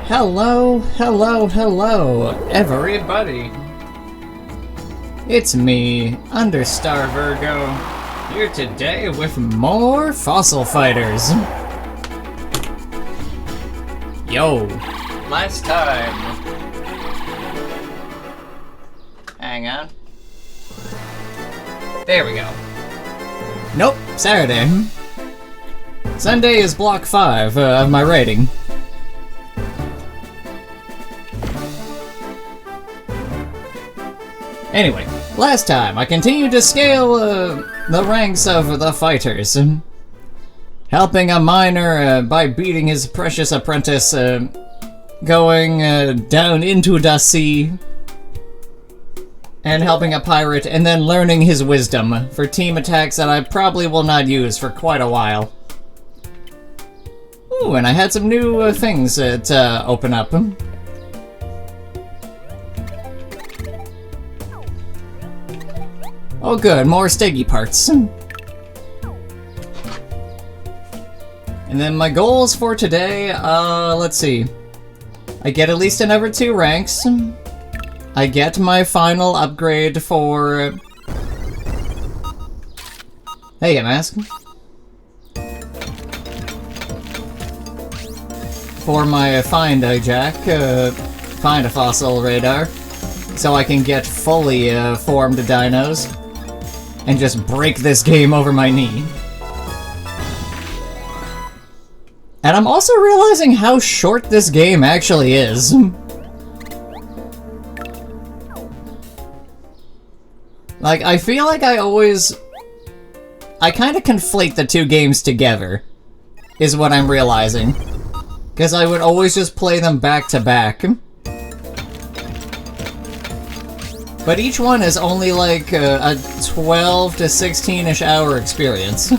Hello, hello, hello, everybody. It's me, Understar Virgo, here today with more Fossil Fighters. Yo, last time. Hang on. There we go. Nope, Saturday. Sunday is block 5 of my rating. Anyway, last time I continued to scale the ranks of the fighters, helping a miner by beating his precious apprentice, going down into the sea, and helping a pirate, and then learning his wisdom for team attacks that I probably will not use for quite a while. Ooh, and I had some new things to open up. Oh good, more Steggy parts. And then my goals for today, let's see. I get at least another 2 ranks. I get my final upgrade for... Hey, Mask. For my Find a Jack, Find a Fossil radar. So I can get fully formed dinos. And just break this game over my knee. And I'm also realizing how short this game actually is. Like, I feel like I kinda conflate the 2 games together, is what I'm realizing. Because I would always just play them back to back. But each one is only like a 12 to 16-ish hour experience.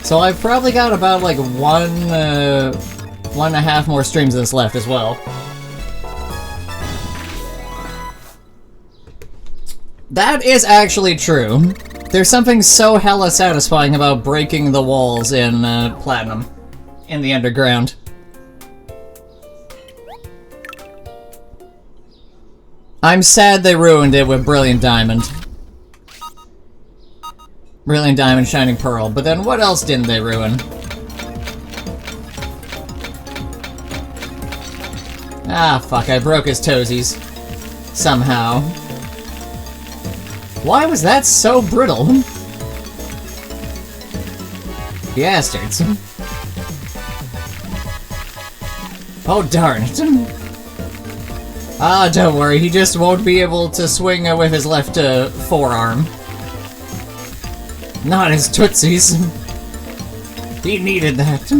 So I've probably got about like 1.5 more streams of this left as well. That is actually true. There's something so hella satisfying about breaking the walls in Platinum, in the underground. I'm sad they ruined it with Brilliant Diamond. Brilliant Diamond, Shining Pearl, but then what else didn't they ruin? Ah, fuck, I broke his toesies. Somehow. Why was that so brittle? Bastards. Oh, darn it. Ah, don't worry, he just won't be able to swing with his left forearm. Not his tootsies. He needed that.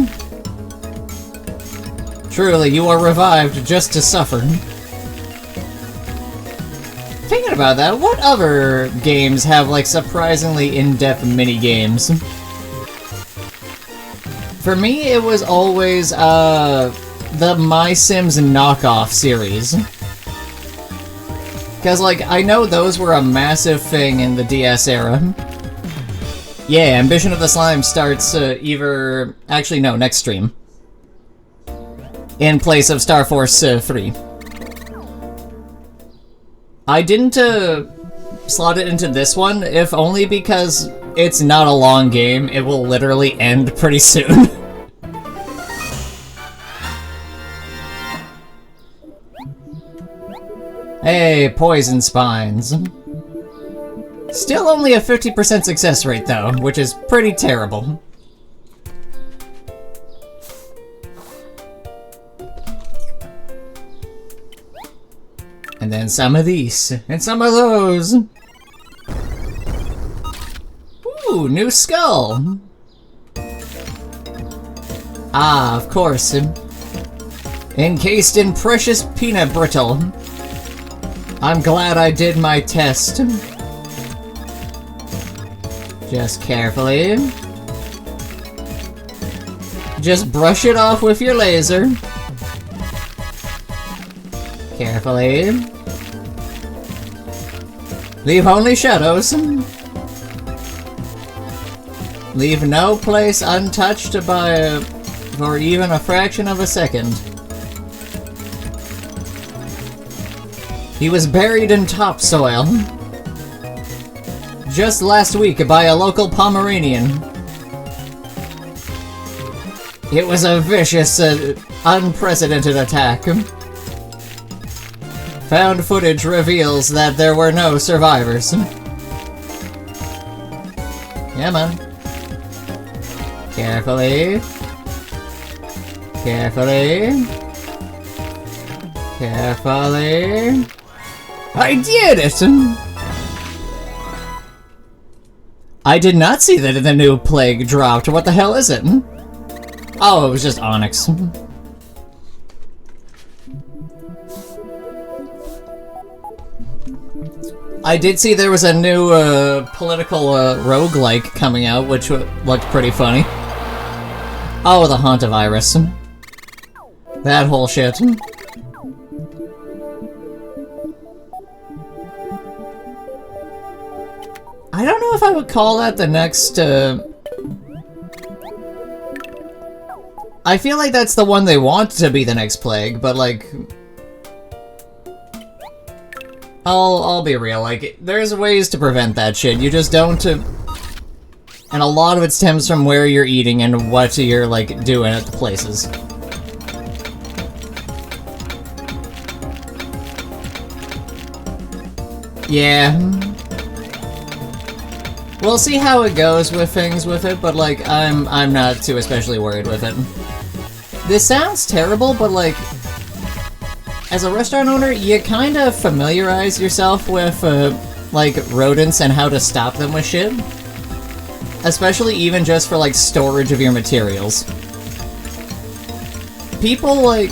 Truly, you are revived just to suffer. Thinking about that, what other games have, like, surprisingly in-depth mini-games? For me, it was always, the My Sims knockoff series. Because, like, I know those were a massive thing in the DS era. Yeah, Ambition of the Slime starts actually, no, next stream. In place of Star Force 3. I didn't slot it into this one, if only because it's not a long game. It will literally end pretty soon. Hey, Poison Spines. Still only a 50% success rate, though, which is pretty terrible. And then some of these, and some of those. Ooh, new skull. Ah, of course. Encased in precious peanut brittle. I'm glad I did my test. Just carefully. Just brush it off with your laser. Carefully. Leave only shadows. Leave no place untouched by for even a fraction of a second. He was buried in topsoil. Just last week by a local Pomeranian. It was a vicious, unprecedented attack. Found footage reveals that there were no survivors. Yeah, man. Carefully. Carefully. Carefully. I did it! I did not see that the new plague dropped. What the hell is it? Oh, it was just Onyx. I did see there was a new political roguelike coming out, which looked pretty funny. Oh, the Haunt of Iris. That whole shit. I don't know if I would call that the next, I feel like that's the one they want to be the next plague, but like... I'll be real, like, there's ways to prevent that shit, you just don't, and a lot of it stems from where you're eating and what you're, like, doing at the places. Yeah. We'll see how it goes with things with it, but like, I'm not too especially worried with it. This sounds terrible, but like, as a restaurant owner, you kinda familiarize yourself with, like, rodents and how to stop them with shit. Especially even just for, like, storage of your materials. People, like...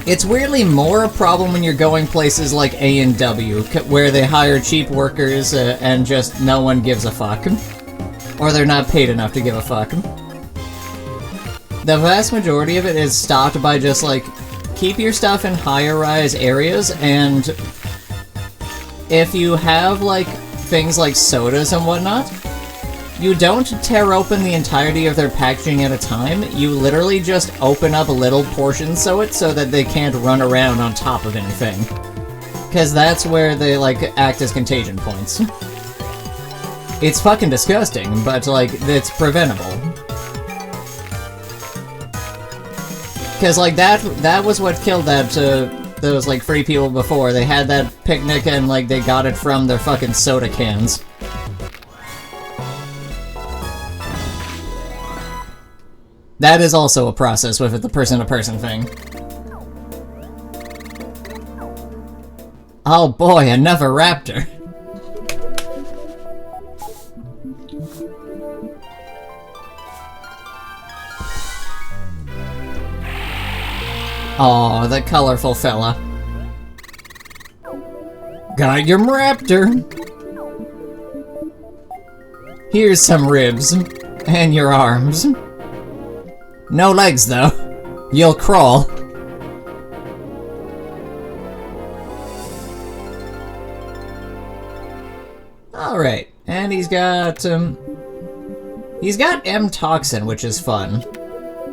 It's weirdly more a problem when you're going places like A&W, where they hire cheap workers and just no one gives a fuck. Or they're not paid enough to give a fuck. The vast majority of it is stopped by just, like, keep your stuff in higher-rise areas, and if you have, like, things like sodas and whatnot, you don't tear open the entirety of their packaging at a time, you literally just open up little portions so that they can't run around on top of anything. Because that's where they, like, act as contagion points. It's fucking disgusting, but, like, it's preventable. Because, like, that was what killed those, like, free people before. They had that picnic and, like, they got it from their fucking soda cans. That is also a process with it, the person-to-person thing. Oh boy, another raptor. Oh, the colorful fella. Got your raptor. Here's some ribs. And your arms. No legs, though. You'll crawl. Alright, and he's got M-Toxin, which is fun.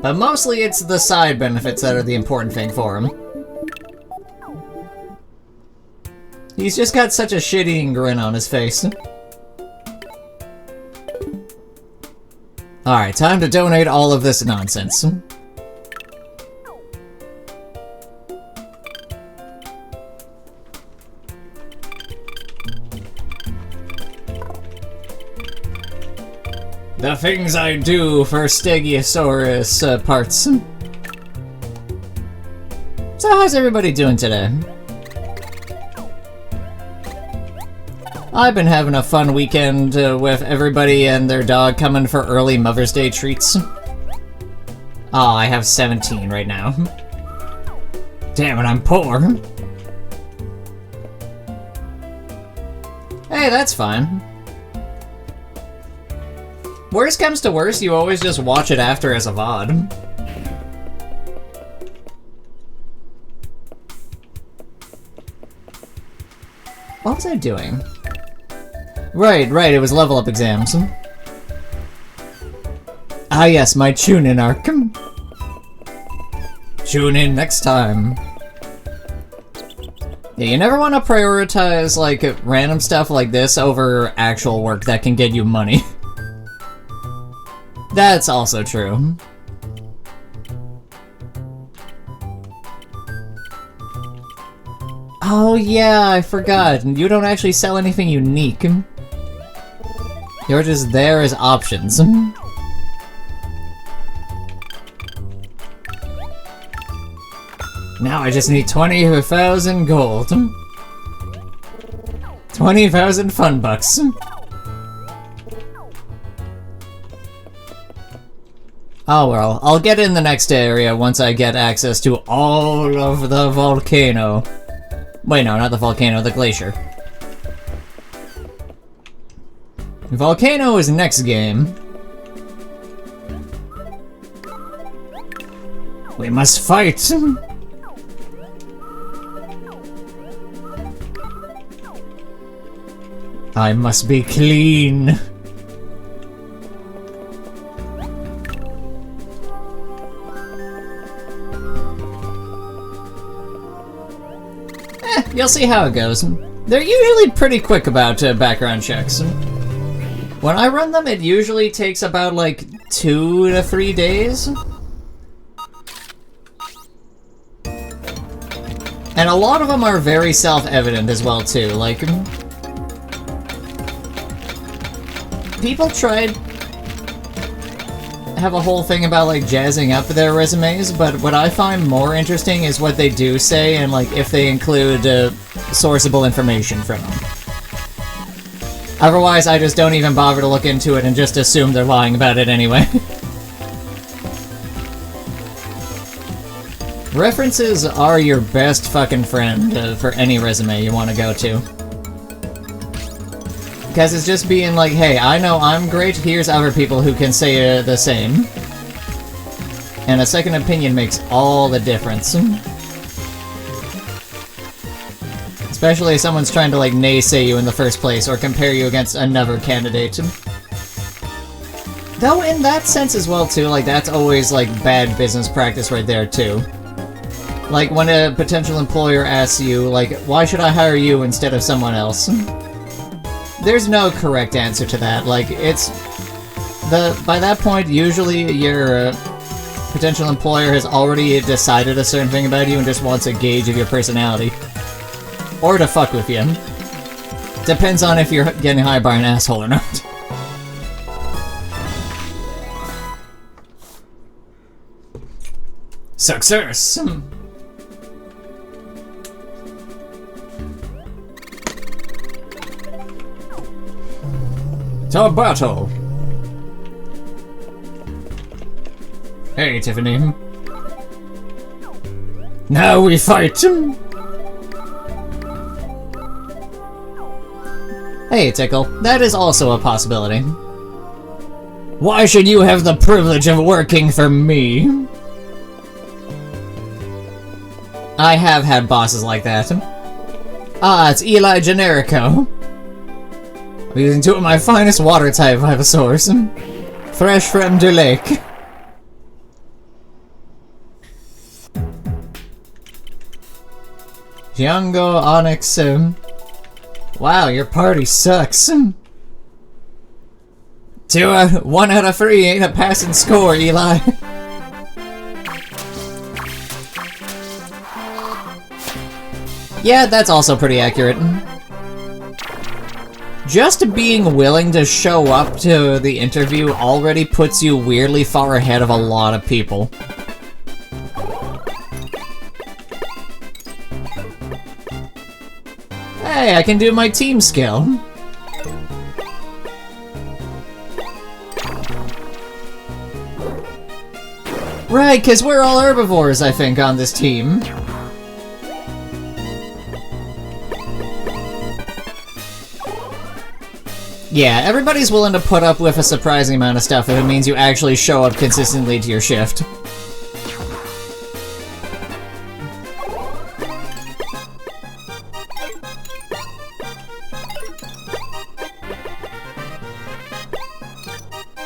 But mostly it's the side benefits that are the important thing for him. He's just got such a shit-eating grin on his face. Alright, time to donate all of this nonsense. The things I do for Stegosaurus parts. So how's everybody doing today? I've been having a fun weekend with everybody and their dog coming for early Mother's Day treats. Oh, I have 17 right now. Damn it, I'm poor. Hey, that's fine. Worst comes to worst, you always just watch it after as a VOD. What was I doing? Right, it was level up exams. Ah yes, my Chunin arc. Tune in next time. Yeah, you never want to prioritize, like, random stuff like this over actual work that can get you money. That's also true. Oh yeah, I forgot. You don't actually sell anything unique. You're just there as options. Now I just need 20,000 gold. 20,000 fun bucks. Oh well, I'll get in the next area once I get access to all of the volcano. Wait, no, not the volcano, the glacier. Volcano is next game. We must fight! I must be clean. You'll see how it goes. They're usually pretty quick about background checks. When I run them, it usually takes about like 2 to 3 days. And a lot of them are very self-evident as well too, like... People tried... have a whole thing about like jazzing up their resumes, but what I find more interesting is what they do say and like if they include sourceable information from them. Otherwise, I just don't even bother to look into it and just assume they're lying about it anyway. References are your best fucking friend for any resume you want to go to. Because it's just being like, hey, I know I'm great, here's other people who can say the same. And a second opinion makes all the difference. Especially if someone's trying to like naysay you in the first place or compare you against another candidate. Though in that sense as well too, like that's always like bad business practice right there too. Like when a potential employer asks you, like, why should I hire you instead of someone else? There's no correct answer to that. Like, it's... by that point, usually your potential employer has already decided a certain thing about you and just wants a gauge of your personality. Or to fuck with you. Depends on if you're getting hired by an asshole or not. Success! To battle! Hey, Tiffany. Now we fight! Hey, Tickle. That is also a possibility. Why should you have the privilege of working for me? I have had bosses like that. Ah, it's Eli Generico. I'm using 2 of my finest water-type Ivysaurs. Fresh from the lake. Django Onyx. Wow, your party sucks. 1 out of 3 ain't a passing score, Eli. Yeah, that's also pretty accurate. Just being willing to show up to the interview already puts you weirdly far ahead of a lot of people. Hey, I can do my team skill. Right, because we're all herbivores, I think, on this team. Yeah, everybody's willing to put up with a surprising amount of stuff if it means you actually show up consistently to your shift.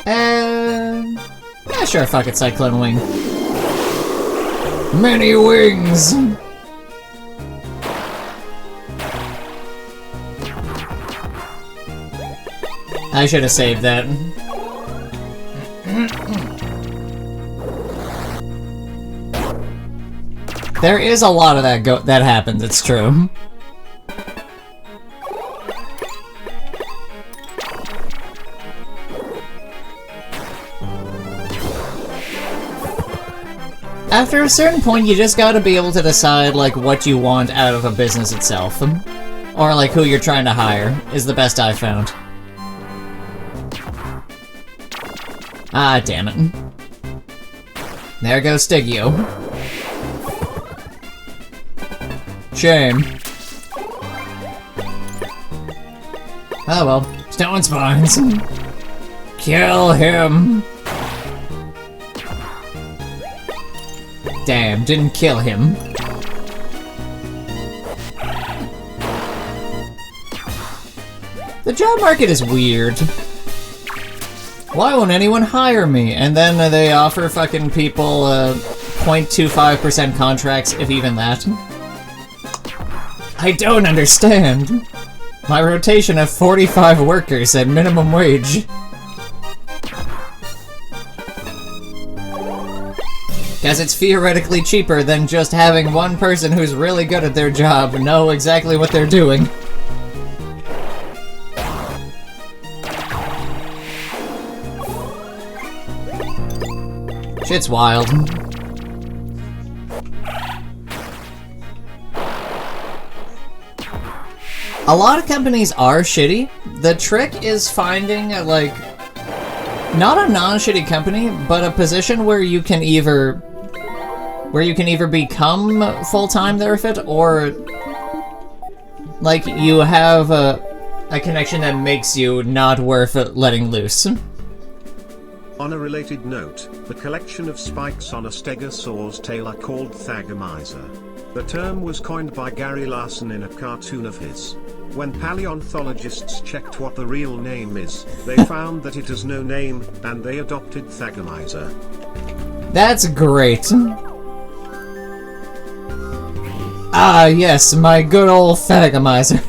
Yeah, sure, fuck it, Cyclone Wing. Many wings! I should have saved that. There is a lot of that happens, it's true. After a certain point, you just gotta be able to decide, like, what you want out of a business itself. Or, like, who you're trying to hire, is the best I've found. Ah, damn it. There goes Stigio. Shame. Oh well, Stone spawns. Kill him! Damn, didn't kill him. The job market is weird. Why won't anyone hire me? And then they offer fucking people 0.25% contracts, if even that. I don't understand. My rotation of 45 workers at minimum wage. Guess it's theoretically cheaper than just having one person who's really good at their job know exactly what they're doing. Shit's wild. A lot of companies are shitty. The trick is finding, like, not a non-shitty company, but a position where you can either become full-time there with it, or like you have a connection that makes you not worth letting loose. On a related note, the collection of spikes on a stegosaw's tail are called thagomizer. The term was coined by Gary Larson in a cartoon of his. When paleontologists checked what the real name is, they found that it has no name, and they adopted thagomizer. That's great. Ah, yes, my good old thagomizer.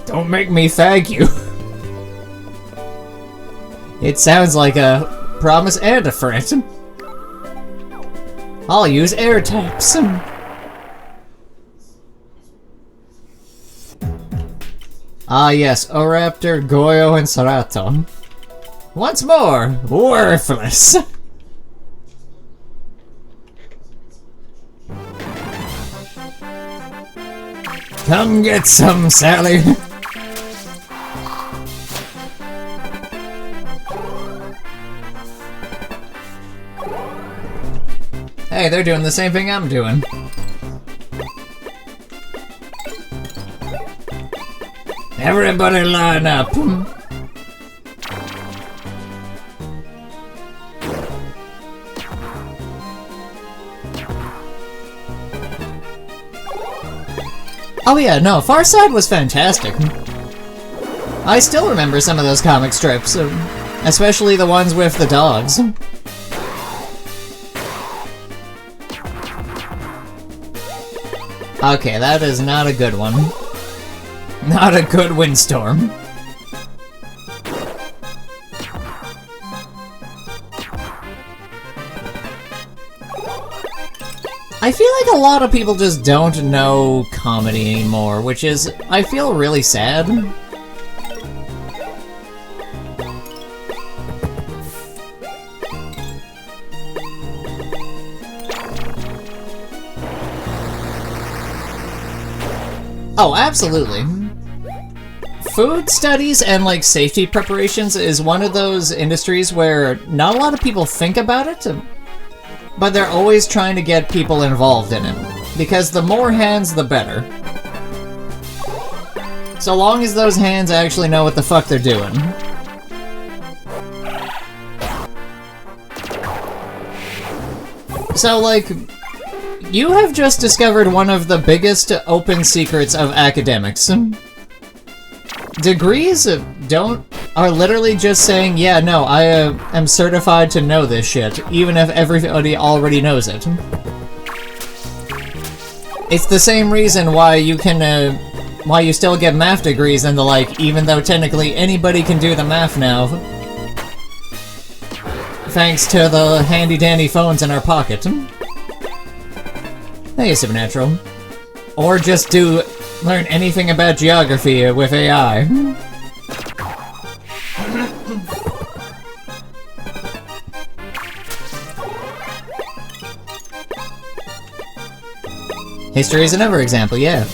Don't make me thag you. It sounds like a promise and a threat. I'll use air taps. Ah yes, Oraptor, Goyo, and Serato. Once more, worthless. Come get some, Sally. Hey, they're doing the same thing I'm doing. Everybody line up. Oh yeah, no, Far Side was fantastic. I still remember some of those comic strips, especially the ones with the dogs. Okay, that is not a good one. Not a good windstorm. I feel like a lot of people just don't know comedy anymore, which is, I feel, really sad. Oh, absolutely. Food studies and, like, safety preparations is one of those industries where not a lot of people think about it, but they're always trying to get people involved in it. Because the more hands, the better. So long as those hands actually know what the fuck they're doing. So, like, you have just discovered one of the biggest open secrets of academics. Degrees are literally just saying, yeah, no, I am certified to know this shit, even if everybody already knows it. It's the same reason why you can why you still get math degrees and the like, even though technically anybody can do the math now. Thanks to the handy-dandy phones in our pocket. Hey, Supernatural. Or just learn anything about geography with AI. History is another example, yeah.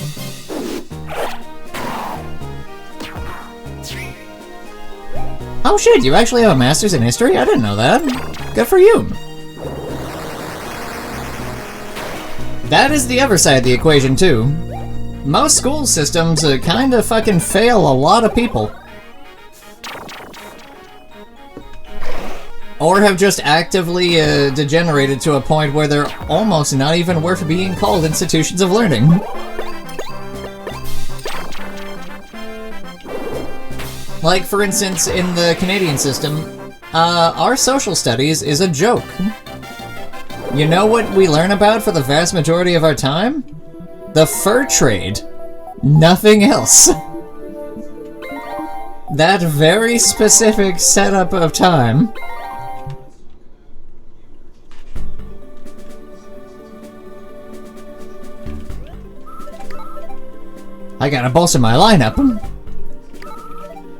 Oh shit, you actually have a master's in history? I didn't know that. Good for you. That is the other side of the equation, too. Most school systems kinda fucking fail a lot of people. Or have just actively degenerated to a point where they're almost not even worth being called institutions of learning. Like, for instance, in the Canadian system, our social studies is a joke. You know what we learn about for the vast majority of our time? The fur trade. Nothing else. That very specific setup of time. I gotta bolster my lineup.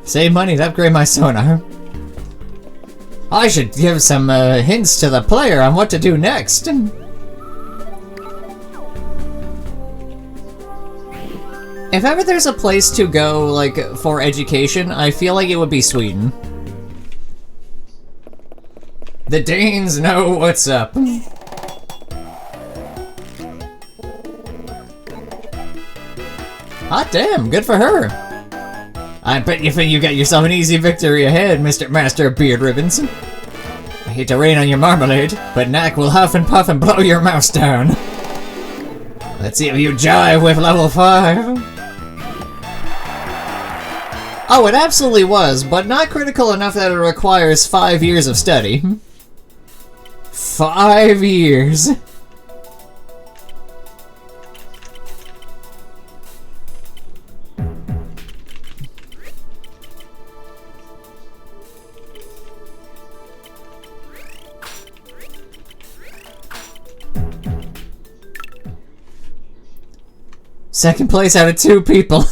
Save money to upgrade my sonar. I should give some hints to the player on what to do next. If ever there's a place to go, like, for education, I feel like it would be Sweden. The Danes know what's up. Hot damn, good for her. I bet you think you got yourself an easy victory ahead, Mr. Master of Beard Ribbons. I hate to rain on your marmalade, but Knack will huff and puff and blow your mouse down. Let's see if you jive with level 5. Oh, it absolutely was, but not critical enough that it requires 5 years of study. 5 years. Second place out of 2 people.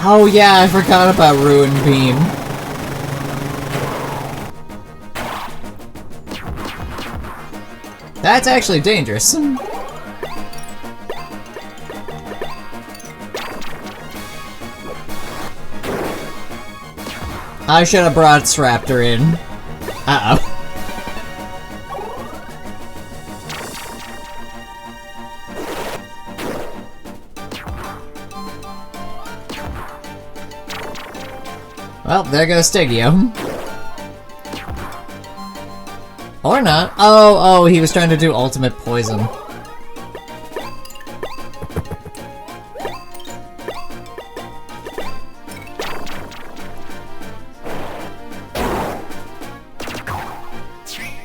Oh yeah, I forgot about Ruin Beam. That's actually dangerous. I should have brought Sraptor in. Uh-oh. Well, there goes Stegio. Or not. Oh, he was trying to do ultimate poison.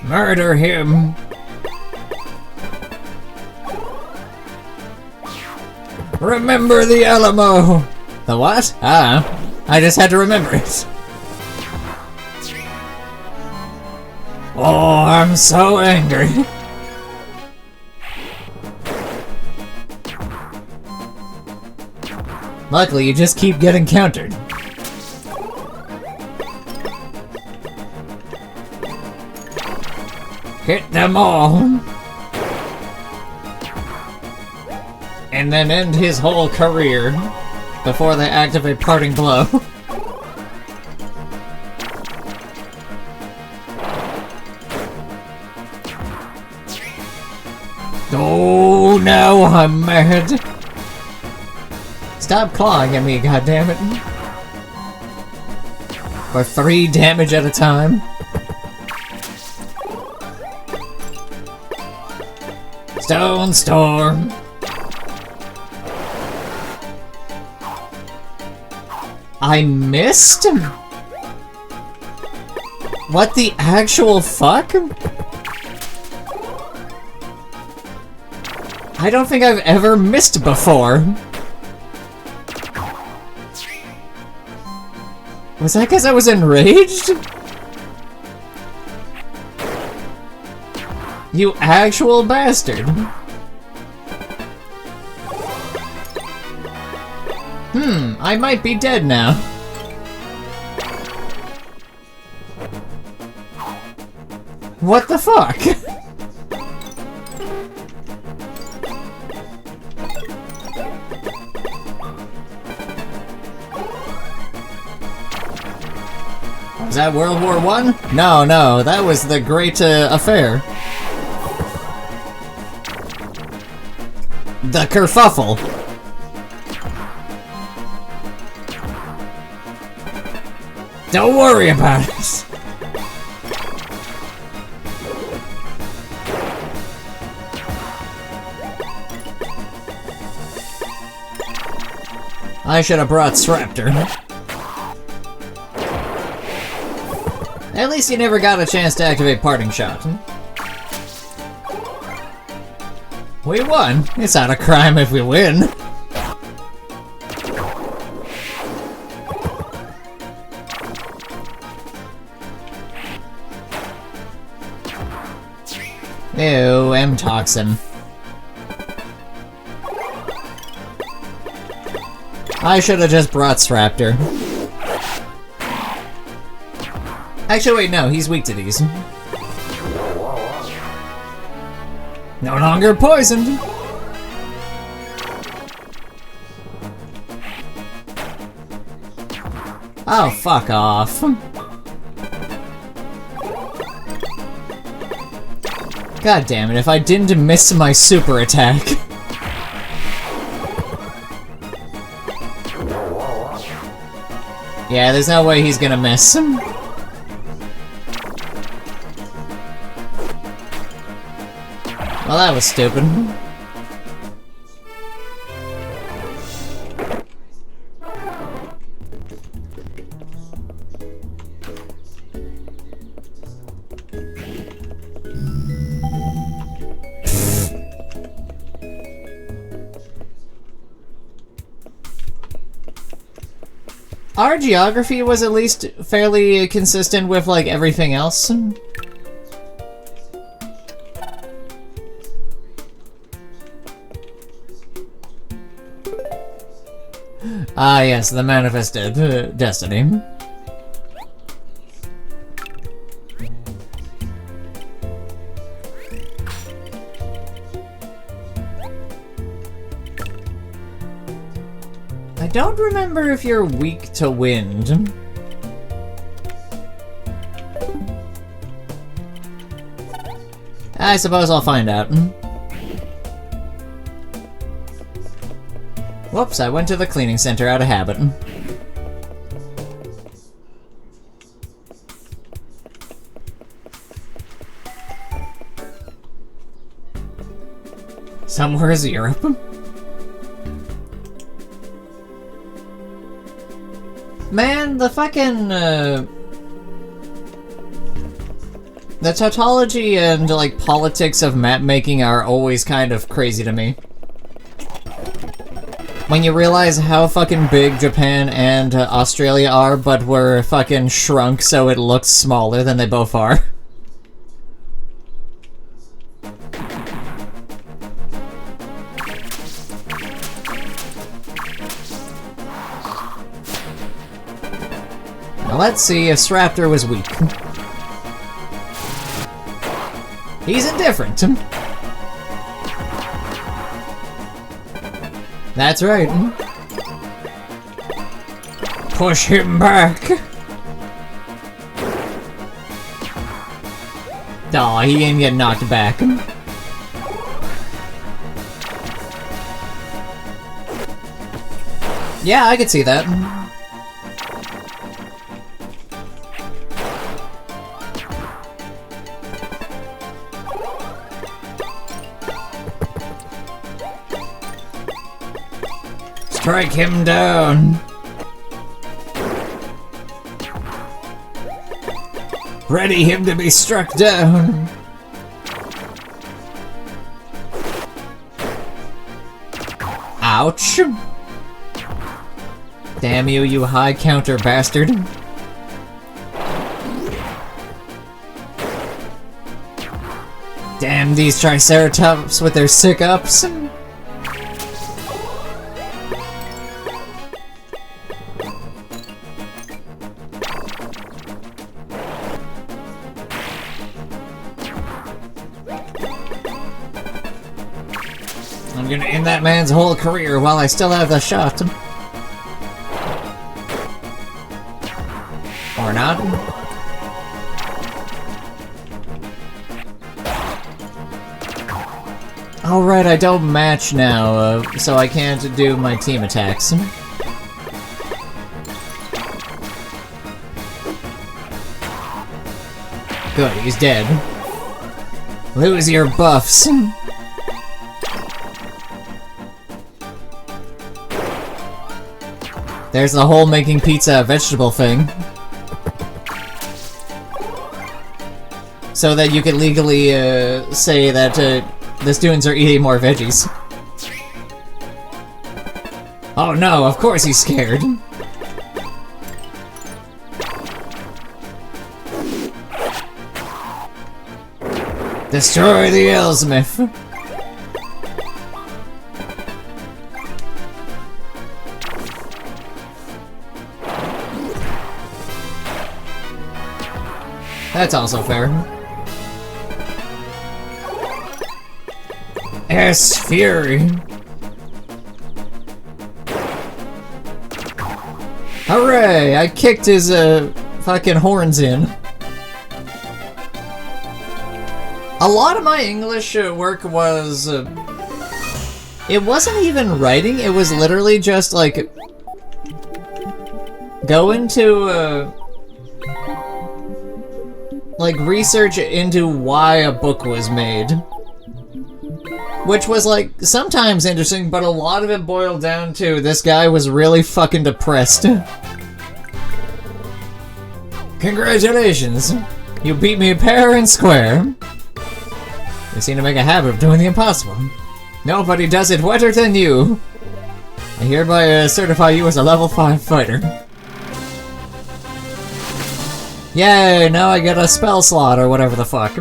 Murder him! Remember the Alamo! The what? Ah, I just had to remember it. Oh, I'm so angry. Luckily, you just keep getting countered. Hit them all! And then end his whole career before they activate Parting Blow. Oh, now I'm mad! Stop clawing at me, goddammit! For 3 damage at a time. Stone Storm! I missed? What the actual fuck? I don't think I've ever missed before. Was that because I was enraged? You actual bastard. I might be dead now. What the fuck? Was that World War I? No, that was the Great Affair. The kerfuffle. Don't worry about it. I should have brought Sraptor. At least you never got a chance to activate Parting Shot. We won. It's not a crime if we win. Ew, M-Toxin. I should have just brought Sraptor. Actually, wait, no, he's weak to these. No longer poisoned! Oh, fuck off. God damn it, if I didn't miss my super attack. Yeah, there's no way he's gonna miss. Well, that was stupid. Our geography was at least fairly consistent with, like, everything else. Ah, yes, the manifested destiny. I don't remember if you're weak to wind. I suppose I'll find out. Whoops, I went to the cleaning center out of habit. Somewhere's Europe? Man, the fucking, the tautology and, like, politics of map making are always kind of crazy to me. When you realize how fucking big Japan and Australia are, but we're fucking shrunk so it looks smaller than they both are. Now let's see if Sraptor was weak. He's indifferent. That's right. Push him back. Aw, he didn't get knocked back. Yeah, I could see that. Strike him down. Ready him to be struck down. Ouch. Damn you, you high counter bastard. Damn these Triceratops with their sick ups. I'm gonna end that man's whole career while I still have the shot. Or not. Alright, I don't match now, so I can't do my team attacks. Good, he's dead. Lose your buffs. There's the whole making pizza a vegetable thing. So that you can legally say that the students are eating more veggies. Oh no, of course he's scared. Destroy the Elsmith. That's also fair. S Fury. Hooray! I kicked his fucking horns in. A lot of my English work was it wasn't even writing, it was literally just like go into like research into why a book was made. Which was like sometimes interesting, but a lot of it boiled down to this guy was really fucking depressed. Congratulations! You beat me fair and square. You seem to make a habit of doing the impossible. Nobody does it better than you. I hereby certify you as a level 5 fighter. Yay, now I get a spell slot or whatever the fuck.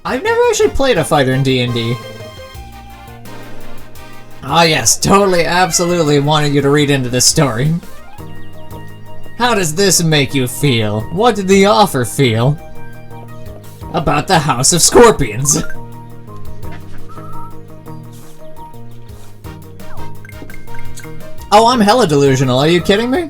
I've never actually played a fighter in D&D. Ah yes, totally, absolutely wanted you to read into this story. How does this make you feel? What did the author feel about the House of Scorpions? Oh, I'm hella delusional, are you kidding me?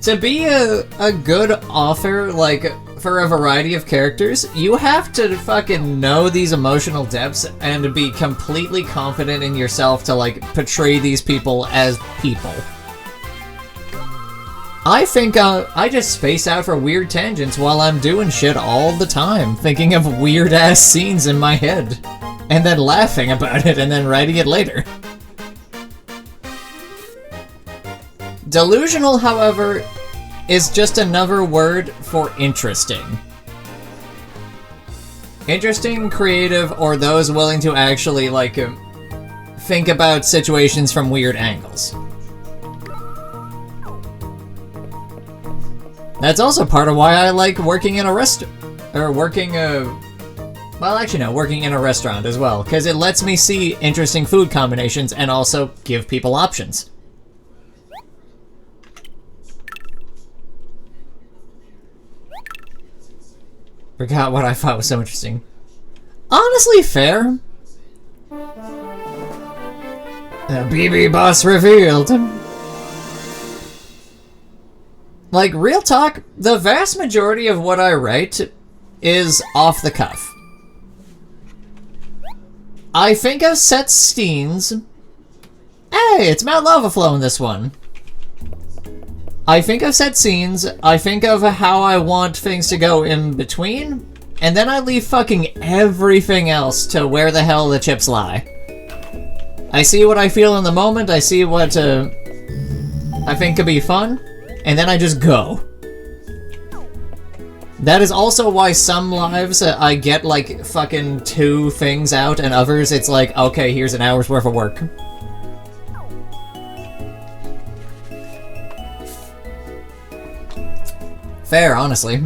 To be a good author, like, for a variety of characters, you have to fucking know these emotional depths and be completely confident in yourself to, like, portray these people as people. I think I just space out for weird tangents while I'm doing shit all the time, thinking of weird-ass scenes in my head, and then laughing about it and then writing it later. Delusional, however, is just another word for interesting. Interesting, creative, or those willing to actually, like, think about situations from weird angles. That's also part of why I like working in a working in a restaurant as well, because it lets me see interesting food combinations and also give people options. Forgot what I thought was so interesting. Honestly, fair. The BB boss revealed. Like, real talk, the vast majority of what I write is off the cuff. I think of set scenes. Hey, it's Mount Lava Flow in this one. I think of set scenes, I think of how I want things to go in between, and then I leave fucking everything else to where the hell the chips lie. I see what I feel in the moment, I see what I think could be fun, and then I just go. That is also why some lives I get like fucking 2 things out, and others it's like, okay, here's an hour's worth of work. Fair, honestly.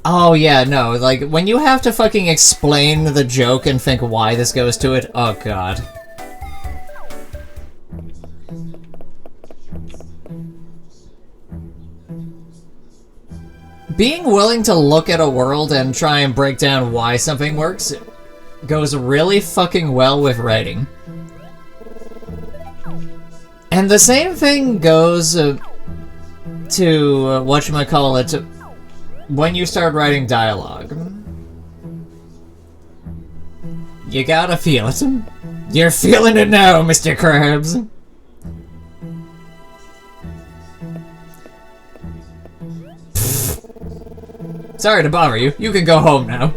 Oh yeah, no, like, when you have to fucking explain the joke and think why this goes to it, oh god. Being willing to look at a world and try and break down why something works goes really fucking well with writing. And the same thing goes to, whatchamacallit, when you start writing dialogue. You gotta feel it. You're feeling it now, Mr. Krabs. Sorry to bother you. You can go home now.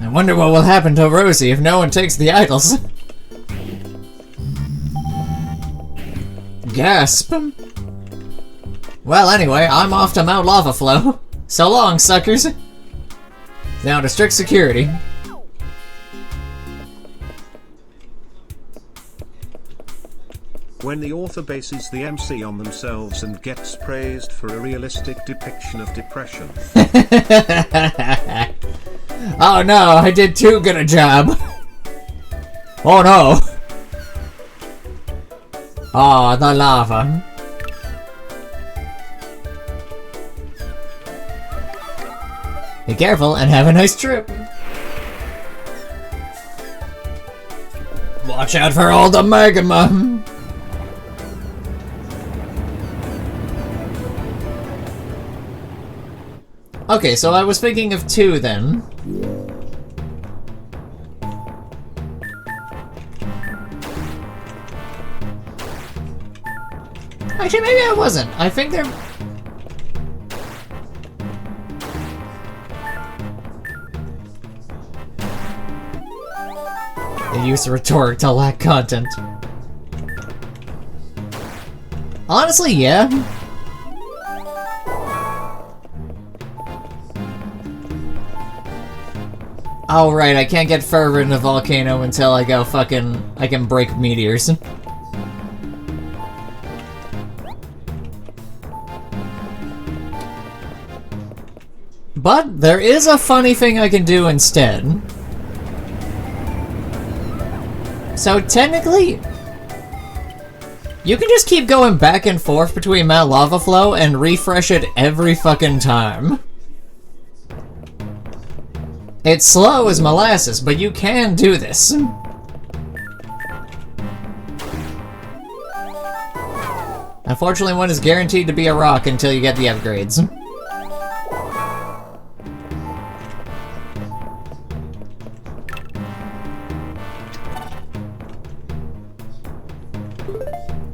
I wonder what will happen to Rosie if no one takes the idols. Gasp. Well, anyway, I'm off to Mount Lava Flow. So long, suckers. Now to strict security. When the author bases the MC on themselves and gets praised for a realistic depiction of depression. Oh no, I did too good a job. Oh no. Oh, the lava. Be careful and have a nice trip. Watch out for all the magma. Okay, so I was thinking of 2 then. Actually, maybe I wasn't. I think they're... They use rhetoric to lack content. Honestly, yeah. Oh right, I can't get further in the volcano until I go fucking... I can break meteors. But there is a funny thing I can do instead. So technically, you can just keep going back and forth between Mount Lava Flow and refresh it every fucking time. It's slow as molasses, but you can do this. Unfortunately, one is guaranteed to be a rock until you get the upgrades.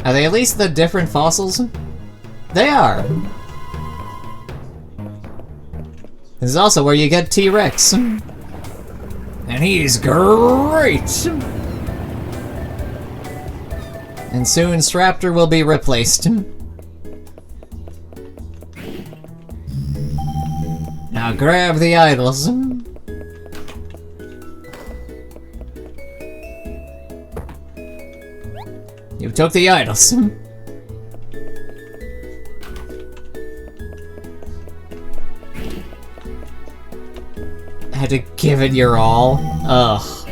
Are they at least the different fossils? They are! This is also where you get T-Rex. And he's great! And soon Straptor will be replaced. Now grab the idols. You took the idols. Had to give it your all. Ugh.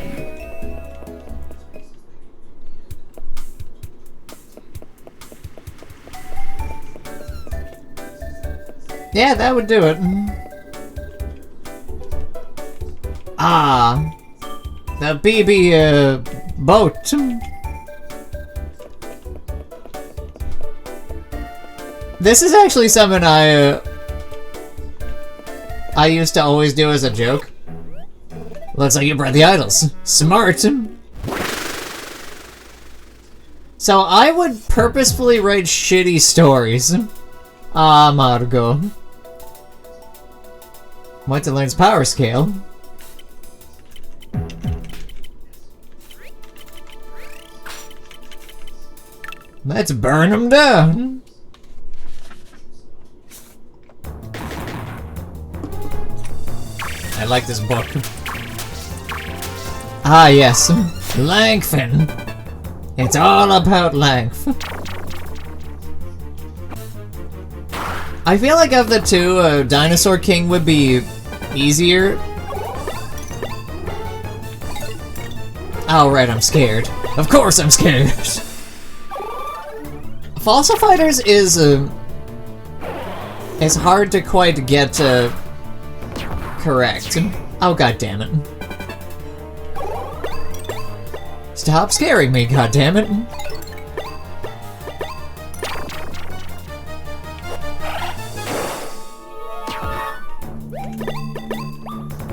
Yeah, that would do it. Ah. The BB, boat. This is actually something I used to always do as a joke. Looks like you brought the idols. Smart. So I would purposefully write shitty stories. Ah, Margot. Want to learn power scale? Let's burn them down. I like this book. Ah, yes. Langfin. It's all about Langf. I feel like of the two, Dinosaur King would be easier. Oh, right, I'm scared. Of course I'm scared. Fossil Fighters is hard to quite get correct. Oh, god damn it. Stop scaring me, god damn it.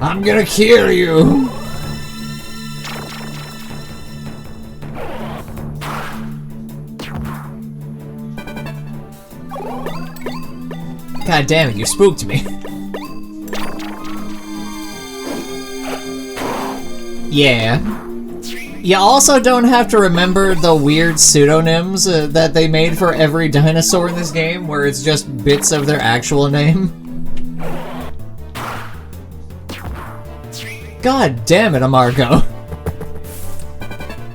I'm gonna kill you. God damn it, you spooked me. Yeah. You also don't have to remember the weird pseudonyms that they made for every dinosaur in this game, where it's just bits of their actual name. God damn it, Amargo.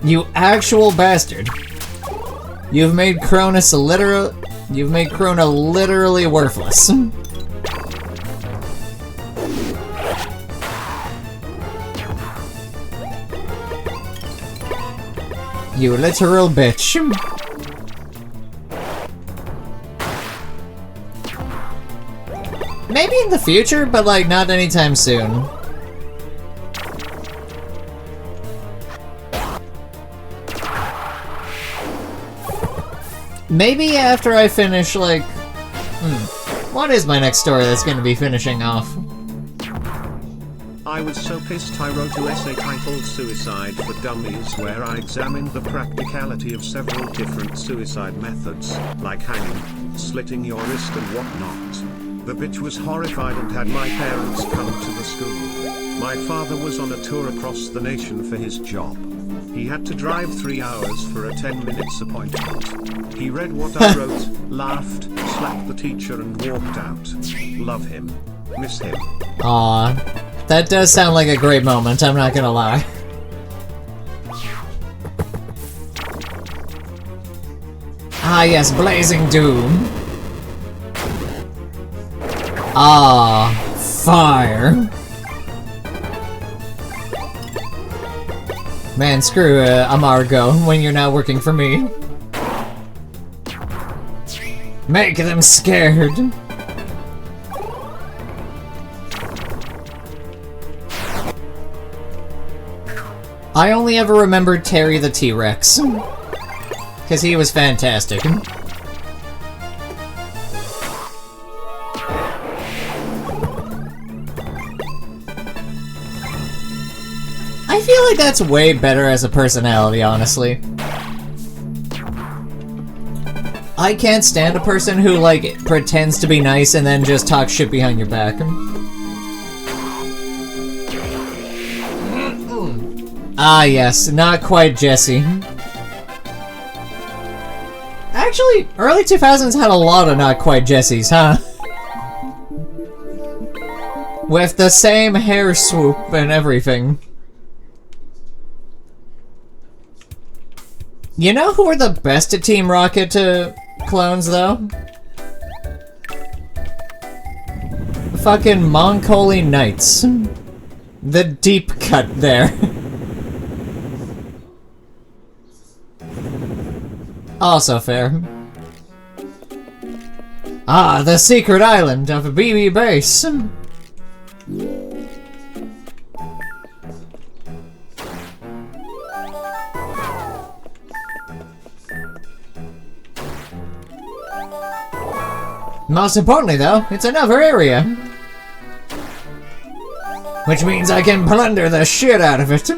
You actual bastard. You've made Cronus You've made Krona literally worthless. You literal bitch. Maybe in the future, but like not anytime soon. Maybe after I finish, like... What is my next story that's gonna be finishing off? I was so pissed I wrote an essay titled Suicide for Dummies, where I examined the practicality of several different suicide methods, like hanging, slitting your wrist and whatnot. The bitch was horrified and had my parents come to the school. My father was on a tour across the nation for his job. He had to drive 3 hours for a 10-minute appointment. He read what I wrote, laughed, slapped the teacher and walked out. Love him. Miss him. Aww. That does sound like a great moment, I'm not gonna lie. Ah yes, Blazing Doom. Ah, fire. Man, screw Amargo when you're not working for me. Make them scared. I only ever remembered Terry the T-Rex. Because he was fantastic. I feel like that's way better as a personality, honestly. I can't stand a person who, like, pretends to be nice and then just talks shit behind your back. Ah, yes, not quite Jesse. Actually, early 2000s had a lot of not quite Jessies, huh? With the same hair swoop and everything. You know who are the best at Team Rocket clones, though? Fucking Moncoli Knights. The deep cut there. Also fair. Ah, the secret island of BB Base. Most importantly, though, it's another area. Which means I can plunder the shit out of it.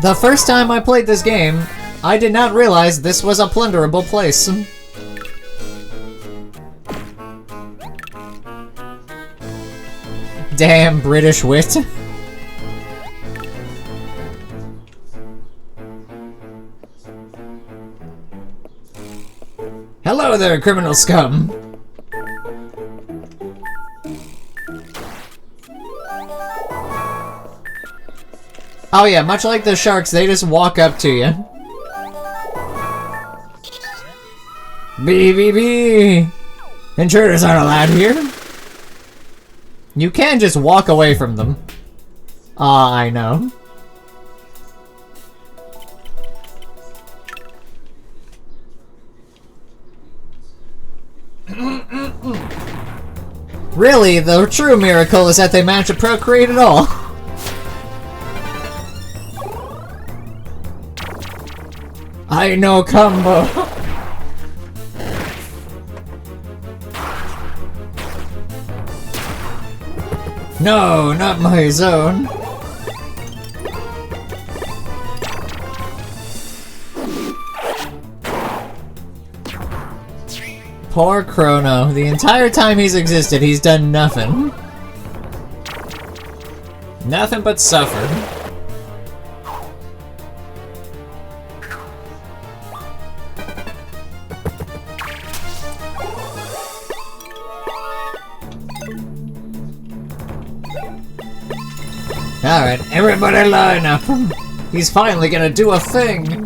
The first time I played this game, I did not realize this was a plunderable place. Damn British wit. Hello there, criminal scum! Oh yeah, much like the sharks, they just walk up to you. BBB! Intruders aren't allowed here. You can just walk away from them. Ah, I know. Really, the true miracle is that they managed to procreate at all. I know combo. No, not my zone. Poor Chrono. The entire time he's existed, he's done nothing. Nothing but suffer. Alright, everybody line up. He's finally gonna do a thing.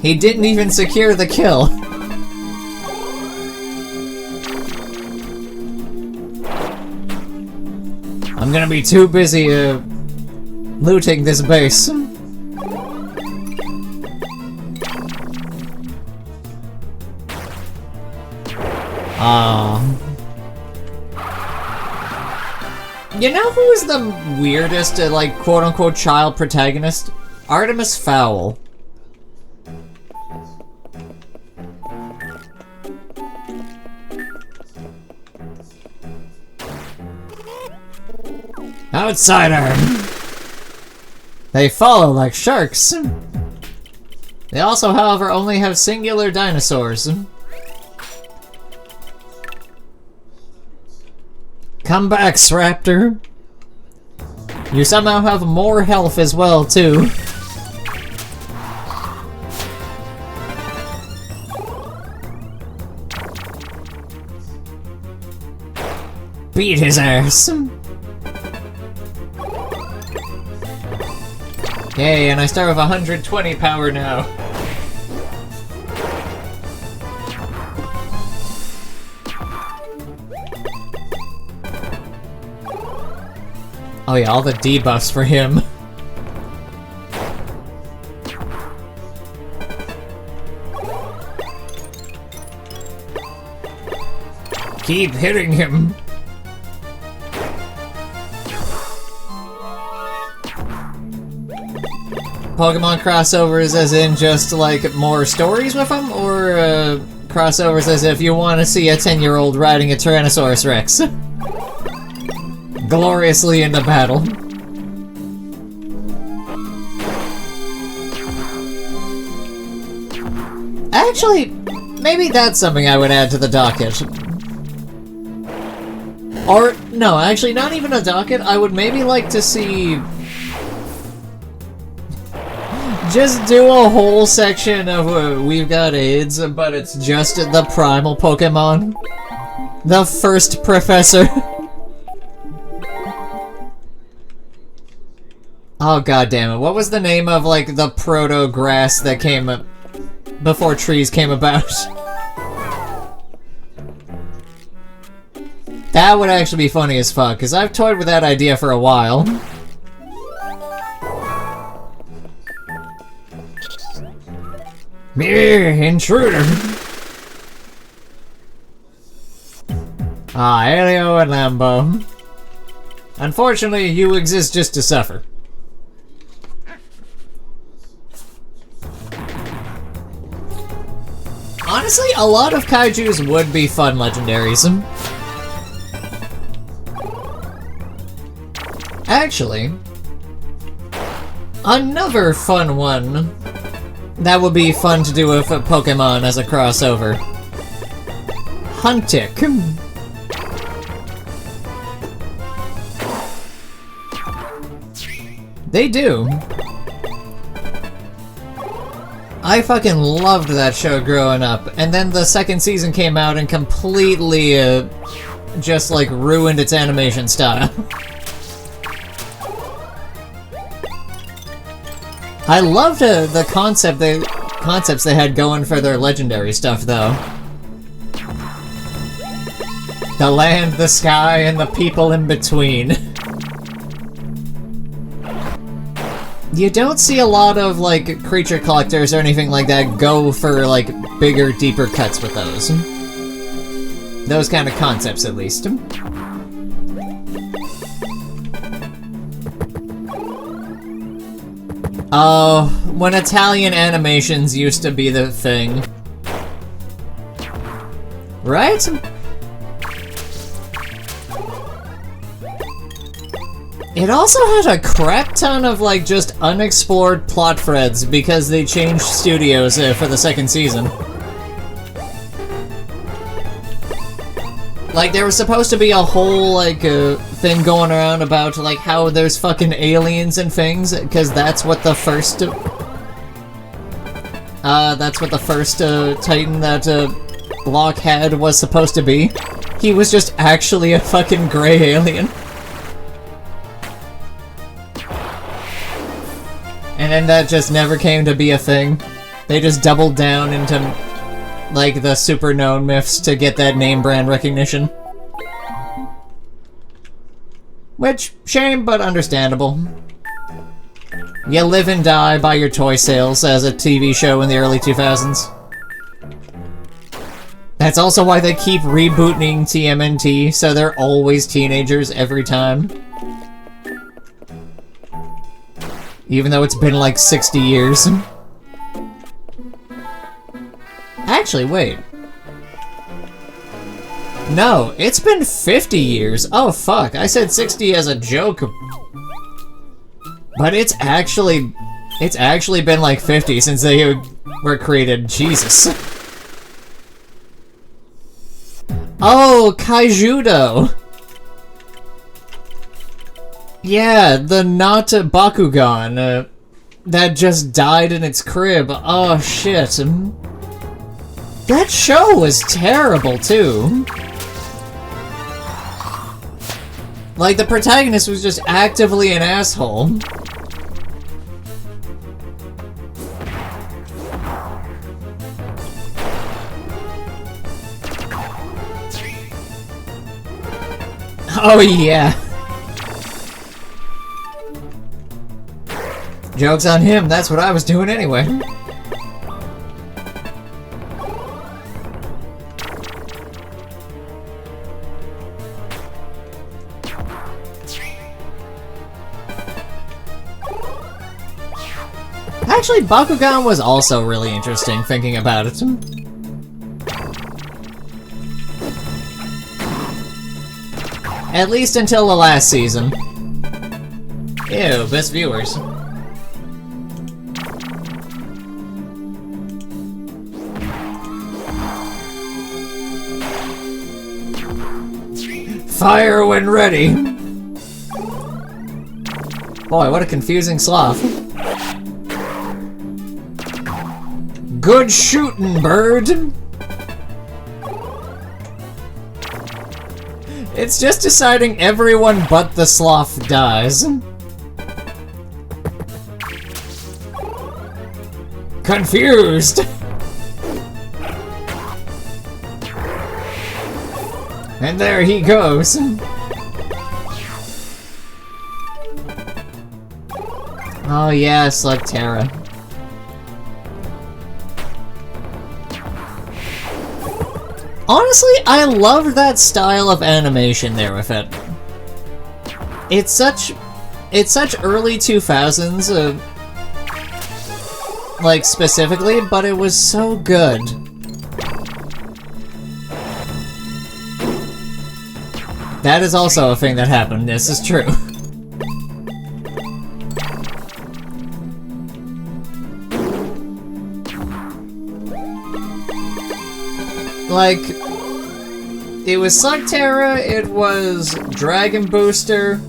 He didn't even secure the kill. I'm gonna be too busy, looting this base. You know who is the weirdest, like, quote-unquote child protagonist? Artemis Fowl. Outsider! They follow like sharks. They also, however, only have singular dinosaurs. Come back, Sraptor. You somehow have more health as well, too. Beat his ass. Yay, and I start with 120 power now. Oh yeah, all the debuffs for him. Keep hitting him. Pokemon crossovers as in just like more stories with them, or crossovers as if you want to see a 10-year-old riding a Tyrannosaurus Rex gloriously into battle. Actually, maybe that's something I would add to the docket. Or, no, actually not even a docket, I would maybe like to see... just do a whole section of We've Got AIDS, but it's just the primal Pokemon. The first professor. Oh god damn it, what was the name of, like, the proto-grass that came up before trees came about? That would actually be funny as fuck, because I've toyed with that idea for a while. Intruder! Ah, Elio and Lambo. Unfortunately, you exist just to suffer. Honestly, a lot of kaijus would be fun legendaries. Actually, another fun one that would be fun to do with a Pokemon as a crossover. Huntic. They do. I fucking loved that show growing up, and then the second season came out and completely, just like ruined its animation style. I loved the concepts they had going for their legendary stuff, though. The land, the sky, and the people in between. You don't see a lot of, like, creature collectors or anything like that go for, like, bigger, deeper cuts with those. Those kind of concepts, at least. Oh, when Italian animations used to be the thing. Right? It also had a crap ton of, like, just unexplored plot threads because they changed studios for the second season. Like, there was supposed to be a whole, like, thing going around about, like, how there's fucking aliens and things, because that's what the first... Titan that, Locke had was supposed to be. He was just actually a fucking gray alien. And then that just never came to be a thing. They just doubled down into, like, the super known myths to get that name brand recognition. Which, shame, but understandable. You live and die by your toy sales as a TV show in the early 2000s. That's also why they keep rebooting TMNT, so they're always teenagers every time. Even though it's been like 60 years. Actually, wait. No, it's been 50 years. Oh fuck, I said 60 as a joke. But it's actually been like 50 since they were created. Jesus. Oh, Kaijudo! Yeah, the not Bakugan, that just died in its crib. Oh shit. That show was terrible, too. Like, the protagonist was just actively an asshole. Oh yeah. Joke's on him, that's what I was doing anyway. Actually, Bakugan was also really interesting, thinking about it. At least until the last season. Ew, best viewers. Fire when ready! Boy, what a confusing sloth. Good shooting, bird! It's just deciding everyone but the sloth dies. Confused! And there he goes. Oh yeah, Slugterra. Honestly, I loved that style of animation there with it. It's such early 2000s, like specifically, but it was so good. That is also a thing that happened, this is true. Like, it was Slugterra, it was Dragon Booster.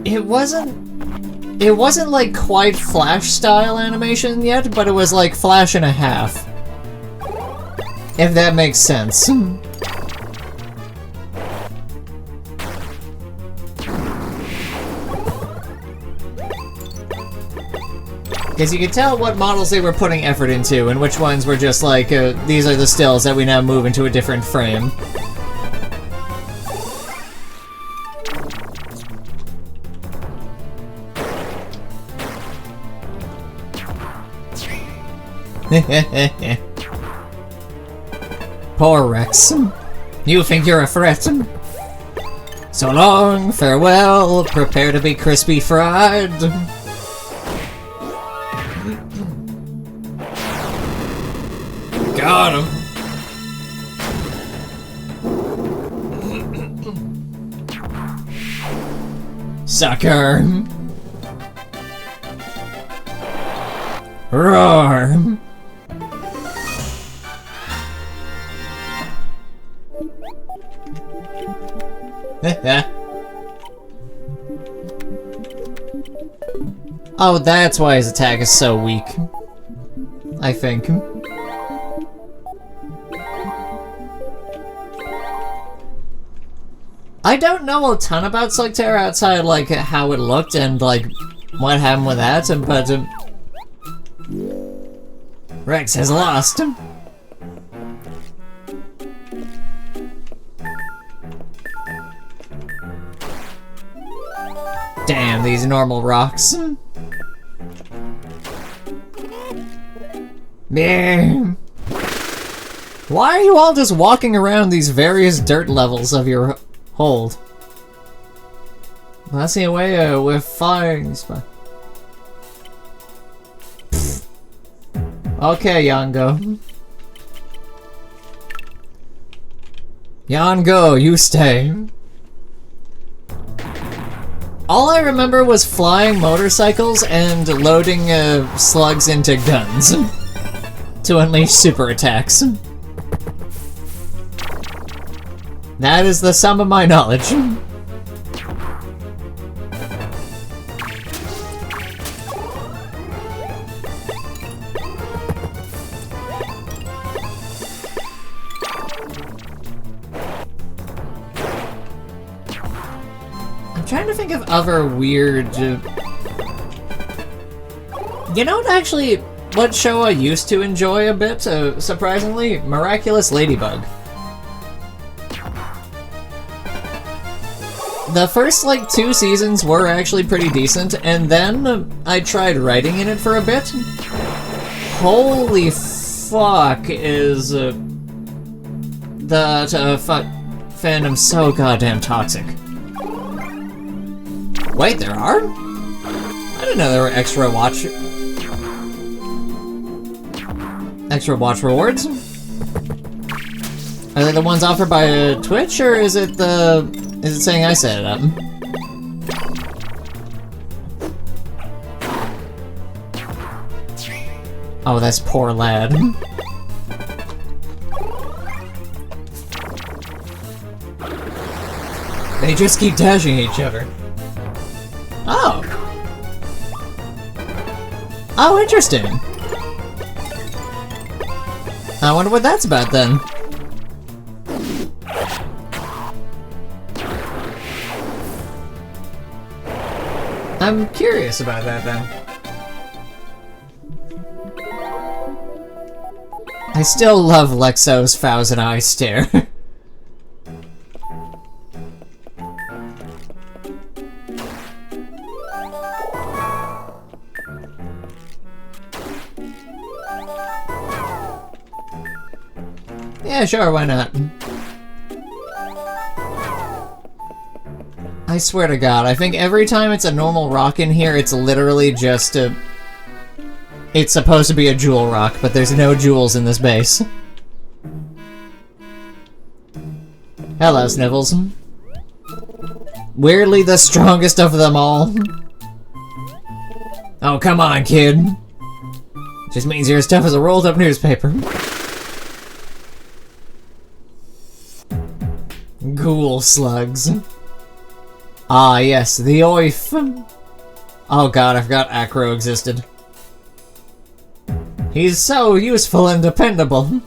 It it wasn't like quite Flash style animation yet, but it was like Flash and a half. If that makes sense. Because you could tell what models they were putting effort into, and which ones were just like, these are the stills that we now move into a different frame. Poor Rex. You think you're a threat? So long, farewell, prepare to be crispy fried. Got him. Sucker. Roar. Oh, that's why his attack is so weak. I think. I don't know a ton about Slugterra outside, like, how it looked and, like, what happened with that, but, Rex has lost. Damn, these normal rocks. Yeah. Why are you all just walking around these various dirt levels of your hold? That's the way we're firing. Okay, Yango. Yango, you stay. All I remember was flying motorcycles and loading slugs into guns to unleash super attacks. That is the sum of my knowledge. I'm trying to think of other weird... You know what, actually, what show I used to enjoy a bit, surprisingly? Miraculous Ladybug. The first, like, 2 seasons were actually pretty decent, and then I tried writing in it for a bit. Holy fuck, is that fandom so goddamn toxic. Wait, there are? I didn't know there were extra watch rewards. Are they the ones offered by Twitch, or is it saying I set it up? Oh, that's poor lad. They just keep dashing each other. Oh. Oh, interesting. I wonder what that's about then. I'm curious about that then. I still love Lexo's Thousand Eye Stare. Yeah, sure, why not? I swear to God, I think every time it's a normal rock in here, it's literally just a... It's supposed to be a jewel rock, but there's no jewels in this base. Hello, Snivels. Weirdly the strongest of them all. Oh, come on, kid. Just means you're as tough as a rolled up newspaper. Ghoul slugs. Ah, yes, the oif. Oh god, I forgot Acro existed. He's so useful and dependable.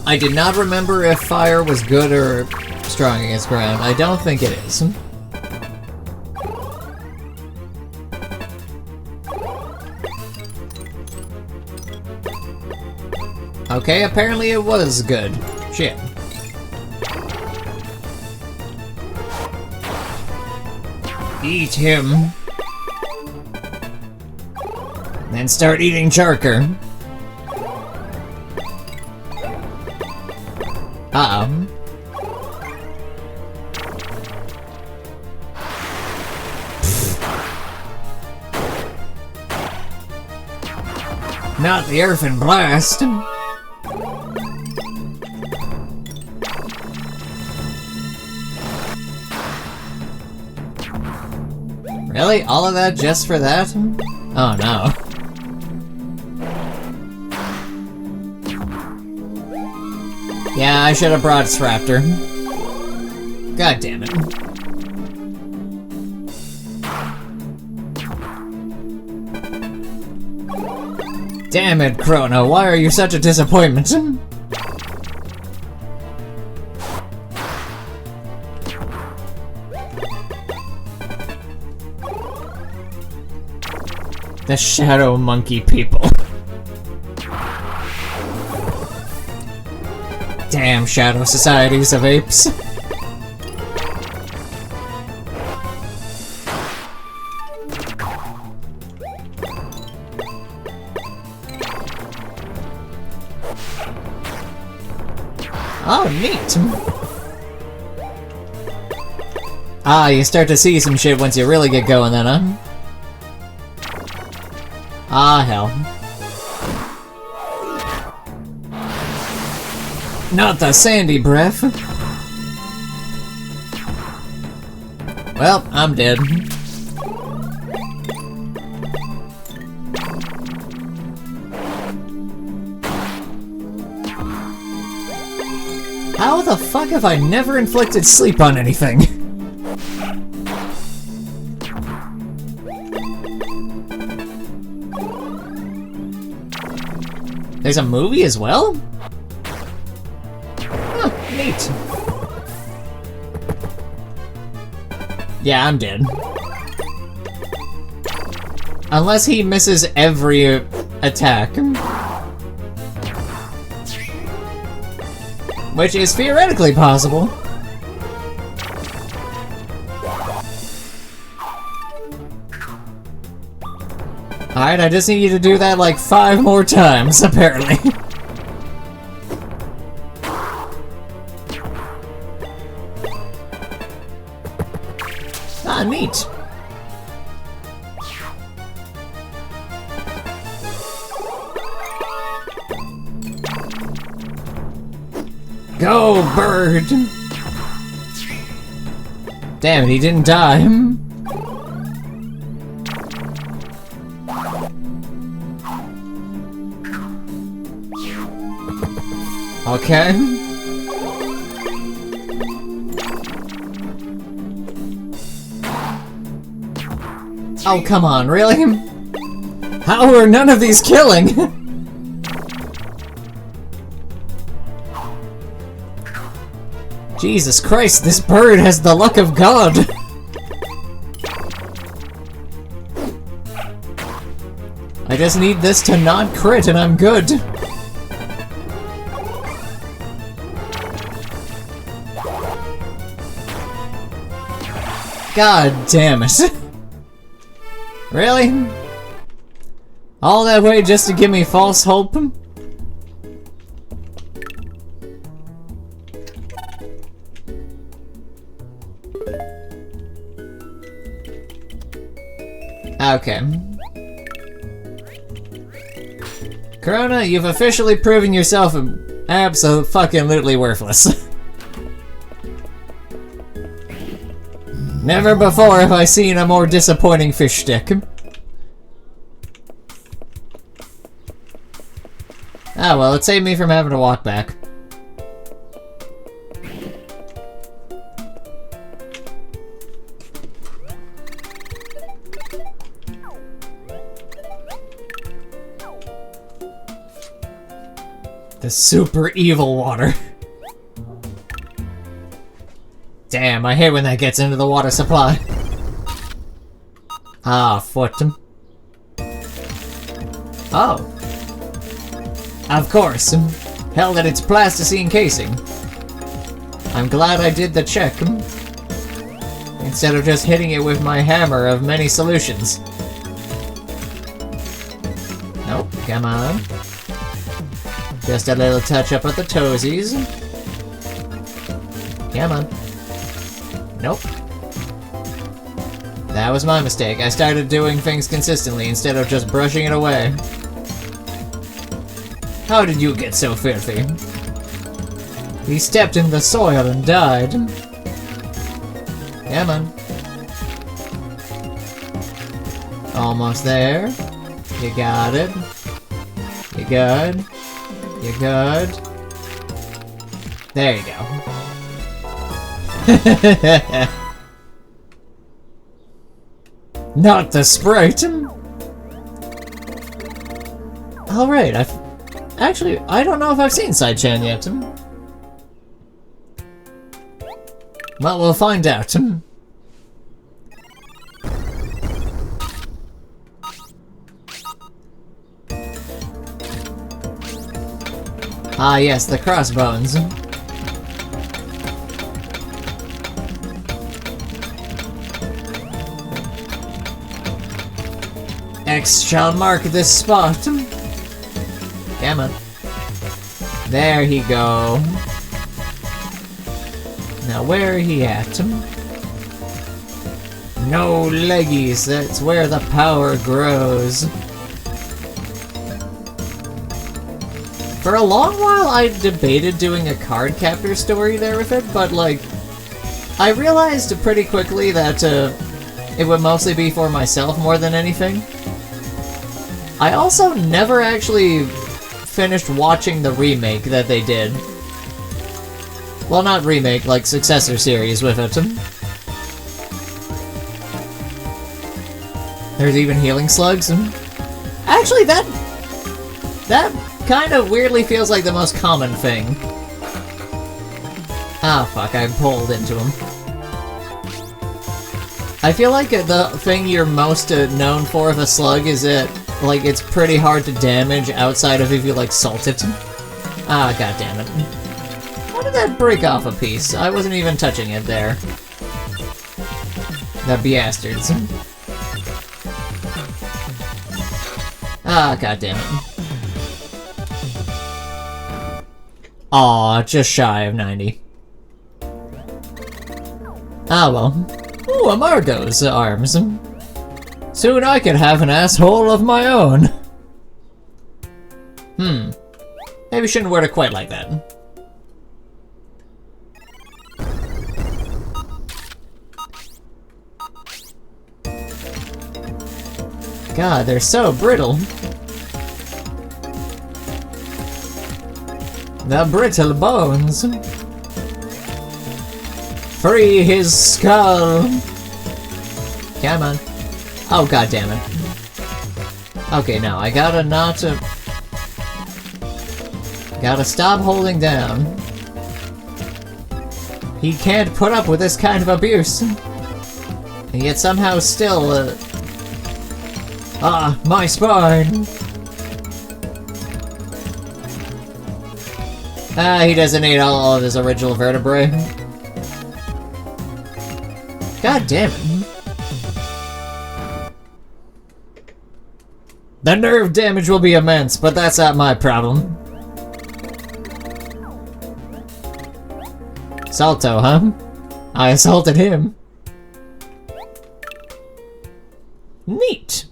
I did not remember if fire was good or strong against ground. I don't think it is. Okay, apparently it was good. Shit. Eat him. Then start eating Charker. Uh-oh. Not the Earthen Blast. Really? All of that just for that? Oh no. Yeah, I should have brought Sraptor. God damn it. Damn it, Chrono, why are you such a disappointment? The Shadow Monkey people. Damn shadow societies of apes. Oh, neat. Ah, you start to see some shit once you really get going then, huh? Ah, hell. Not the sandy breath. Well, I'm dead. How the fuck have I never inflicted sleep on anything? There's a movie as well? Huh, neat. Yeah, I'm dead. Unless he misses every attack. Which is theoretically possible. Alright, I just need you to do that like 5 more times, apparently. Ah, neat. Go, bird! Damn it, he didn't die. Okay. Oh, come on, really? How are none of these killing? Jesus Christ, this bird has the luck of God! I just need this to not crit and I'm good. God damn it. Really? All that way just to give me false hope? Okay. Corona, you've officially proven yourself absolutely worthless. Never before have I seen a more disappointing fish stick. Ah, well, it saved me from having to walk back. The super evil water. Damn, I hate when that gets into the water supply. Ah, foot. Oh. Of course. Held at its plasticine casing. I'm glad I did the check. Instead of just hitting it with my hammer of many solutions. Nope, come on. Just a little touch up at the toesies. Come on. Nope. That was my mistake. I started doing things consistently instead of just brushing it away. How did you get so filthy? He stepped in the soil and died. Come on. Almost there. You got it. You good. You good. There you go. Not the Sprite! Alright, actually, I don't know if I've seen Side-chan yet. Well, we'll find out. Ah yes, the crossbones. X shall mark this spot. Come on. There he go. Now where he at? No leggies, that's where the power grows. For a long while I debated doing a card captor story there with it, but like, I realized pretty quickly that it would mostly be for myself more than anything. I also never actually finished watching the remake that they did. Well, not remake, like successor series with it. There's even healing slugs. Actually, that kind of weirdly feels like the most common thing. Ah, fuck, I pulled into him. I feel like the thing you're most known for of a slug is that, like, it's pretty hard to damage outside of if you, like, salt it. Ah, goddammit. How did that break off a piece? I wasn't even touching it there. The bastards. Ah, goddammit. Aw, just shy of 90. Ah well. Ooh, a Margot's arms. Soon I could have an asshole of my own. Maybe shouldn't word it quite like that. God, they're so brittle. The brittle bones. Free his skull. Come on. Oh, god damn it. Okay, now I gotta gotta stop holding down. He can't put up with this kind of abuse. And yet somehow still, my spine! Ah, he doesn't eat all of his original vertebrae. God damn it. The nerve damage will be immense, but that's not my problem. Salto, huh? I assaulted him. Neat.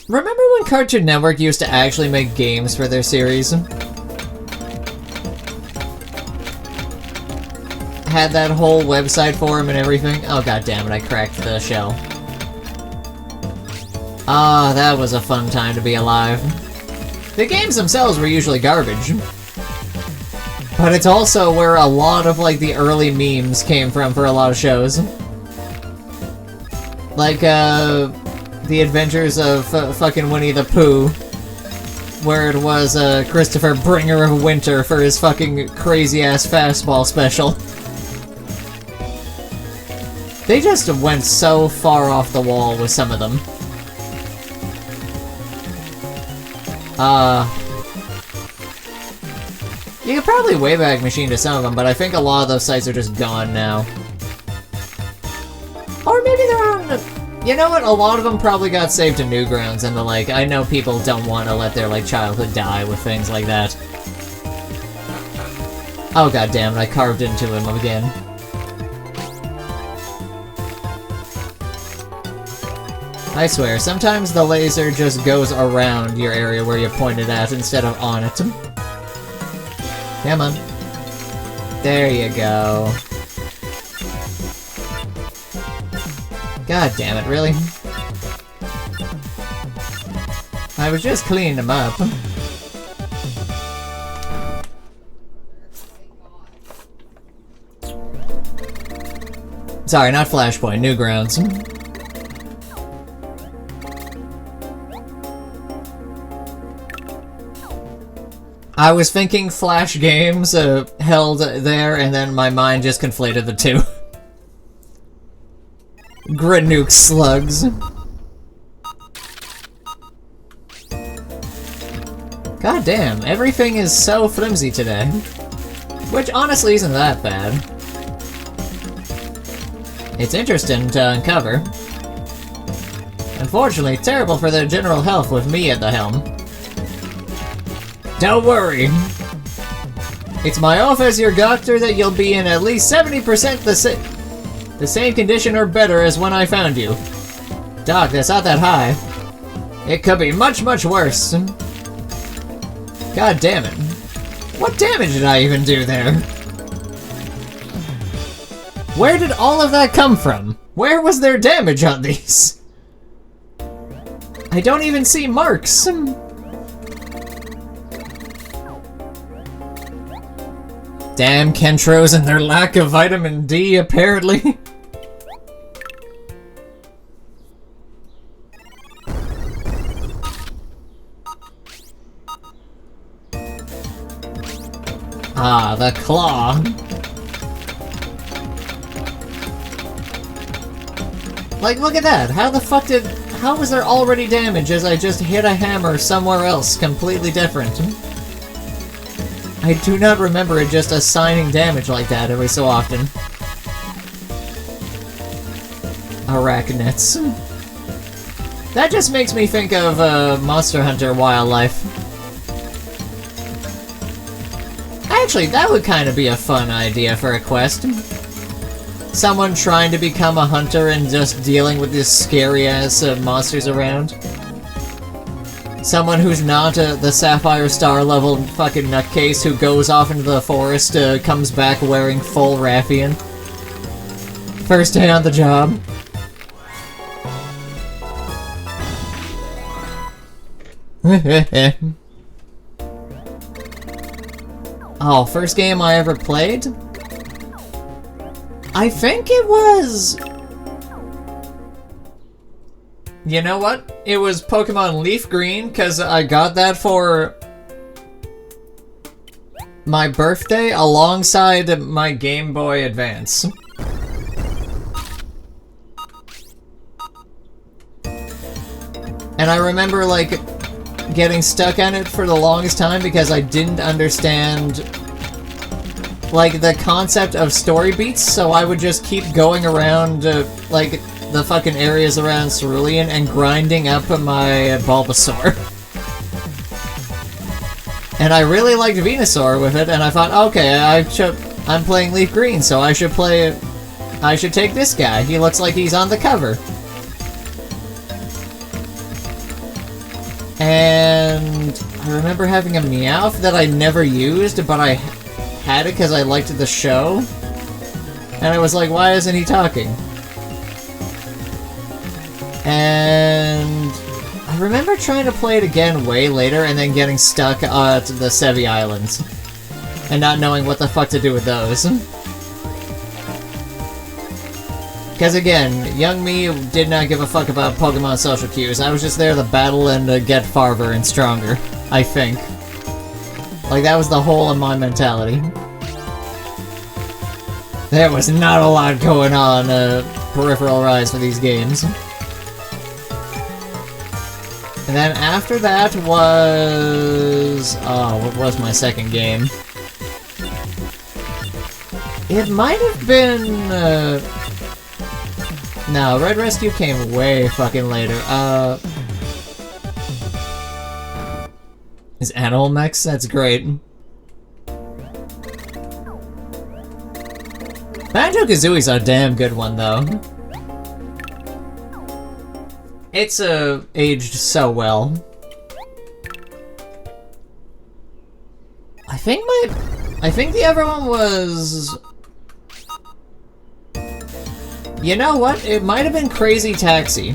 Remember when Cartoon Network used to actually make games for their series? Had that whole website for them and everything? Oh god damn it, I cracked the shell. Ah, that was a fun time to be alive. The games themselves were usually garbage. But it's also where a lot of, like, the early memes came from for a lot of shows. Like, The Adventures of fucking Winnie the Pooh, where it was, Christopher Bringer of Winter for his fucking crazy-ass fastball special. They just went so far off the wall with some of them. You could probably Wayback Machine to some of them, but I think a lot of those sites are just gone now. Or maybe they're on... You know what? A lot of them probably got saved to Newgrounds, and I know people don't want to let their, childhood die with things like that. Oh, goddammit, I carved into him again. I swear, sometimes the laser just goes around your area where you pointed at instead of on it. Come on. There you go. God damn it, really? I was just cleaning them up. Sorry, not Flashpoint, Newgrounds. I was thinking Flash games held there, and then my mind just conflated the two. Gridnuke slugs. God damn, everything is so flimsy today. Which honestly isn't that bad. It's interesting to uncover. Unfortunately, terrible for their general health with me at the helm. Don't worry. It's my oath as your doctor that you'll be in at least 70% the same condition or better as when I found you. Doc, that's not that high. It could be much, much worse. God damn it. What damage did I even do there? Where did all of that come from? Where was there damage on these? I don't even see marks. Damn Kentros and their lack of vitamin D, apparently. Ah, the claw. Look at that! How the fuck how was there already damage as I just hit a hammer somewhere else completely different? I do not remember it just assigning damage like that every so often. Arachnids. That just makes me think of Monster Hunter Wildlife. Actually, that would kind of be a fun idea for a quest. Someone trying to become a hunter and just dealing with these scary-ass monsters around. Someone who's not the Sapphire Star level fucking nutcase who goes off into the forest, comes back wearing full Rathian. First day on the job. Oh, first game I ever played? I think it was... You know what? It was Pokemon Leaf Green, because I got that for my birthday alongside my Game Boy Advance. And I remember, getting stuck on it for the longest time because I didn't understand, the concept of story beats, so I would just keep going around, the fucking areas around Cerulean and grinding up my Bulbasaur. And I really liked Venusaur with it, and I thought, okay, I'm playing Leaf Green, so I should take this guy. He looks like he's on the cover. And I remember having a Meowth that I never used, but I had it because I liked the show. And I was like, why isn't he talking? And I remember trying to play it again way later and then getting stuck at the Sevi Islands. And not knowing what the fuck to do with those. Because again, young me did not give a fuck about Pokemon social cues. I was just there to battle and get farther and stronger, I think. Like, that was the whole of my mentality. There was not a lot going on peripheral rise for these games. And then after that was... oh, what was my second game? It might have been... no, Red Rescue came way fucking later. Is Animal Mechs? That's great. Banjo-Kazooie's a damn good one, though. It's aged so well. I think the other one was... you know what? It might have been Crazy Taxi.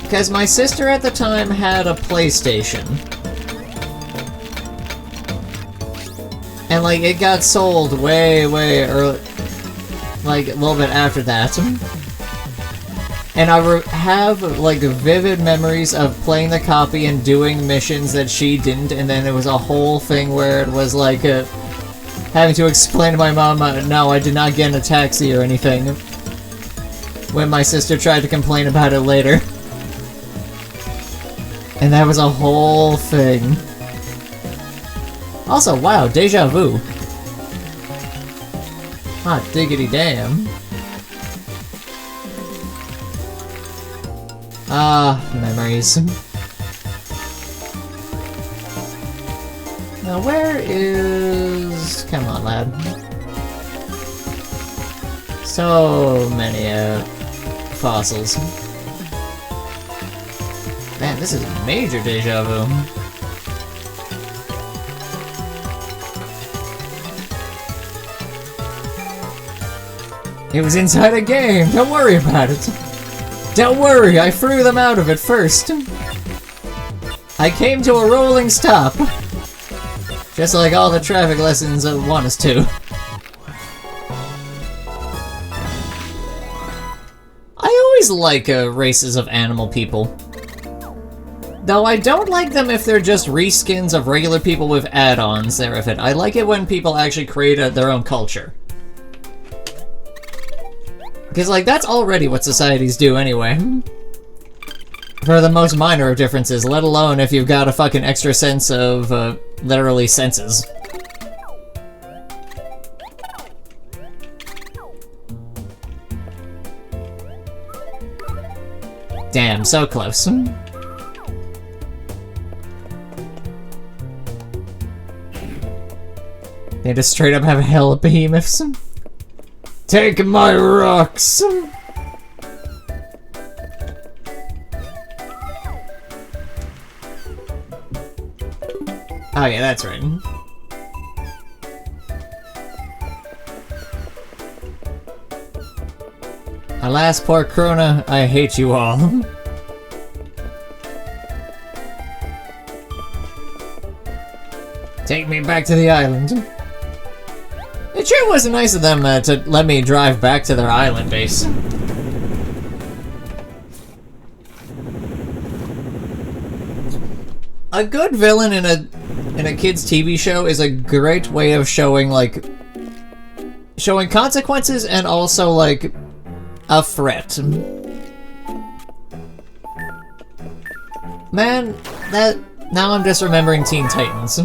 Because my sister at the time had a PlayStation. And, like, it got sold way early. Like, a little bit after that. And I have, like, vivid memories of playing the copy and doing missions that she didn't, and then it was a whole thing where it was, like, having to explain to my mom, no, I did not get in a taxi or anything. When my sister tried to complain about it later. And that was a whole thing. Also, wow, deja vu. Hot diggity damn. Ah, memories. Now where is... come on, lad. So many, fossils. Man, this is major deja vu. It was inside a game! Don't worry about it! Don't worry, I threw them out of it first! I came to a rolling stop! Just like all the traffic lessons want us to. I always like races of animal people. Though I don't like them if they're just reskins of regular people with add-ons thereof. I like it when people actually create their own culture. Because, like, that's already what societies do anyway. For the most minor of differences, let alone if you've got a fucking extra sense of, literally senses. Damn, so close. They just straight up have hell behemoths. Take my rocks! Oh yeah, that's right. Alas, poor Krona, I hate you all. Take me back to the island. It sure was nice of them to let me drive back to their island base. A good villain in a kid's TV show is a great way of showing, like, showing consequences and also, like, a threat. Man, now I'm just remembering Teen Titans.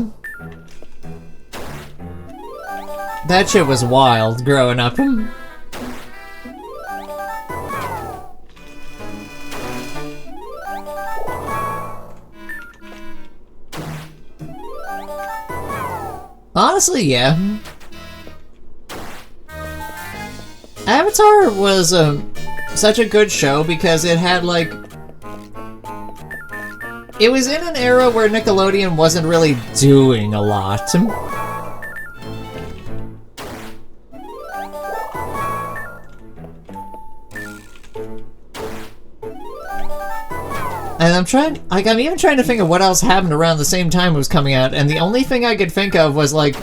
That shit was wild growing up. Honestly, yeah. Avatar was such a good show because it had, like... it was in an era where Nickelodeon wasn't really doing a lot. And I'm even trying to think of what else happened around the same time it was coming out, and the only thing I could think of was, like,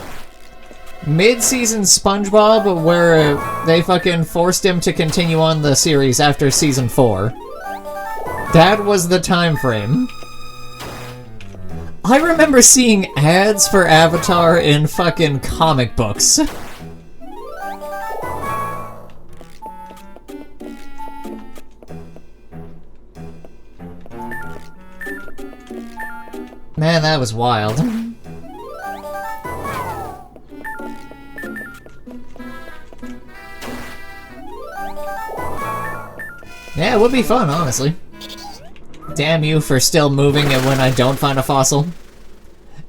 mid-season SpongeBob, where they fucking forced him to continue on the series after season 4. That was the time frame. I remember seeing ads for Avatar in fucking comic books. Man, that was wild. Yeah, it would be fun, honestly. Damn you for still moving it when I don't find a fossil.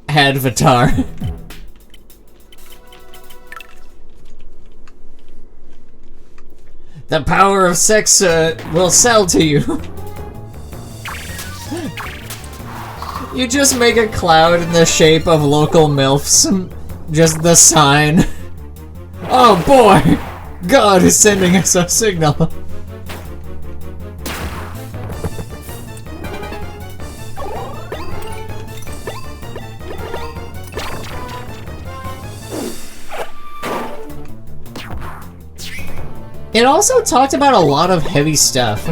Avatar. The power of sex will sell to you. You just make a cloud in the shape of local MILFs. Just the sign. Oh boy! God is sending us a signal. It also talked about a lot of heavy stuff.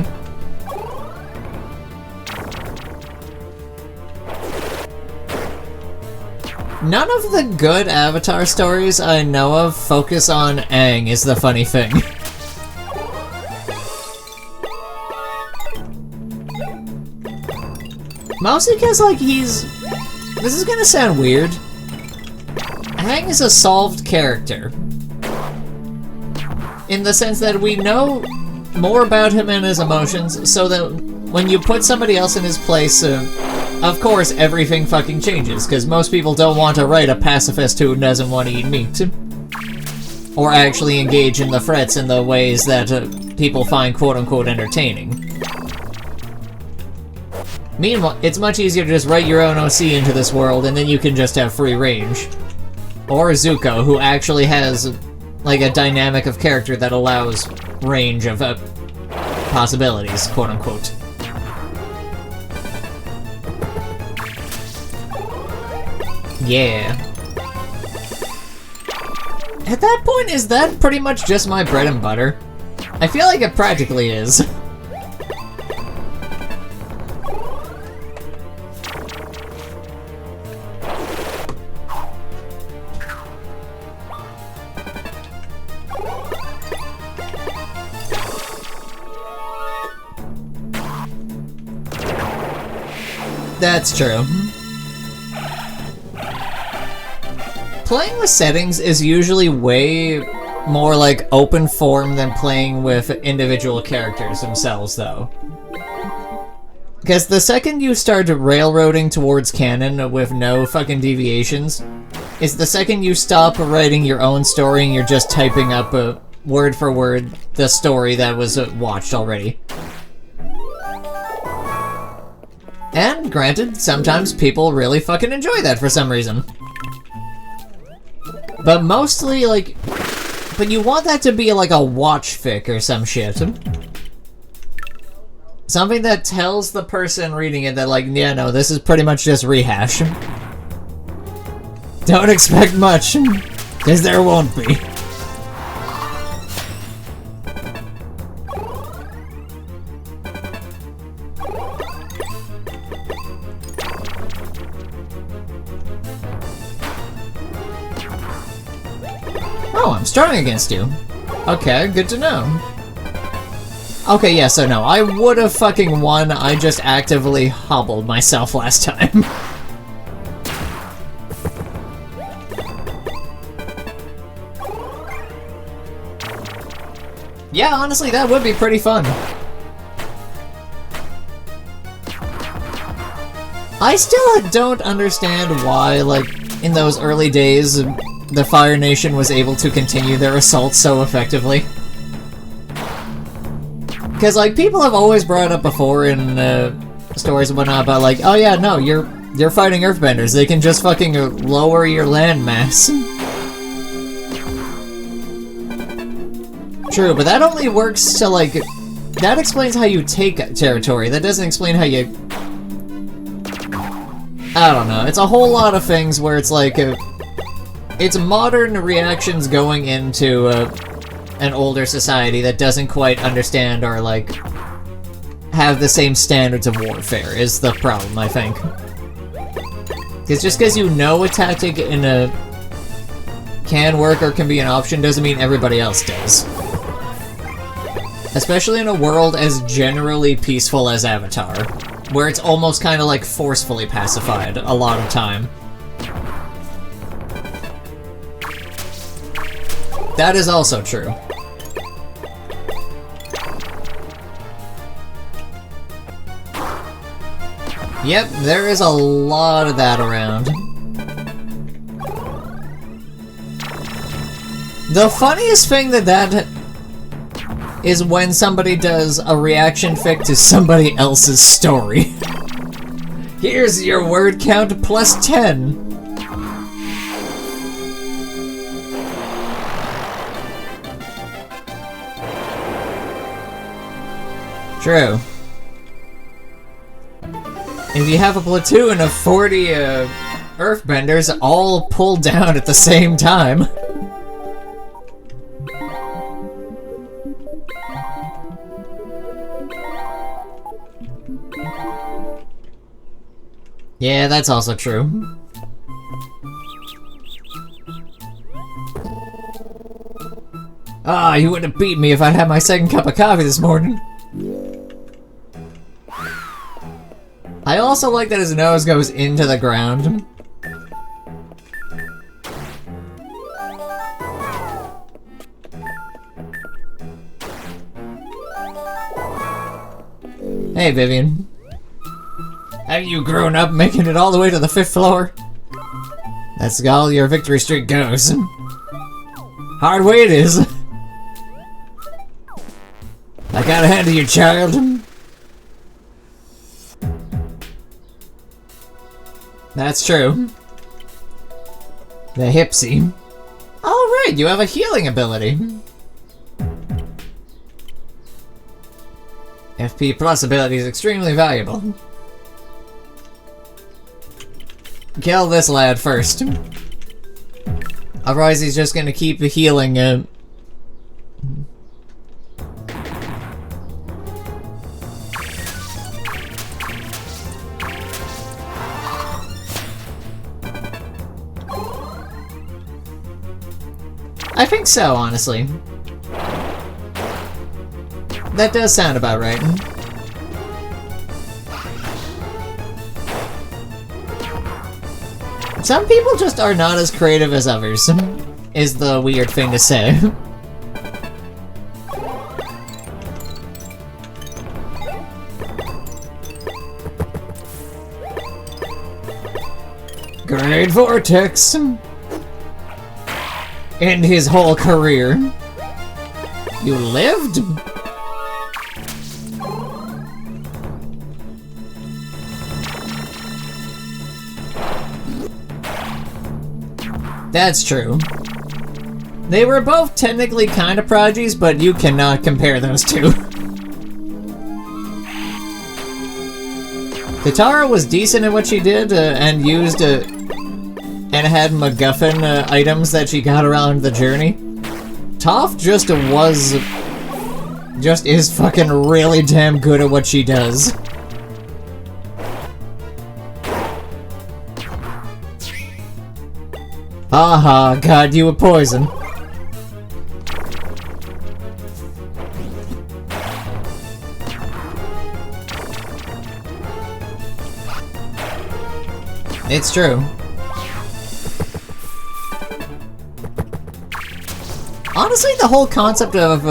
None of the good Avatar stories I know of focus on Aang, is the funny thing. Mostly because, like, this is gonna sound weird. Aang is a solved character. In the sense that we know more about him and his emotions, so that when you put somebody else in his place, of course everything fucking changes, because most people don't want to write a pacifist who doesn't want to eat meat. Or actually engage in the threats in the ways that people find quote-unquote entertaining. Meanwhile, it's much easier to just write your own OC into this world, and then you can just have free range. Or Zuko, who actually has like a dynamic of character that allows range of possibilities, quote-unquote. Yeah. At that point, is that pretty much just my bread and butter? I feel like it practically is. That's true. Playing with settings is usually way more like open form than playing with individual characters themselves, though. Because the second you start railroading towards canon with no fucking deviations, is the second you stop writing your own story and you're just typing up word for word the story that was watched already. And granted, sometimes people really fucking enjoy that for some reason. But mostly, like... But you want that to be like a watch fic or some shit. Something that tells the person reading it that, like, yeah, no, this is pretty much just rehash. Don't expect much, because there won't be. Oh, I'm strong against you. Okay, good to know. Okay, yeah, so no, I would have fucking won, I just actively hobbled myself last time. Yeah, honestly, that would be pretty fun. I still don't understand why, like, in those early days, the Fire Nation was able to continue their assault so effectively. Because, like, people have always brought up before in stories and whatnot about, like, oh yeah, no, you're fighting Earthbenders, they can just fucking lower your landmass. True, but that only works to, like, that explains how you take territory. That doesn't explain how you I don't know. It's a whole lot of things where it's like it's modern reactions going into an older society that doesn't quite understand or like have the same standards of warfare is the problem, I think. Because just because you know a tactic in a can work or can be an option doesn't mean everybody else does. Especially in a world as generally peaceful as Avatar, where it's almost kind of like forcefully pacified a lot of time. That is also true. Yep, there is a lot of that around. The funniest thing that is when somebody does a reaction fic to somebody else's story. Here's your word count plus 10. True. If you have a platoon of 40 Earthbenders all pulled down at the same time. Yeah, that's also true. Ah, you wouldn't have beat me if I'd had my second cup of coffee this morning. I also like that his nose goes into the ground. Hey, Vivian. Have you grown up making it all the way to the 5th floor? That's all your victory streak goes. Hard way it is. I gotta hand to you, child. That's true. The Hipsy. Alright, you have a healing ability. FP plus ability is extremely valuable. Kill this lad first. Otherwise he's just gonna keep healing him. I think so, honestly. That does sound about right. Some people just are not as creative as others, is the weird thing to say. Great Vortex! End his whole career. You lived? That's true. They were both technically kind of prodigies, but you cannot compare those two. Katara was decent at what she did, and used and had MacGuffin items that she got around the journey. Toph just is fucking really damn good at what she does. Aha, God, you a poison. It's true. Honestly, the whole concept of,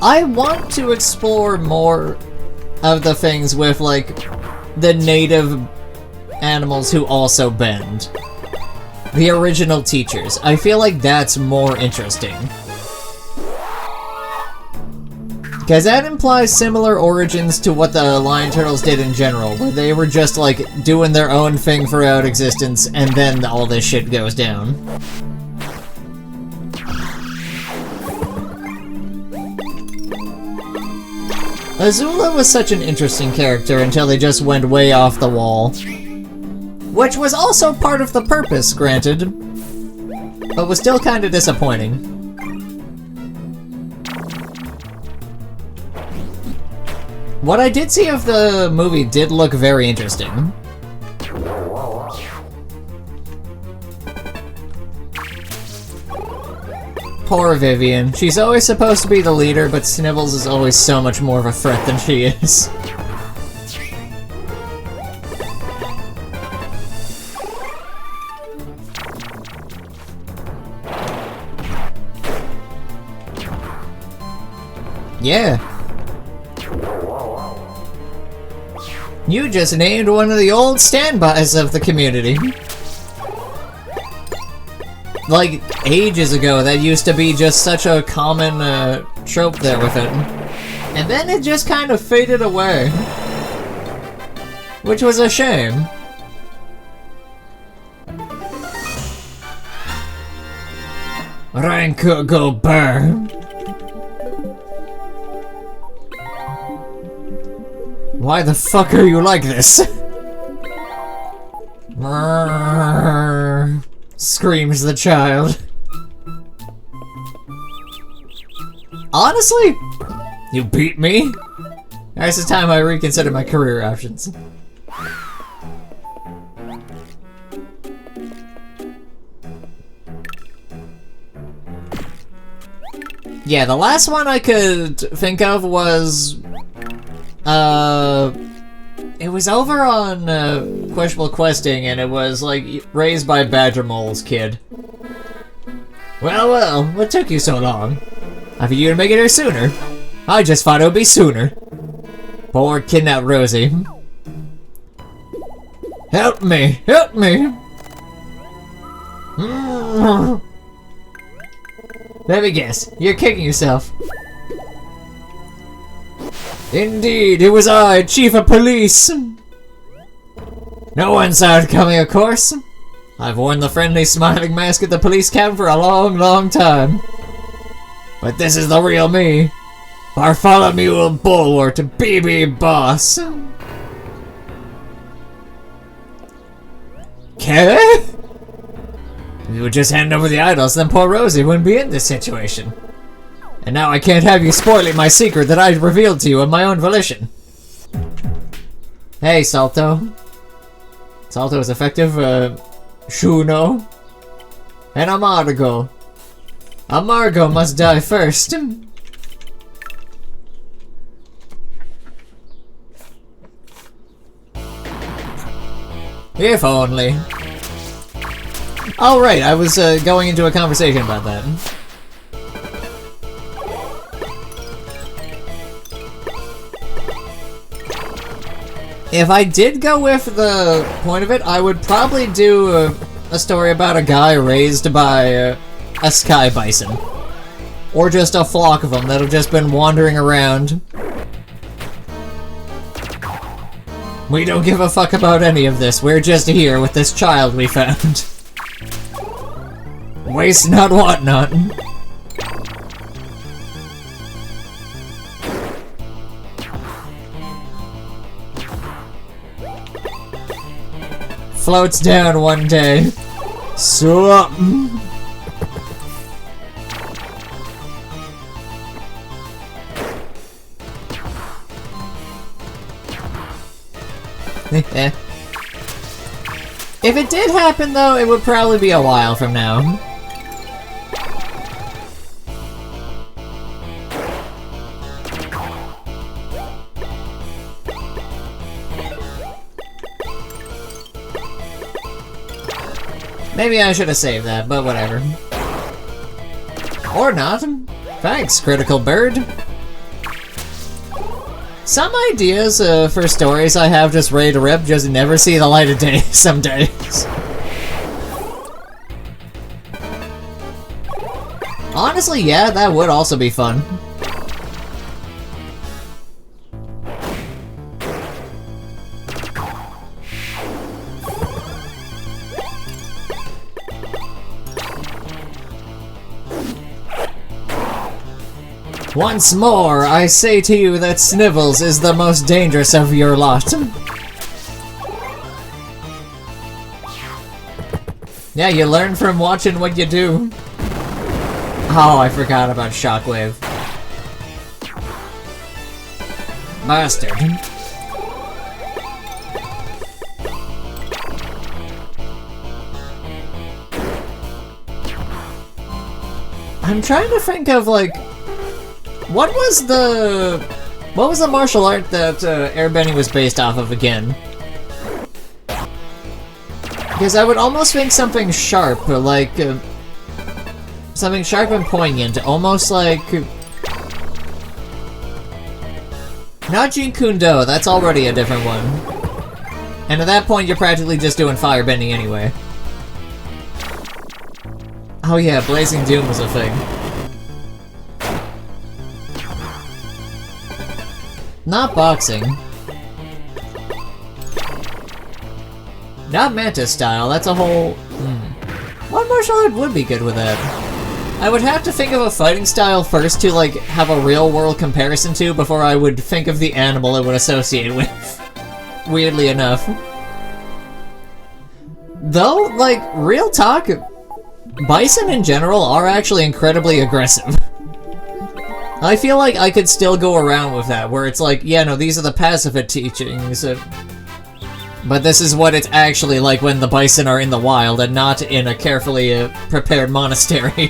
I want to explore more of the things with, like, the native animals who also bend. The original teachers. I feel like that's more interesting. Because that implies similar origins to what the Lion Turtles did in general, where they were just, like, doing their own thing throughout existence, and then all this shit goes down. Azula was such an interesting character until they just went way off the wall. Which was also part of the purpose, granted, but was still kind of disappointing. What I did see of the movie did look very interesting. Poor Vivian. She's always supposed to be the leader, but Snivels is always so much more of a threat than she is. Yeah. You just named one of the old standbys of the community. Like, ages ago, that used to be just such a common trope there with it. And then it just kind of faded away. Which was a shame. Rank go burn. Why the fuck are you like this? Screams the child. Honestly, you beat me? That's the time I reconsider my career options. Yeah, the last one I could think of was it was over on Questionable Questing, and it was like raised by Badger Mole's kid. Well, what took you so long? I figured you'd make it here sooner. I just thought it would be sooner. Poor kidnapped Rosie. Help me! Help me! Let me guess, you're kicking yourself. Indeed, it was I, Chief of Police! No one saw it coming, of course. I've worn the friendly, smiling mask at the police camp for a long, long time. But this is the real me. Bartholomew Bulwer to BB Boss. Okay? If you would just hand over the idols, then poor Rosie wouldn't be in this situation. And now I can't have you spoiling my secret that I revealed to you of my own volition. Hey, Salto. Salto is effective, Shuno. And Amargo. Amargo must die first. If only. Oh, right, I was going into a conversation about that. If I did go with the point of it, I would probably do a story about a guy raised by a sky bison. Or just a flock of them that have just been wandering around. We don't give a fuck about any of this, we're just here with this child we found. Waste not, want not. Floats down one day. Sup? If it did happen though, it would probably be a while from now. Maybe I should have saved that, but whatever. Or not. Thanks, Critical Bird. Some ideas for stories I have just ready to rip just never see the light of day some days. Honestly, yeah, that would also be fun. Once more, I say to you that Snivels is the most dangerous of your lot. Yeah, you learn from watching what you do. Oh, I forgot about Shockwave. Bastard. I'm trying to think of, like, what was the martial art that Airbending was based off of again? Because I would almost think something sharp, or like, something sharp and poignant, almost like... Not Jeet Kune Do, that's already a different one. And at that point, you're practically just doing firebending anyway. Oh yeah, Blazing Doom was a thing. Not boxing. Not Mantis style, that's a whole... What martial art would be good with that? I would have to think of a fighting style first to, like, have a real-world comparison to before I would think of the animal it would associate with. Weirdly enough. Though, like, real talk, bison in general are actually incredibly aggressive. I feel like I could still go around with that, where it's like, yeah, no, these are the pacifist teachings, but this is what it's actually like when the bison are in the wild and not in a carefully prepared monastery.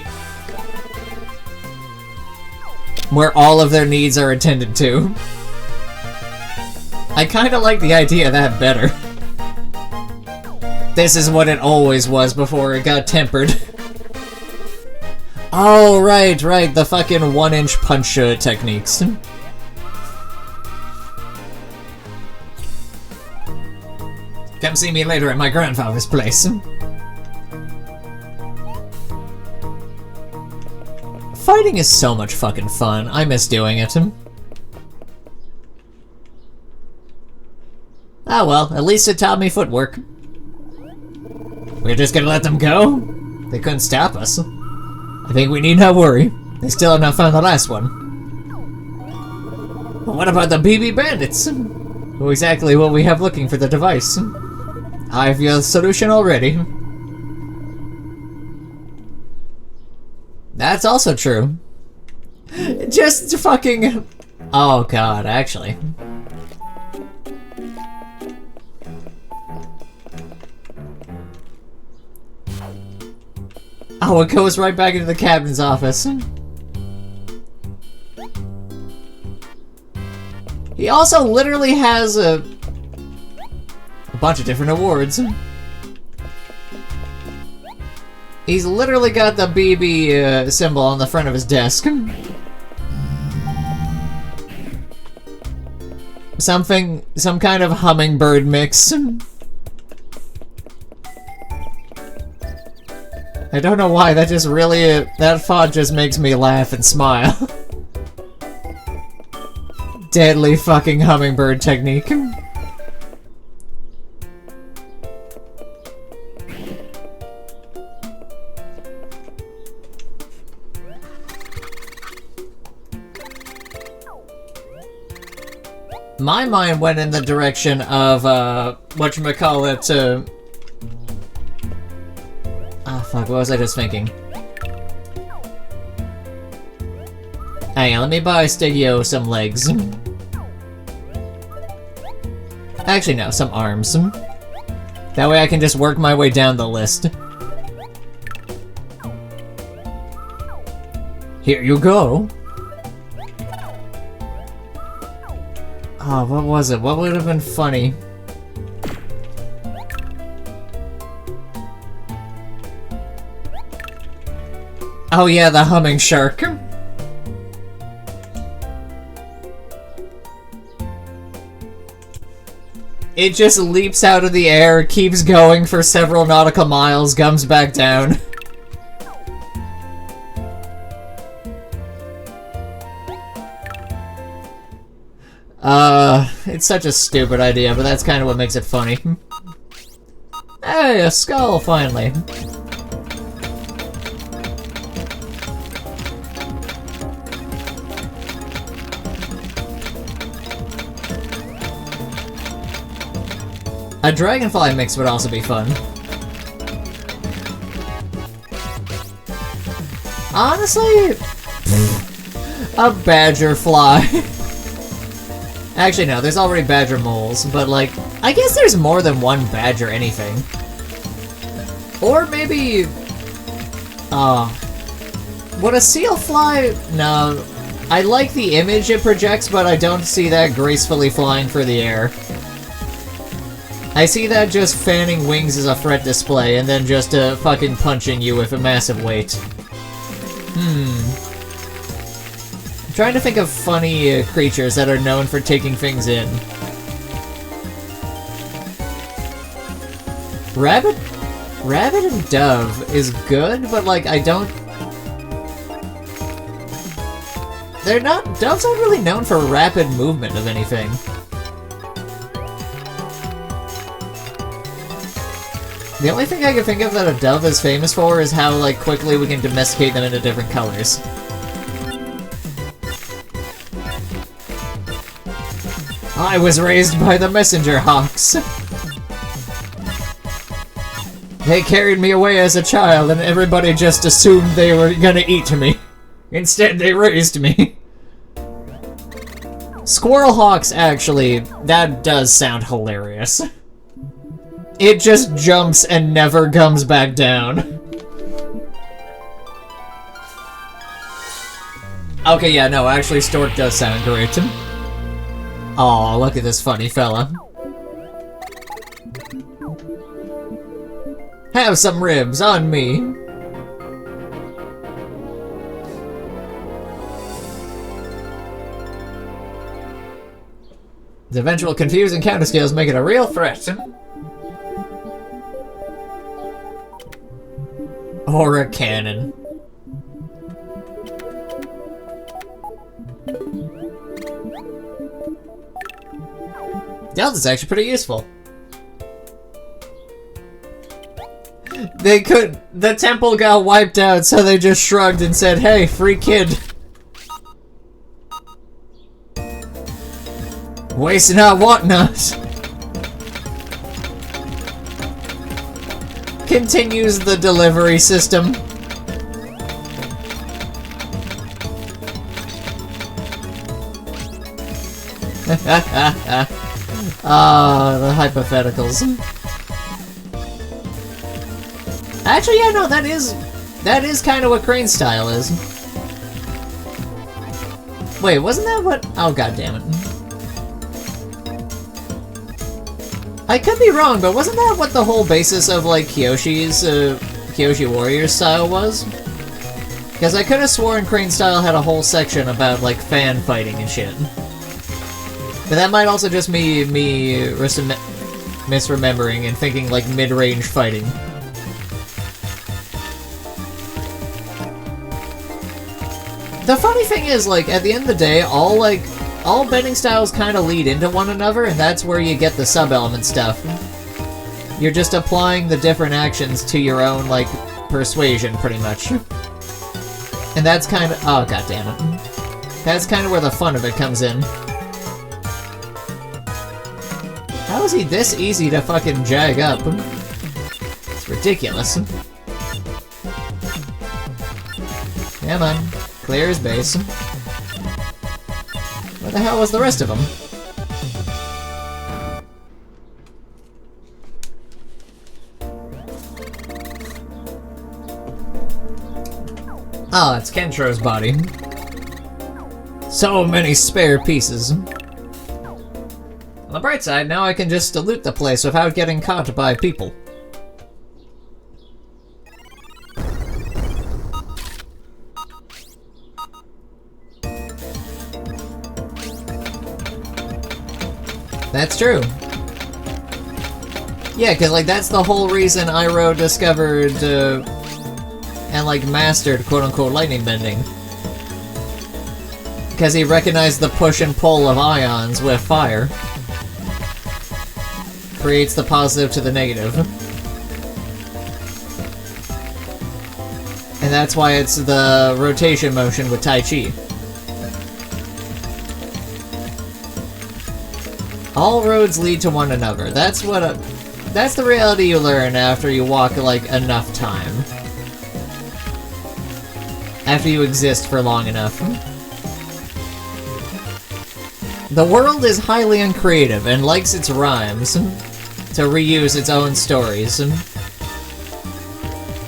Where all of their needs are attended to. I kinda like the idea of that better. This is what it always was before it got tempered. Oh, right, the fucking 1-inch punch techniques. Come see me later at my grandfather's place. Fighting is so much fucking fun. I miss doing it. Ah well, at least it taught me footwork. We're just gonna let them go? They couldn't stop us. I think we need not worry. They still have not found the last one. But what about the BB Bandits? Who exactly what we have looking for the device? I have your solution already. That's also true. Just fucking... Oh god, actually. Oh, it goes right back into the captain's office. He also literally has a bunch of different awards. He's literally got the BB symbol on the front of his desk. Some kind of hummingbird mix. I don't know why, that just really, that font just makes me laugh and smile. Deadly fucking hummingbird technique. My mind went in the direction of, whatchamacallit, ah, fuck, what was I just thinking? Hang on, let me buy Stigio some legs. Actually, no, some arms. That way I can just work my way down the list. Here you go. Oh, what was it? What would have been funny? Oh yeah, the humming shark. It just leaps out of the air, keeps going for several nautical miles, comes back down. It's such a stupid idea, but that's kind of what makes it funny. Hey, a skull, finally. A dragonfly mix would also be fun. Honestly, a badger fly. Actually, no, there's already badger moles, but like, I guess there's more than one badger anything. Or maybe, would a seal fly? No, I like the image it projects, but I don't see that gracefully flying through the air. I see that just fanning wings as a threat display, and then just fucking punching you with a massive weight. I'm trying to think of funny creatures that are known for taking things in. Rabbit and dove is good, but like I don't... Doves aren't really known for rapid movement of anything. The only thing I can think of that a dove is famous for is how, like, quickly we can domesticate them into different colors. I was raised by the messenger hawks. They carried me away as a child and everybody just assumed they were gonna eat me. Instead, they raised me. Squirrel hawks, actually, that does sound hilarious. It just jumps and never comes back down. Okay, yeah, no, actually stork does sound great. Aw, look at this funny fella. Have some ribs on me. The eventual confusing counter skills make it a real threat. Or a cannon. Delta's actually pretty useful. The temple got wiped out, so they just shrugged and said, hey, free kid. Waste not, want not. Continues the delivery system. Ah, the hypotheticals. Actually, yeah, no, that is kind of what Crane style is. Wait, wasn't that what? Oh, god damn it. I could be wrong, but wasn't that what the whole basis of, like, Kyoshi's, Kyoshi Warriors style was? Because I could have sworn Crane style had a whole section about, like, fan fighting and shit. But that might also just be me misremembering and thinking, like, mid-range fighting. The funny thing is, like, at the end of the day, all bending styles kind of lead into one another, and that's where you get the sub-element stuff. You're just applying the different actions to your own, like, persuasion, pretty much. And that's kind of... oh, goddammit. That's kind of where the fun of it comes in. How is he this easy to fucking jag up? It's ridiculous. Come on. Clear his base. Where the hell was the rest of them? Oh, it's Kentro's body. So many spare pieces. On the bright side, now I can just loot the place without getting caught by people. That's true. Yeah, because, like, that's the whole reason Iroh discovered, and, like, mastered, quote-unquote, lightning bending. Because he recognized the push and pull of ions with fire. Creates the positive to the negative. And that's why it's the rotation motion with Tai Chi. All roads lead to one another. That's what that's the reality you learn after you walk, like, enough time. After you exist for long enough. The world is highly uncreative and likes its rhymes to reuse its own stories.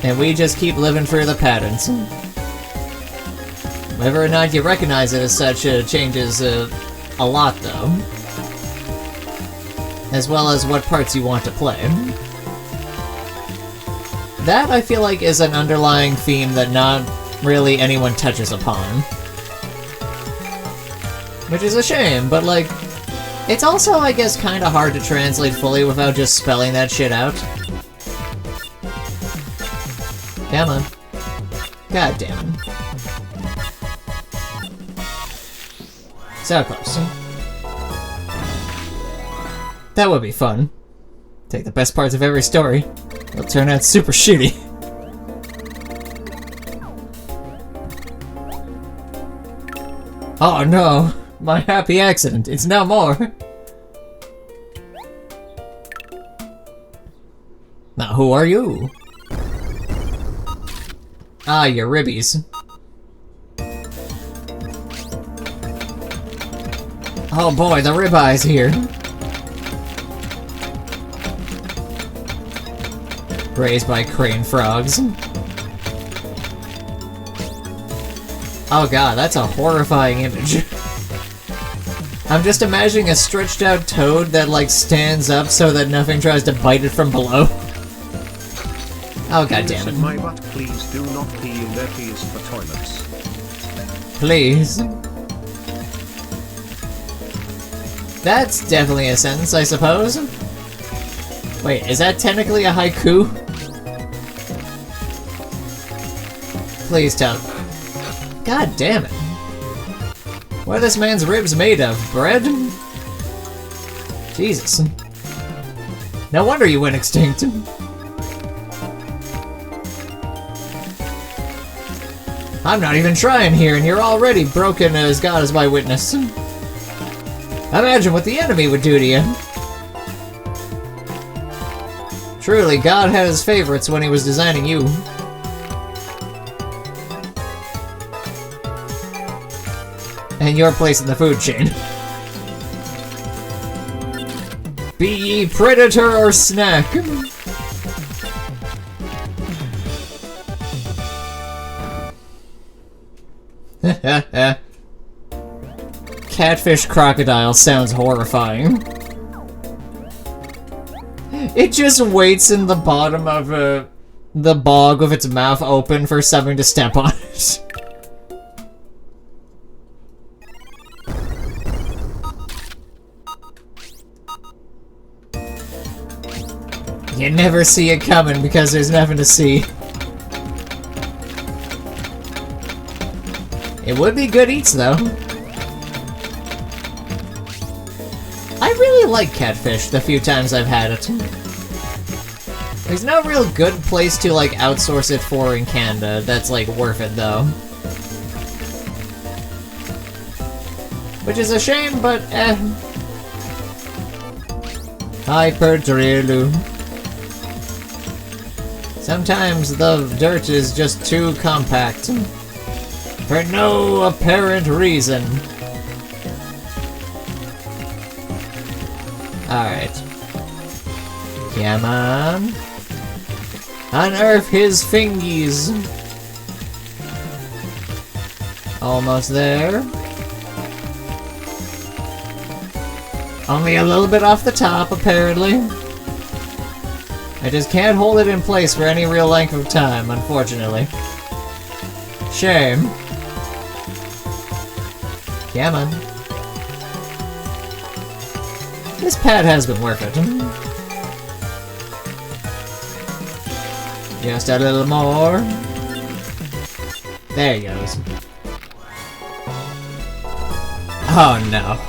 And we just keep living through the patterns. Whether or not you recognize it as such changes a lot, though. As well as what parts you want to play. That, I feel like, is an underlying theme that not really anyone touches upon. Which is a shame, but like, it's also, I guess, kinda hard to translate fully without just spelling that shit out. Come on. God damn it. So close. That would be fun. Take the best parts of every story. It'll turn out super shitty. Oh no! My happy accident, it's no more! Now who are you? Ah, you're ribbies. Oh boy, the ribeye's here. Raised by crane frogs. Oh god, that's a horrifying image. I'm just imagining a stretched out toad that like stands up so that nothing tries to bite it from below. Oh god damn it. My butt, please do not pee in their peas for toilets. Please. That's definitely a sentence, I suppose. Wait, is that technically a haiku? Please tell. God damn it. What are this man's ribs made of? Bread? Jesus. No wonder you went extinct. I'm not even trying here, and you're already broken as God is my witness. Imagine what the enemy would do to you. Truly, God had his favorites when he was designing you. And your place in the food chain. Be ye predator or snack. Catfish crocodile sounds horrifying. It just waits in the bottom of the bog with its mouth open for something to step on it. You never see it coming because there's nothing to see. It would be good eats, though. I really like catfish the few times I've had it. There's no real good place to, like, outsource it for in Canada that's, like, worth it, though. Which is a shame, but, Hyperdrilu. Sometimes the dirt is just too compact. For no apparent reason. Alright. Come on. Unearth his fingies. Almost there. Only a little bit off the top, apparently. I just can't hold it in place for any real length of time, unfortunately. Shame. Come on. This pad has been worth it. Just a little more. There he goes. Oh no.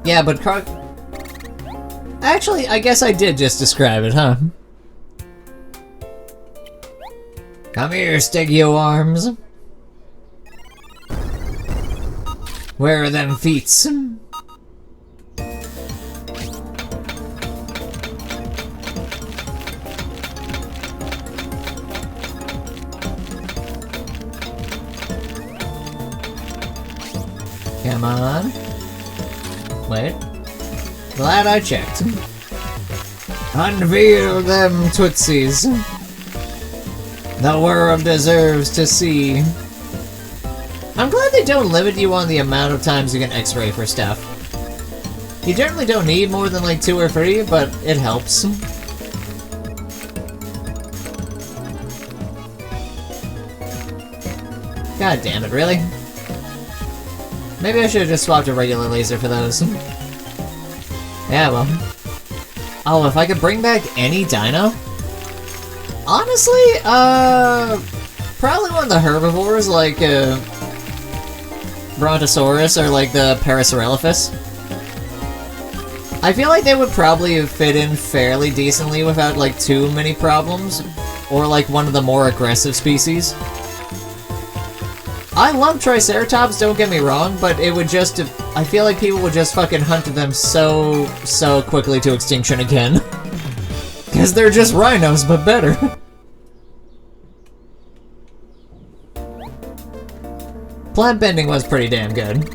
Yeah, but actually, I guess I did just describe it, huh? Come here, Stegio arms. Where are them feats? Come on. Wait. Glad I checked. Unveil them tootsies. The world deserves to see. I'm glad they don't limit you on the amount of times you can X-ray for stuff. You generally don't need more than like 2 or 3, but it helps. God damn it, really? Maybe I should have just swapped a regular laser for those. Yeah, well. Oh, if I could bring back any dino? Honestly, probably one of the herbivores, like, Brontosaurus or, like, the Parasaurolophus. I feel like they would probably fit in fairly decently without, like, too many problems. Or, like, one of the more aggressive species. I love Triceratops, don't get me wrong, but it would just... I feel like people would just fucking hunt them so quickly to extinction again. Because they're just rhinos, but better. Plant bending was pretty damn good.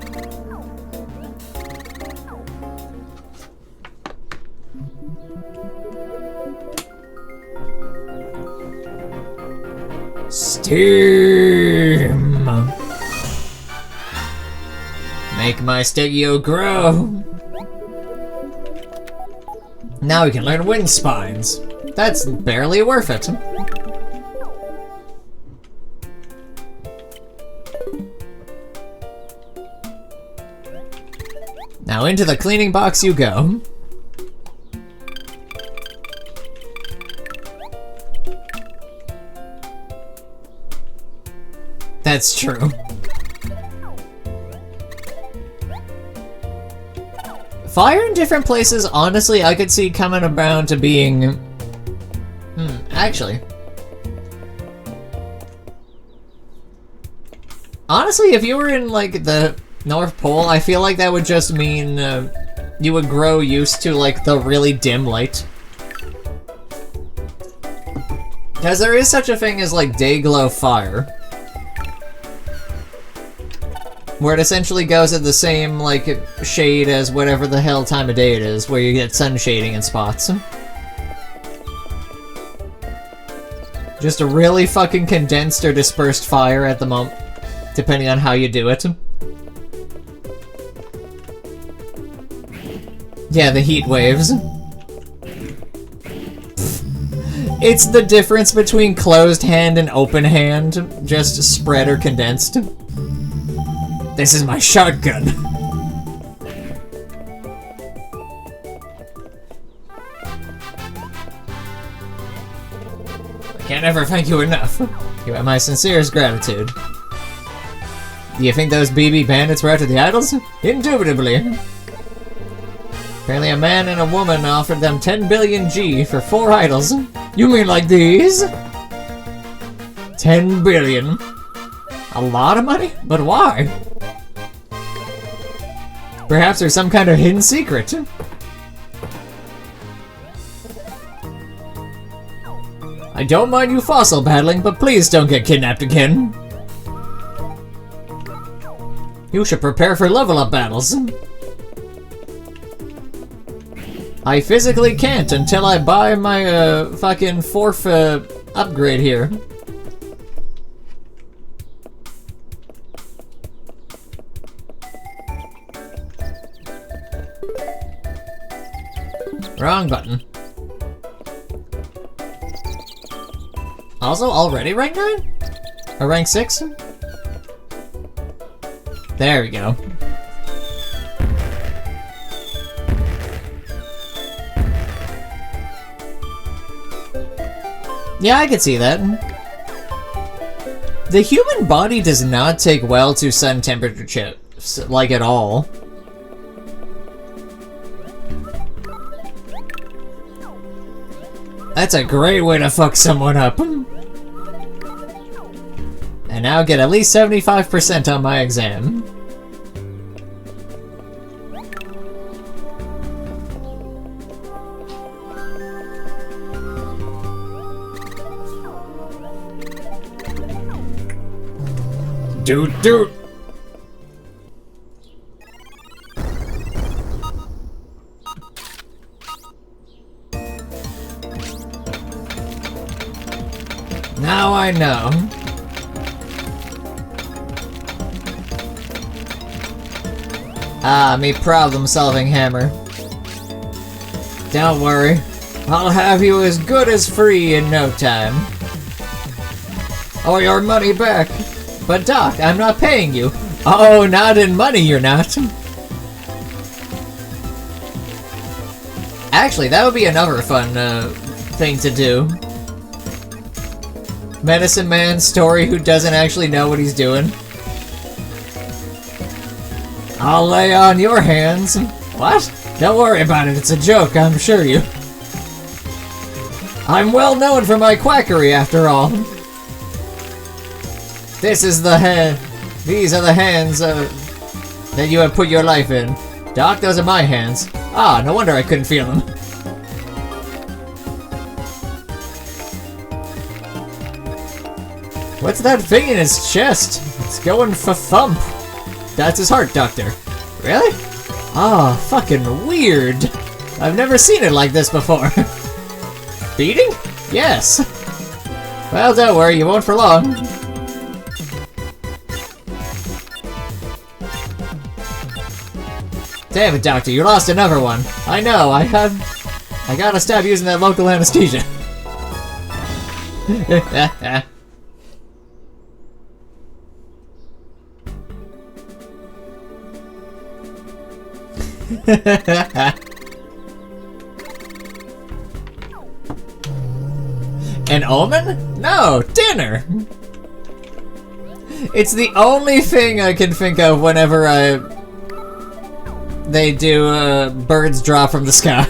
Steam! Make my Stegio grow! Now we can learn wind spines. That's barely worth it. Now into the cleaning box you go. That's true. Fire in different places, honestly, I could see coming around to being... actually. Honestly, if you were in, like, the North Pole, I feel like that would just mean, you would grow used to, like, the really dim light. Because there is such a thing as, like, day-glow fire. Where it essentially goes at the same, like, shade as whatever the hell time of day it is, where you get sun shading in spots. Just a really fucking condensed or dispersed fire at the moment, depending on how you do it. Yeah, the heat waves. It's the difference between closed hand and open hand, just spread or condensed. This is my shotgun. I can't ever thank you enough. You have my sincerest gratitude. Do you think those BB bandits were after the idols? Indubitably. Apparently a man and a woman offered them 10 billion G for 4 idols. You mean like these? 10 billion. A lot of money? But why? Perhaps there's some kind of hidden secret. I don't mind you fossil battling, but please don't get kidnapped again. You should prepare for level up battles. I physically can't until I buy my fucking 4th upgrade here. Wrong button. Also, already rank 9? Or rank 6? There we go. Yeah, I could see that. The human body does not take well to sun temperature chips, like at all. That's a great way to fuck someone up. And now get at least 75% on my exam. Doot doot. Now I know. Ah, me problem-solving hammer. Don't worry, I'll have you as good as free in no time. Or your money back. But Doc, I'm not paying you. Oh, not in money you're not. Actually, that would be another fun thing to do. Medicine Man story who doesn't actually know what he's doing. I'll lay on your hands. What? Don't worry about it, it's a joke, I'm sure you. I'm well known for my quackery, after all. This is the hand. These are the hands that you have put your life in. Doc, those are my hands. Ah, no wonder I couldn't feel them. What's that thing in his chest? It's going for thump. That's his heart, Doctor. Really? Ah, fucking weird. I've never seen it like this before. Beating? Yes. Well, don't worry, you won't for long. Damn it, Doctor, you lost another one. I know, I gotta stop using that local anesthesia. An omen? No, dinner! It's the only thing I can think of whenever they do birds drop from the sky.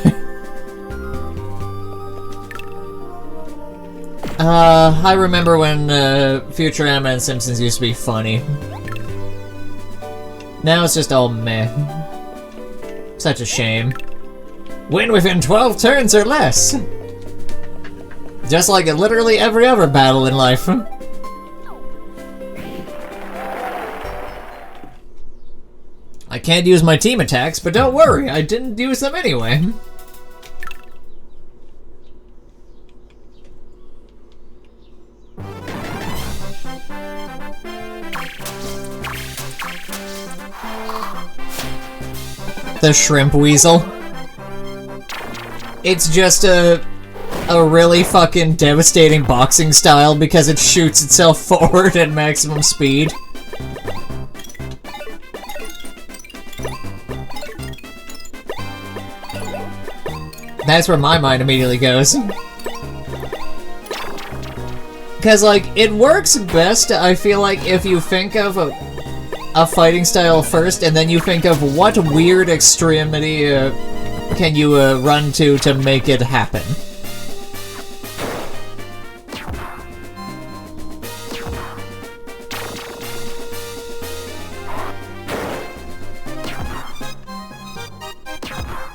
I remember when Futurama and Simpsons used to be funny. Now it's just all meh. Such a shame. Win within 12 turns or less! Just like literally every other battle in life. I can't use my team attacks, but don't worry, I didn't use them anyway. The Shrimp Weasel. It's just a really fucking devastating boxing style because it shoots itself forward at maximum speed. That's where my mind immediately goes. Because, like, it works best, I feel like, if you think of a fighting style first, and then you think of what weird extremity can you run to make it happen.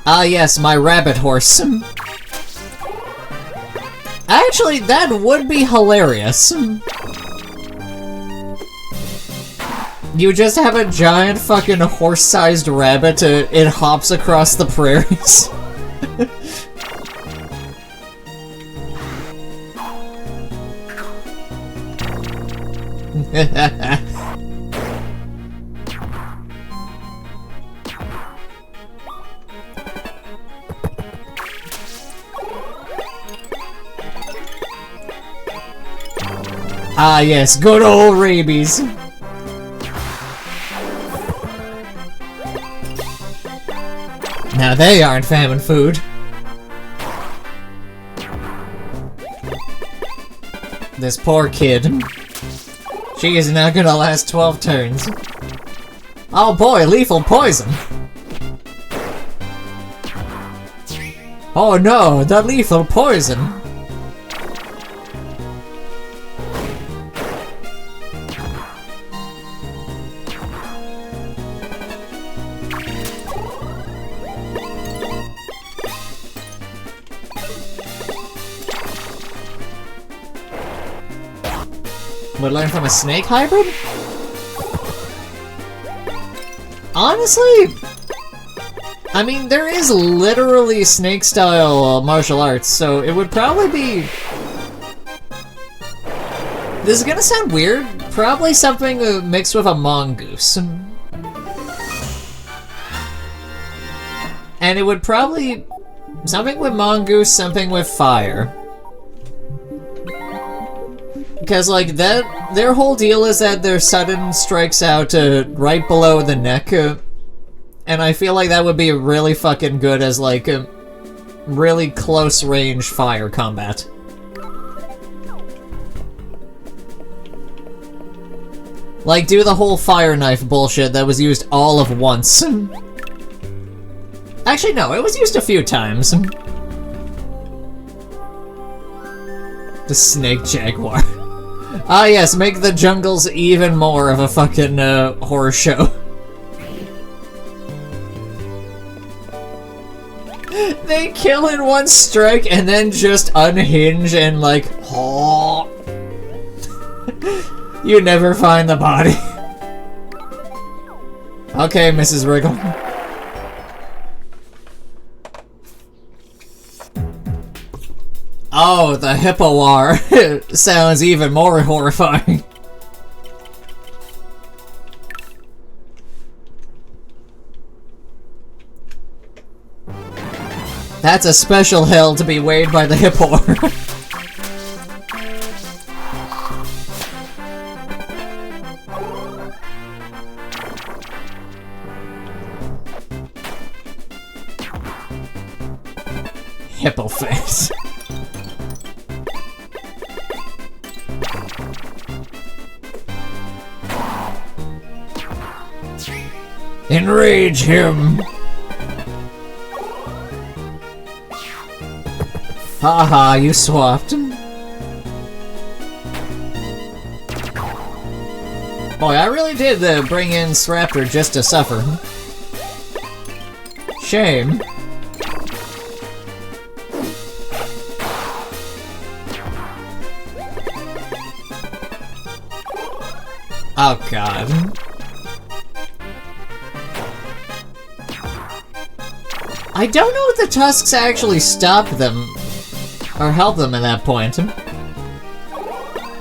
Ah yes, my rabbit horse. Actually, that would be hilarious. You just have a giant fucking horse-sized rabbit, it hops across the prairies. Ah yes, good old rabies. Now they aren't famine food. This poor kid. She is not gonna last 12 turns. Oh boy, lethal poison! Oh no, the lethal poison! Would learn from a snake hybrid? Honestly, I mean, there is literally snake-style martial arts, so it would probably be... This is gonna sound weird. Probably something mixed with a mongoose. And it would probably... Something with mongoose, something with fire. Because, like, that... Their whole deal is that their sudden strikes out right below the neck. And I feel like that would be really fucking good as, like, a really close-range fire combat. Like, do the whole fire knife bullshit that was used all of once. Actually, no, it was used a few times. The snake jaguar. Ah yes, make the jungles even more of a fucking horror show. They kill in one strike and then just unhinge and like, oh. You never find the body. Okay, Mrs. Wriggle. Oh, the Hippowar sounds even more horrifying. That's a special hill to be weighed by the Hippowar. Hippo face. Enrage him! Haha, you swapped. Boy, I really did bring in Sraptor just to suffer. Shame. Oh god. I don't know if the tusks actually stop them, or help them at that point.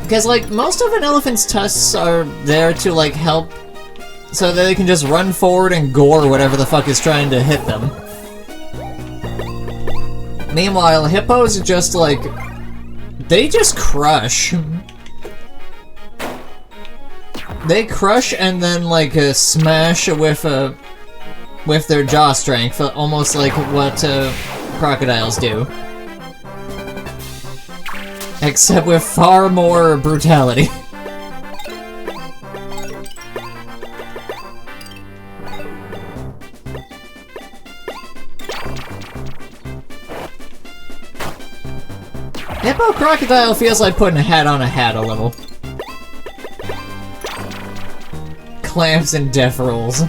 Because, like, most of an elephant's tusks are there to, like, help so that they can just run forward and gore whatever the fuck is trying to hit them. Meanwhile, hippos just, like, they just crush. They crush and then, like, smash with their jaw strength, almost like what crocodiles do. Except with far more brutality. Hippo crocodile feels like putting a hat on a hat a little. Clamps and death rolls.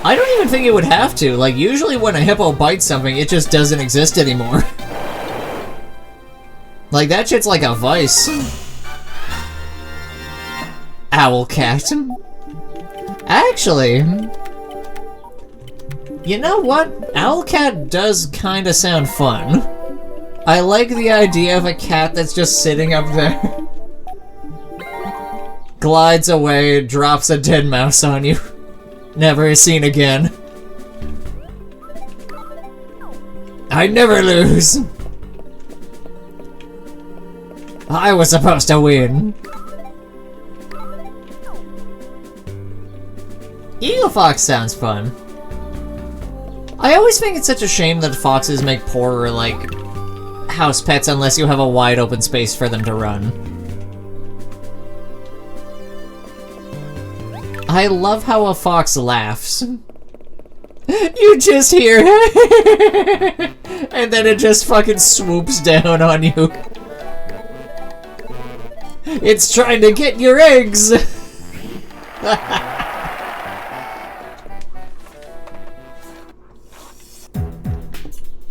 I don't even think it would have to. Like, usually when a hippo bites something, it just doesn't exist anymore. Like, that shit's like a vice. Owlcat. Actually, you know what? Owlcat does kinda sound fun. I like the idea of a cat that's just sitting up there. Glides away, drops a dead mouse on you. Never seen again. I never lose. I was supposed to win. Eagle fox sounds fun. I always think it's such a shame that foxes make poorer, like, house pets unless you have a wide open space for them to run. I love how a fox laughs. You just hear and then it just fucking swoops down on you. It's trying to get your eggs!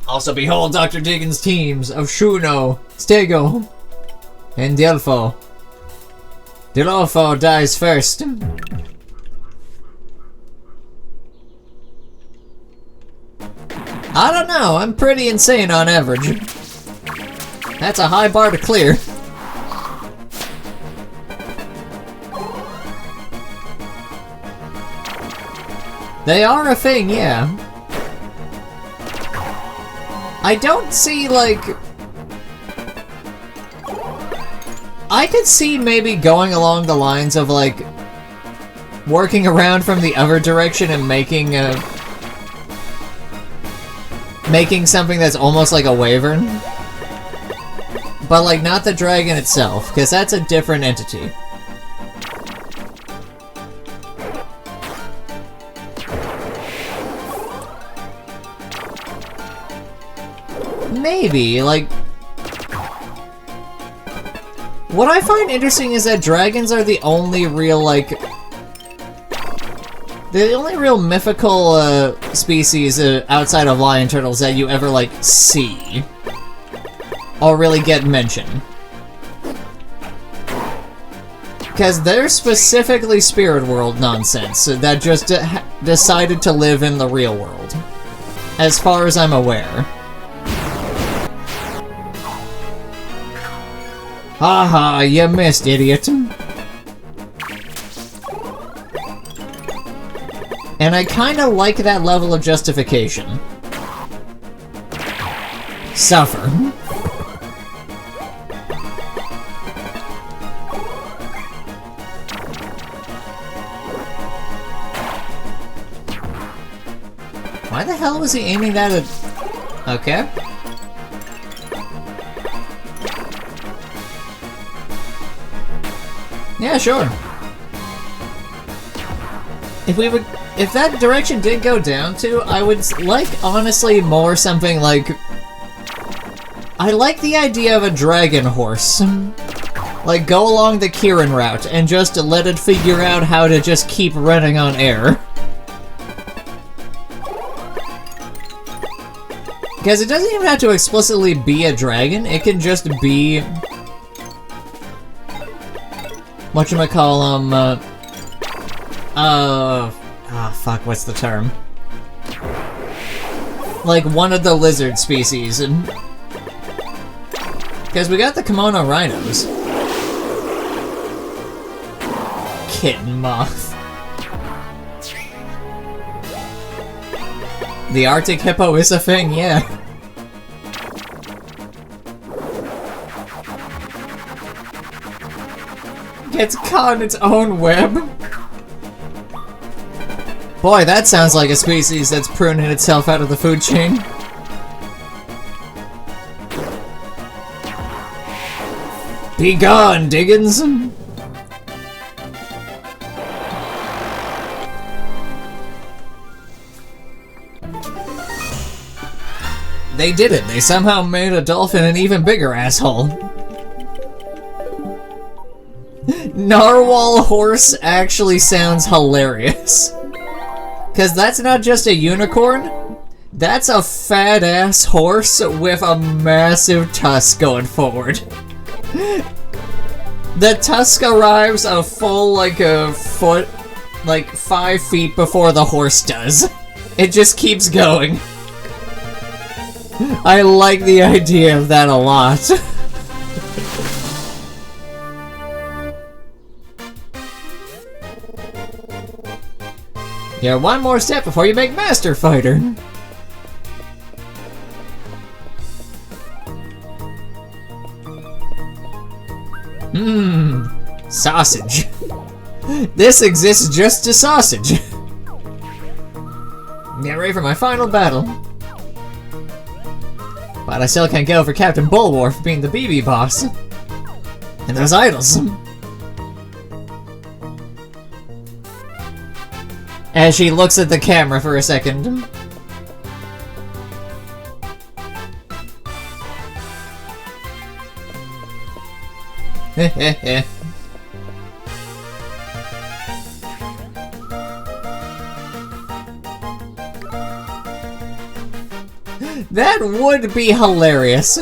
Also behold Dr. Diggins' teams of Shuno, Stego, and Delpho. Delpho dies first. know, I'm pretty insane on average. That's a high bar to clear. They are a thing, yeah. I don't see, like... I could see maybe going along the lines of, like, working around from the other direction and making something that's almost like a wyvern. But, like, not the dragon itself, because that's a different entity. Maybe, like... What I find interesting is that dragons are the only real, like... They're the only real mythical, species outside of lion turtles that you ever, like, see. Or really get mentioned. Because they're specifically spirit world nonsense that just decided to live in the real world. As far as I'm aware. Haha, you missed, idiot. And I kinda like that level of justification. Suffer. Why the hell was he aiming that at... Okay. Yeah, sure. If that direction did go down to, I would like, honestly, more something like... I like the idea of a dragon horse. Like, go along the Kirin route and just let it figure out how to just keep running on air. Because it doesn't even have to explicitly be a dragon, it can just be... Whatchamacallem, fuck, what's the term? Like, one of the lizard species, and... Because we got the kimono rhinos. Kitten moth. The Arctic hippo is a thing, yeah. Gets caught in its own web. Boy, that sounds like a species that's pruning itself out of the food chain. Be gone, Diggins! They did it. They somehow made a dolphin an even bigger asshole. Narwhal horse actually sounds hilarious. Cause that's not just a unicorn, that's a fat-ass horse with a massive tusk going forward. The tusk arrives a full, like, a foot, like, 5 feet before the horse does. It just keeps going. I like the idea of that a lot. Yeah, one more step before you make Master Fighter. Sausage. This exists just to sausage. Get ready for my final battle. But I still can't get over Captain Bulwar for being the BB boss. And those idols. As she looks at the camera for a second. Heh. That would be hilarious.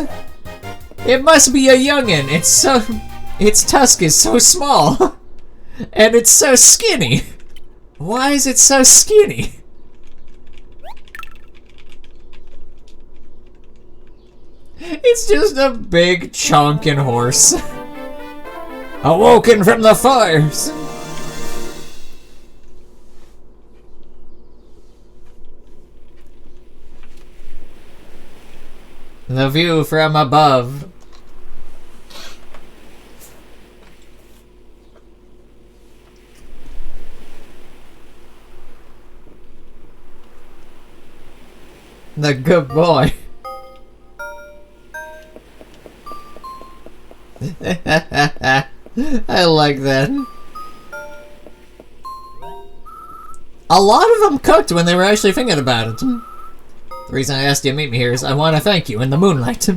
It must be a youngin'. Its tusk is so small. And it's so skinny. Why is it so skinny? It's just a big chonkin horse. Awoken from the fires. The view from above. The good boy. I like that. A lot of them cooked when they were actually thinking about it. The reason I asked you to meet me here is I want to thank you in the moonlight.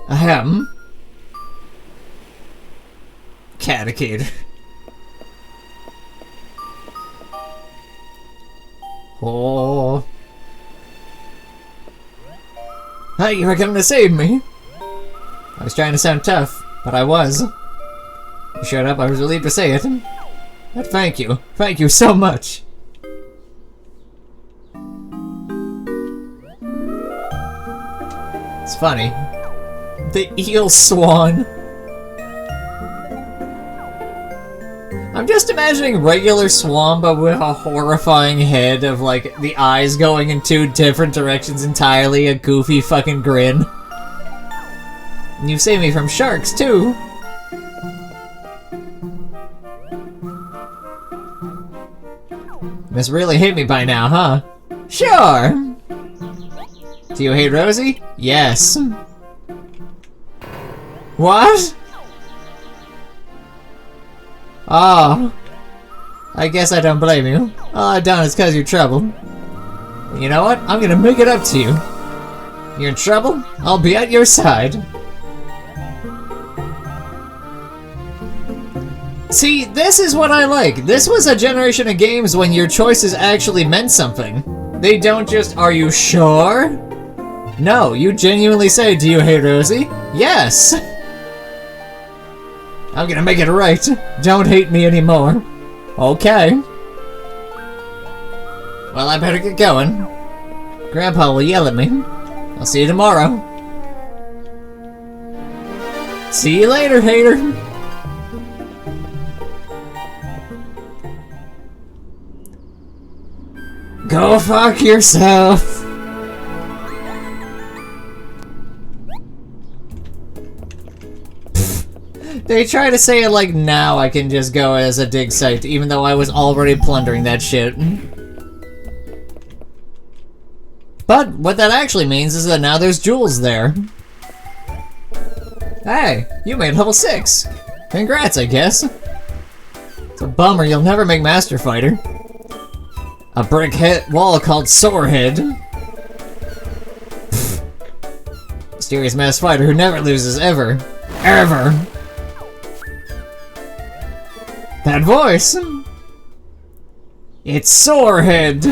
Ahem. Caticator. Oh. Hey, you were coming to save me. I was trying to sound tough, but I was. You showed up, I was relieved to say it. But thank you. Thank you so much. It's funny. The eel swan. I'm just imagining regular swan, but with a horrifying head of, like, the eyes going in two different directions entirely, a goofy fucking grin. And you saved me from sharks, too. This really hit me by now, huh? Sure! Do you hate Rosie? Yes. What? Oh. I guess I don't blame you. All I've done is cause you trouble. You know what? I'm gonna make it up to you. You're in trouble? I'll be at your side. See, this is what I like. This was a generation of games when your choices actually meant something. They don't just, are you sure? No, you genuinely say, do you hate Rosie? Yes! I'm gonna make it right. Don't hate me anymore. Okay. Well, I better get going. Grandpa will yell at me. I'll see you tomorrow. See you later, hater. Go fuck yourself. They try to say it like now I can just go as a dig site, even though I was already plundering that shit. But what that actually means is that now there's jewels there. Hey, you made level 6. Congrats, I guess. It's a bummer you'll never make Master Fighter. A brick wall called Sorehead. Mysterious Master Fighter who never loses, ever. Ever! That voice! It's Sorehead!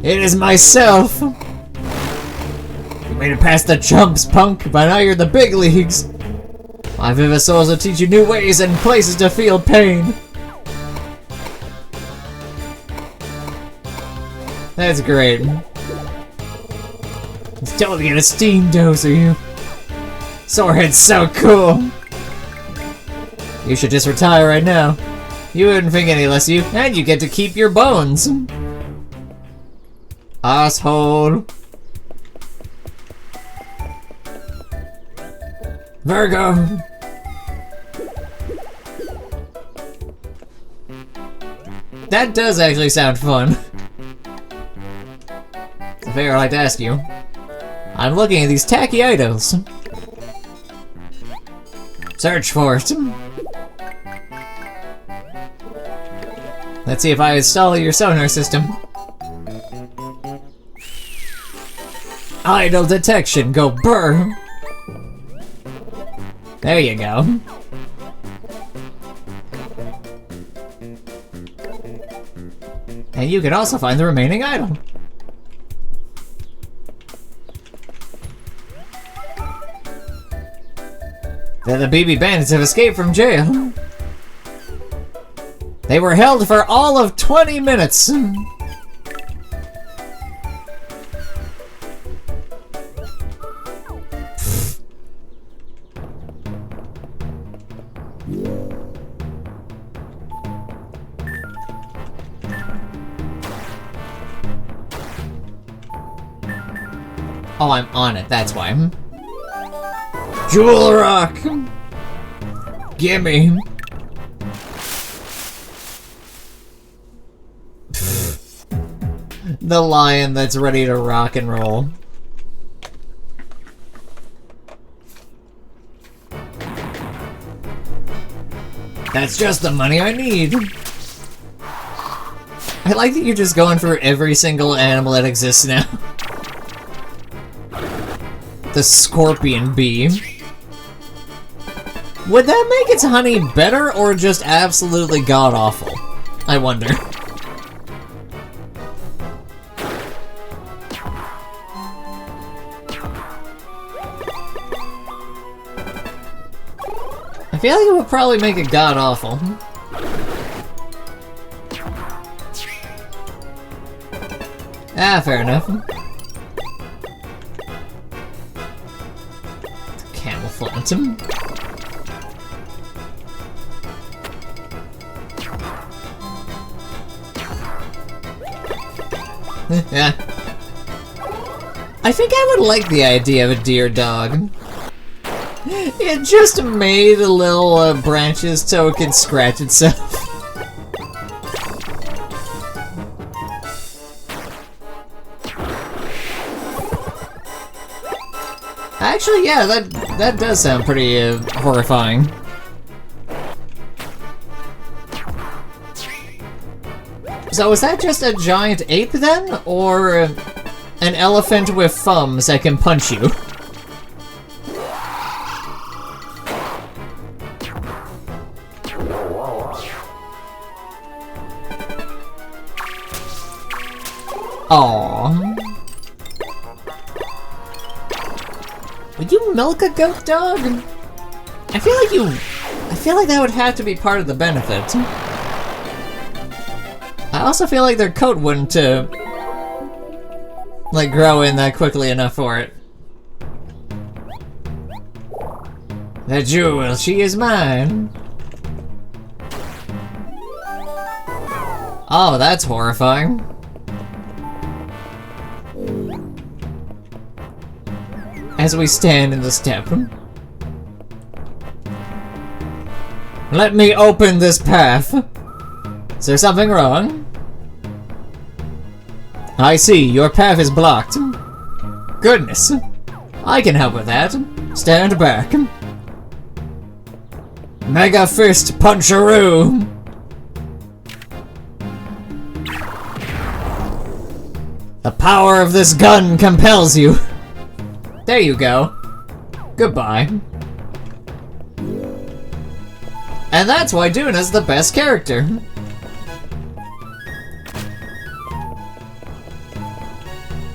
It is myself! You made it past the jumps, punk, but now you're the big leagues! My vivid souls will teach you new ways and places to feel pain! That's great. It's totally get a steam dose of you. Sorehead's so cool! You should just retire right now. You wouldn't think any less of you, and you get to keep your bones. Asshole. Virgo. That does actually sound fun. A favor I'd like to ask you. I'm looking at these tacky idols. Search for it. Let's see if I install your sonar system. Idol detection, go burr! There you go. And you can also find the remaining idol. Then the BB Bandits have escaped from jail. They were held for all of 20 minutes. Oh, I'm on it, that's why. Jewel Rock! Gimme! The lion that's ready to rock and roll. That's just the money I need. I like that you're just going for every single animal that exists now. The scorpion bee. Would that make its honey better or just absolutely god-awful? I wonder. I feel like it would probably make it god-awful. Ah, fair enough. Camel phantom. Yeah. I think I would like the idea of a deer dog. It just made a little branches so it can scratch itself. Actually, yeah, that does sound pretty horrifying. So is that just a giant ape then, or an elephant with thumbs that can punch you? Aww. Would you milk a goat dog? I feel like that would have to be part of the benefit. I also feel like their coat wouldn't, like, grow in that quickly enough for it. The jewel, she is mine. Oh, that's horrifying. As we stand in the step. Let me open this path. Is there something wrong? I see, your path is blocked. Goodness. I can help with that. Stand back. Mega Fist Puncheroo! The power of this gun compels you. There you go. Goodbye. And that's why Duna's the best character.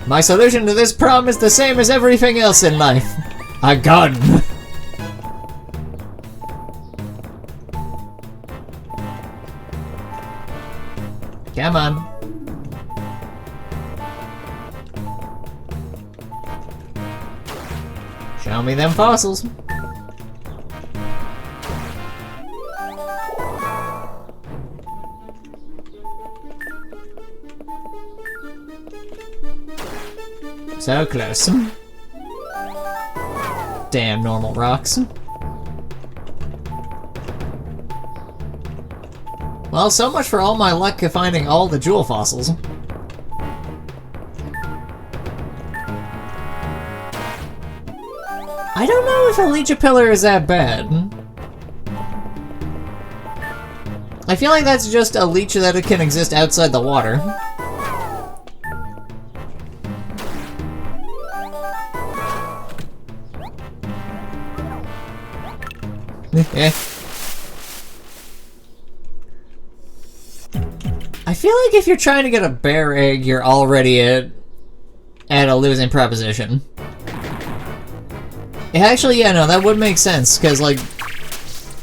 My solution to this problem is the same as everything else in life. A gun. Come on. Show me them fossils. So close. Damn normal rocks. Well, so much for all my luck of finding all the jewel fossils. I don't know if a Leechapillar is that bad. I feel like that's just a leech that can exist outside the water. I feel like if you're trying to get a bear egg, you're already at a losing proposition. Actually, yeah, no, that would make sense, because, like,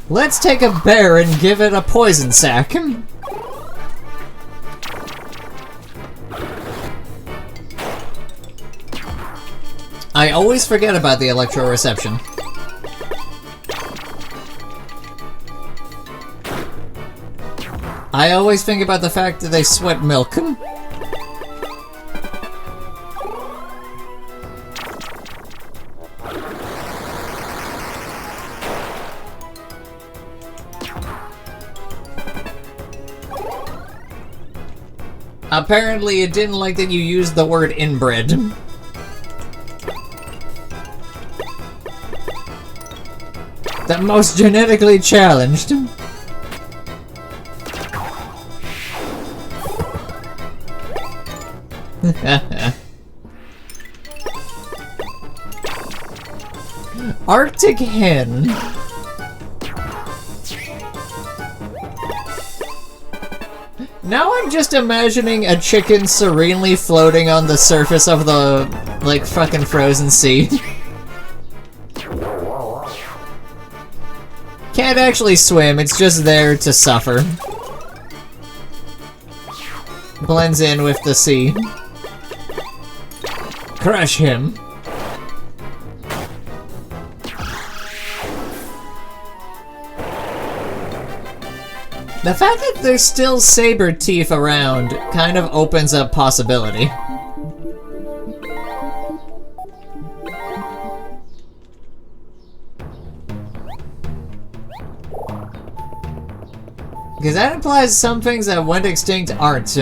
let's take a bear and give it a poison sac. I always forget about the electroreception. I always think about the fact that they sweat milk. Apparently it didn't like that you used the word inbred. The most genetically challenged. Arctic hen. Now I'm just imagining a chicken serenely floating on the surface of the, like, fucking frozen sea. Can't actually swim, it's just there to suffer. Blends in with the sea. Crush him. The fact that there's still saber teeth around kind of opens up possibility. Because that implies some things that went extinct aren't.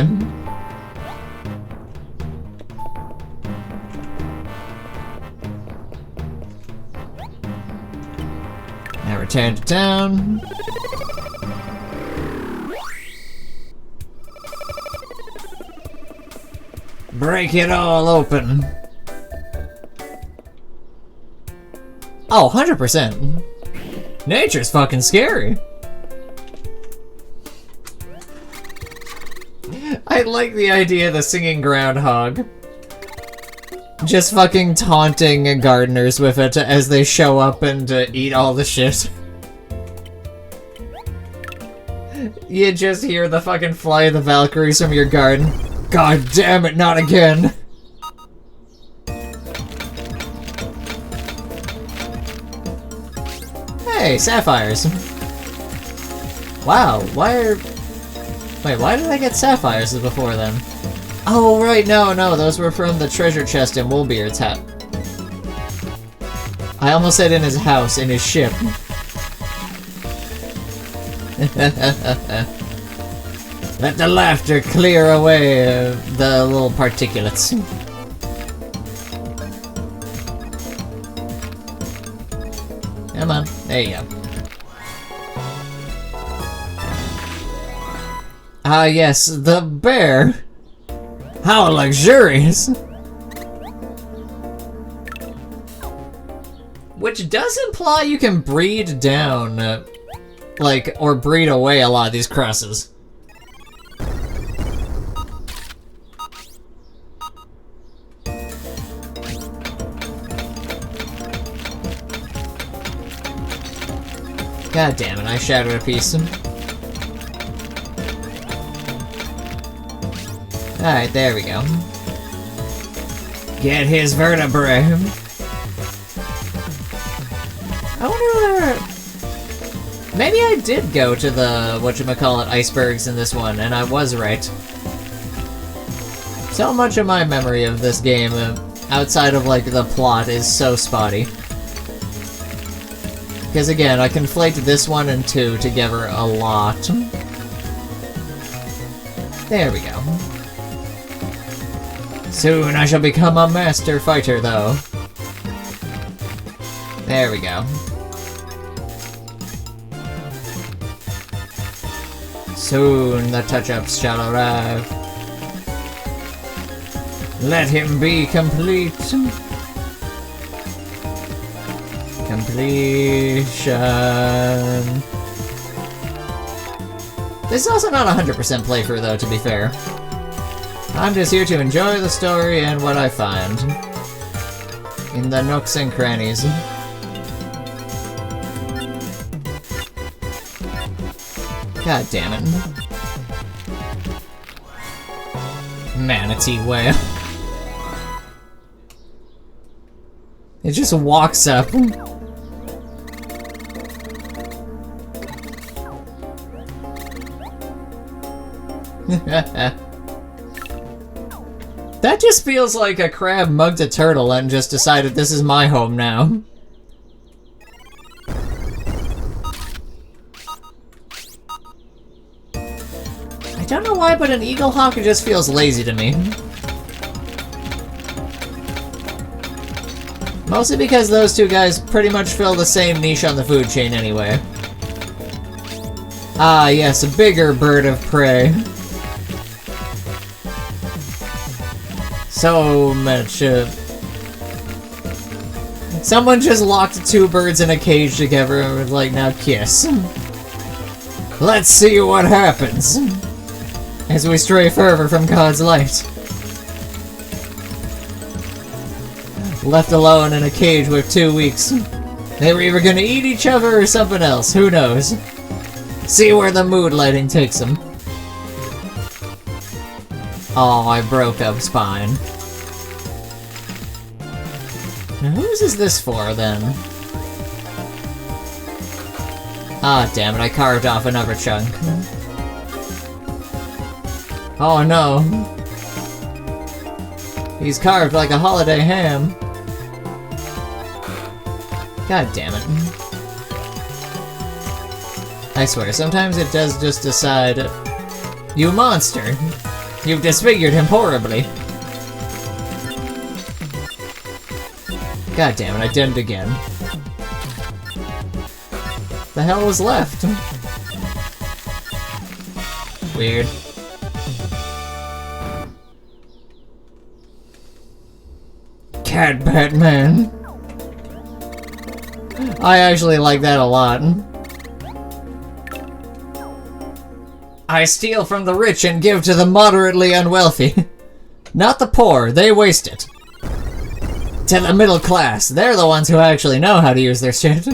Now return to town. Break it all open. Oh, 100%. Nature's fucking scary. I like the idea of the singing groundhog. Just fucking taunting gardeners with it as they show up and eat all the shit. You just hear the fucking fly of the Valkyries from your garden. God damn it, not again! Hey, sapphires! Wow, wait, why did I get sapphires before then? Oh, right, no, those were from the treasure chest in Woolbeard's hat. I almost said in his house, in his ship. Let the laughter clear away the little particulates. Come on, there you go. Ah yes, the bear! How luxurious! Which does imply you can breed down, like, or breed away a lot of these crosses. God damn it, I shattered a piece. Alright, there we go. Get his vertebrae. I wonder whether... Maybe I did go to the, whatchamacallit, icebergs in this one, and I was right. So much of my memory of this game, outside of, like, the plot, is so spotty. Because again, I conflate this one and 2 together a lot. There we go. Soon I shall become a master fighter, though. There we go. Soon the touch-ups shall arrive. Let him be complete. Completion. This is also not 100% playthrough, though, to be fair. I'm just here to enjoy the story and what I find. In the nooks and crannies. God damn it. Manatee whale. It just walks up. That just feels like a crab mugged a turtle and just decided this is my home now. I I don't know why, but an eagle hawk just feels lazy to me. Mostly because those two guys pretty much fill the same niche on the food chain anyway. Ah, yes, a bigger bird of prey. So much, someone just locked two birds in a cage together and was like, now kiss. Let's see what happens as we stray further from God's light. Left alone in a cage with 2 weeks. They were either gonna eat each other or something else, who knows? See where the mood lighting takes them. Oh, I broke a spine. Now whose is this for, then? Ah, damn it, I carved off another chunk. Oh no. He's carved like a holiday ham. God damn it. I swear, sometimes it does just decide, you monster! You've disfigured him horribly. God damn it, I did it again. The hell was left? Weird. Cat Batman. I actually like that a lot. I steal from the rich and give to the moderately unwealthy. Not the poor, they waste it. To the middle class, they're the ones who actually know how to use their shit.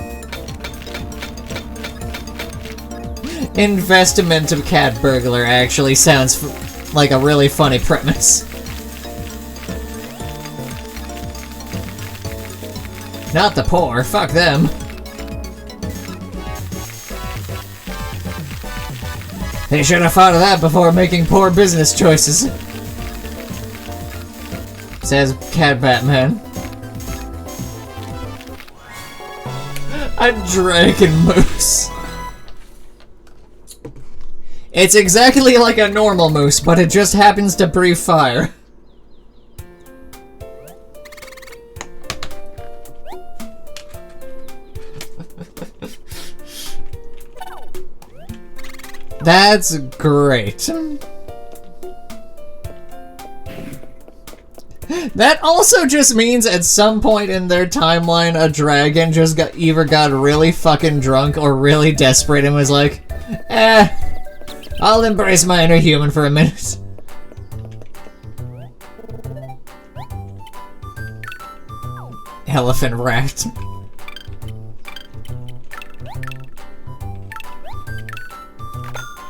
Investment of cat burglar actually sounds like a really funny premise. Not the poor, fuck them. They should have thought of that before making poor business choices. Says Cat Batman. A dragon moose. It's exactly like a normal moose, but it just happens to breathe fire. That's great. That also just means at some point in their timeline, a dragon just either got really fucking drunk or really desperate and was like, I'll embrace my inner human for a minute. Elephant rat.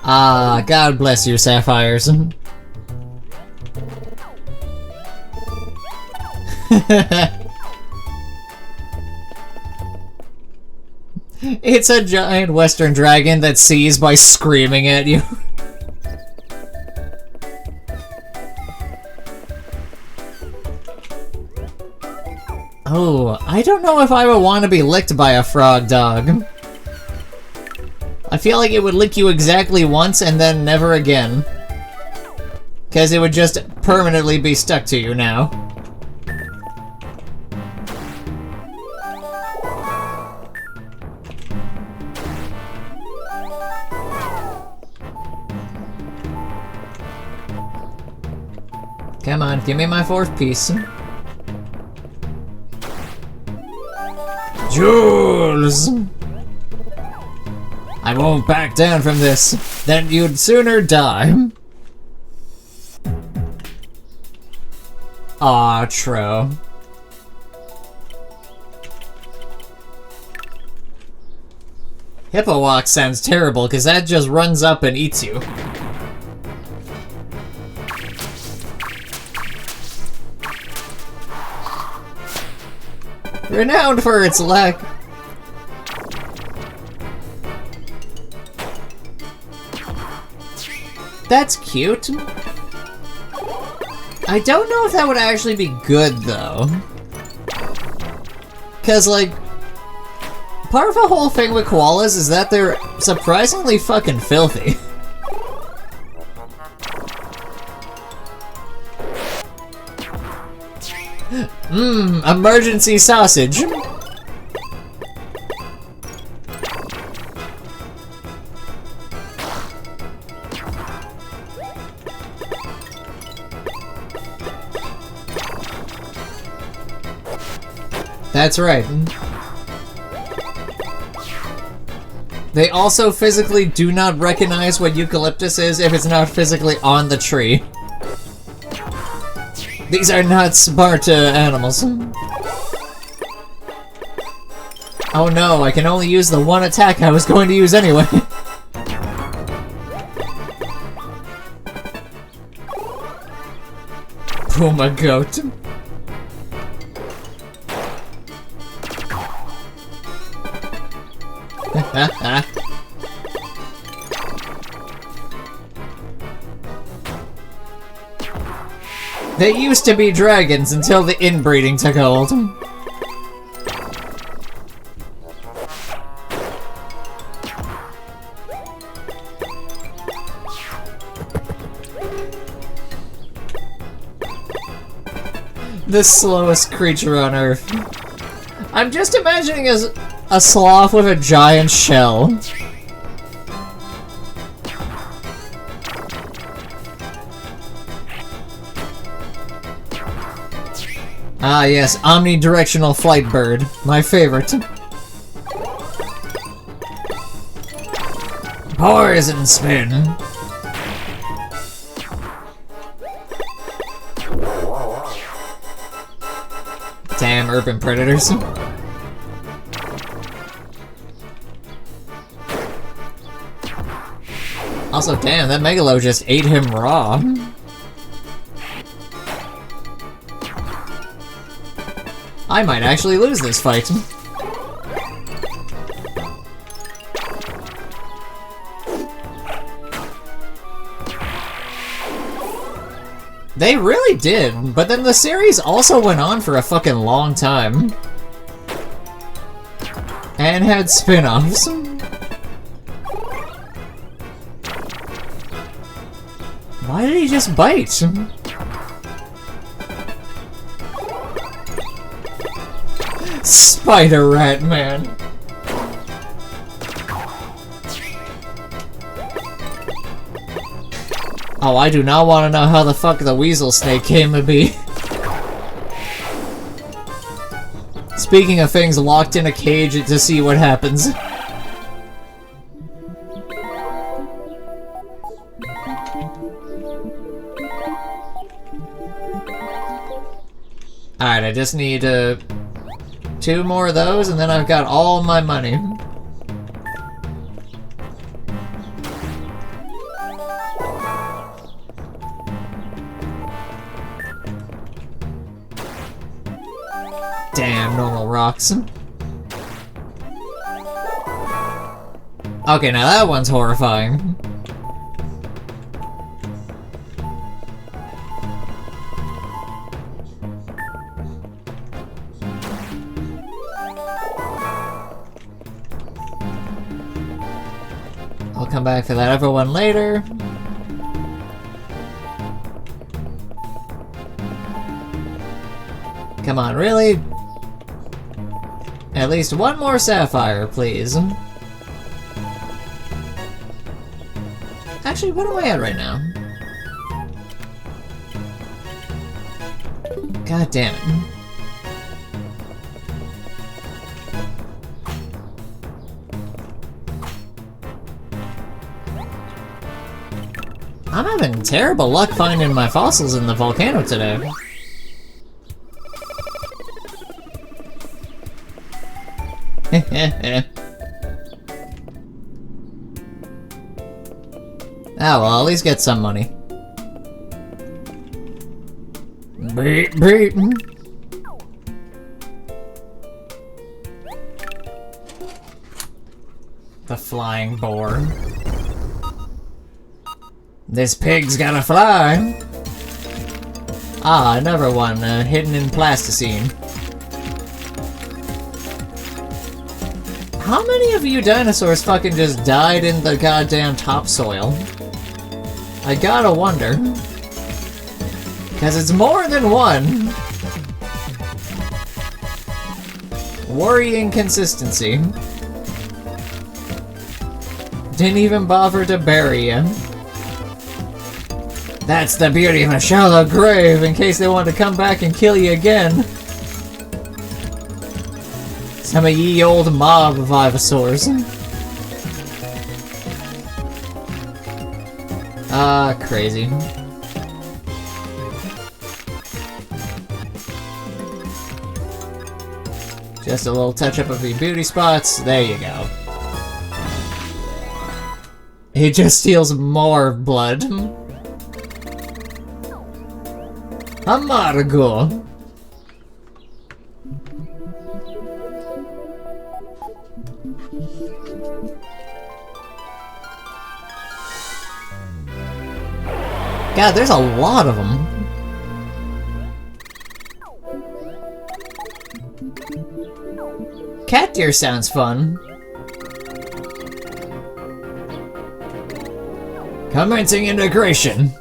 Ah, God bless you, sapphires. It's a giant western dragon that sees by screaming at you. Oh, I don't know if I would want to be licked by a frog dog. I feel like it would lick you exactly once and then never again. Because it would just permanently be stuck to you now. Come on, give me my fourth piece. Jules! I won't back down from this. Then you'd sooner die. Aw, Tro. Hippo walk sounds terrible, because that just runs up and eats you. Renowned for its lack. That's cute. I don't know if that would actually be good, though. Because, like, part of the whole thing with koalas is that they're surprisingly fucking filthy. Emergency sausage. That's right. They also physically do not recognize what eucalyptus is if it's not physically on the tree. These are not smart animals. Oh no, I can only use the one attack I was going to use anyway. Puma goat. They used to be dragons until the inbreeding took hold. The slowest creature on Earth. I'm just imagining a sloth with a giant shell. Ah yes, omnidirectional flight bird. My favorite. Poison spin. Damn urban predators. Also, damn, that Megalo just ate him raw. I might actually lose this fight. They really did, but then the series also went on for a fucking long time. And had spin-offs. Why did he just bite? Spider Rat Man. Oh, I do not want to know how the fuck the weasel snake came to be. Speaking of things locked in a cage to see what happens. Alright, I just need 2 more of those, and then I've got all my money. Damn, normal rocks. Okay, now that one's horrifying. I'll come back for that other one later. Come on, really? At least one more sapphire, please. Actually, what am I at right now? God damn it. I'm having terrible luck finding my fossils in the volcano today. Ah, well, at least get some money. Beep, beep. The flying boar. This pig's gotta fly. Ah, another one hidden in plasticine. How many of you dinosaurs fucking just died in the goddamn topsoil? I gotta wonder. Because it's more than one. Worrying consistency. Didn't even bother to bury you. That's the beauty of a shallow grave, in case they want to come back and kill you again. Some of ye old mob of Ivysaurs. Ah, crazy. Just a little touch-up of your beauty spots. There you go. He just steals more blood. Amargo. God, there's a lot of them. Cat deer sounds fun. Commencing integration.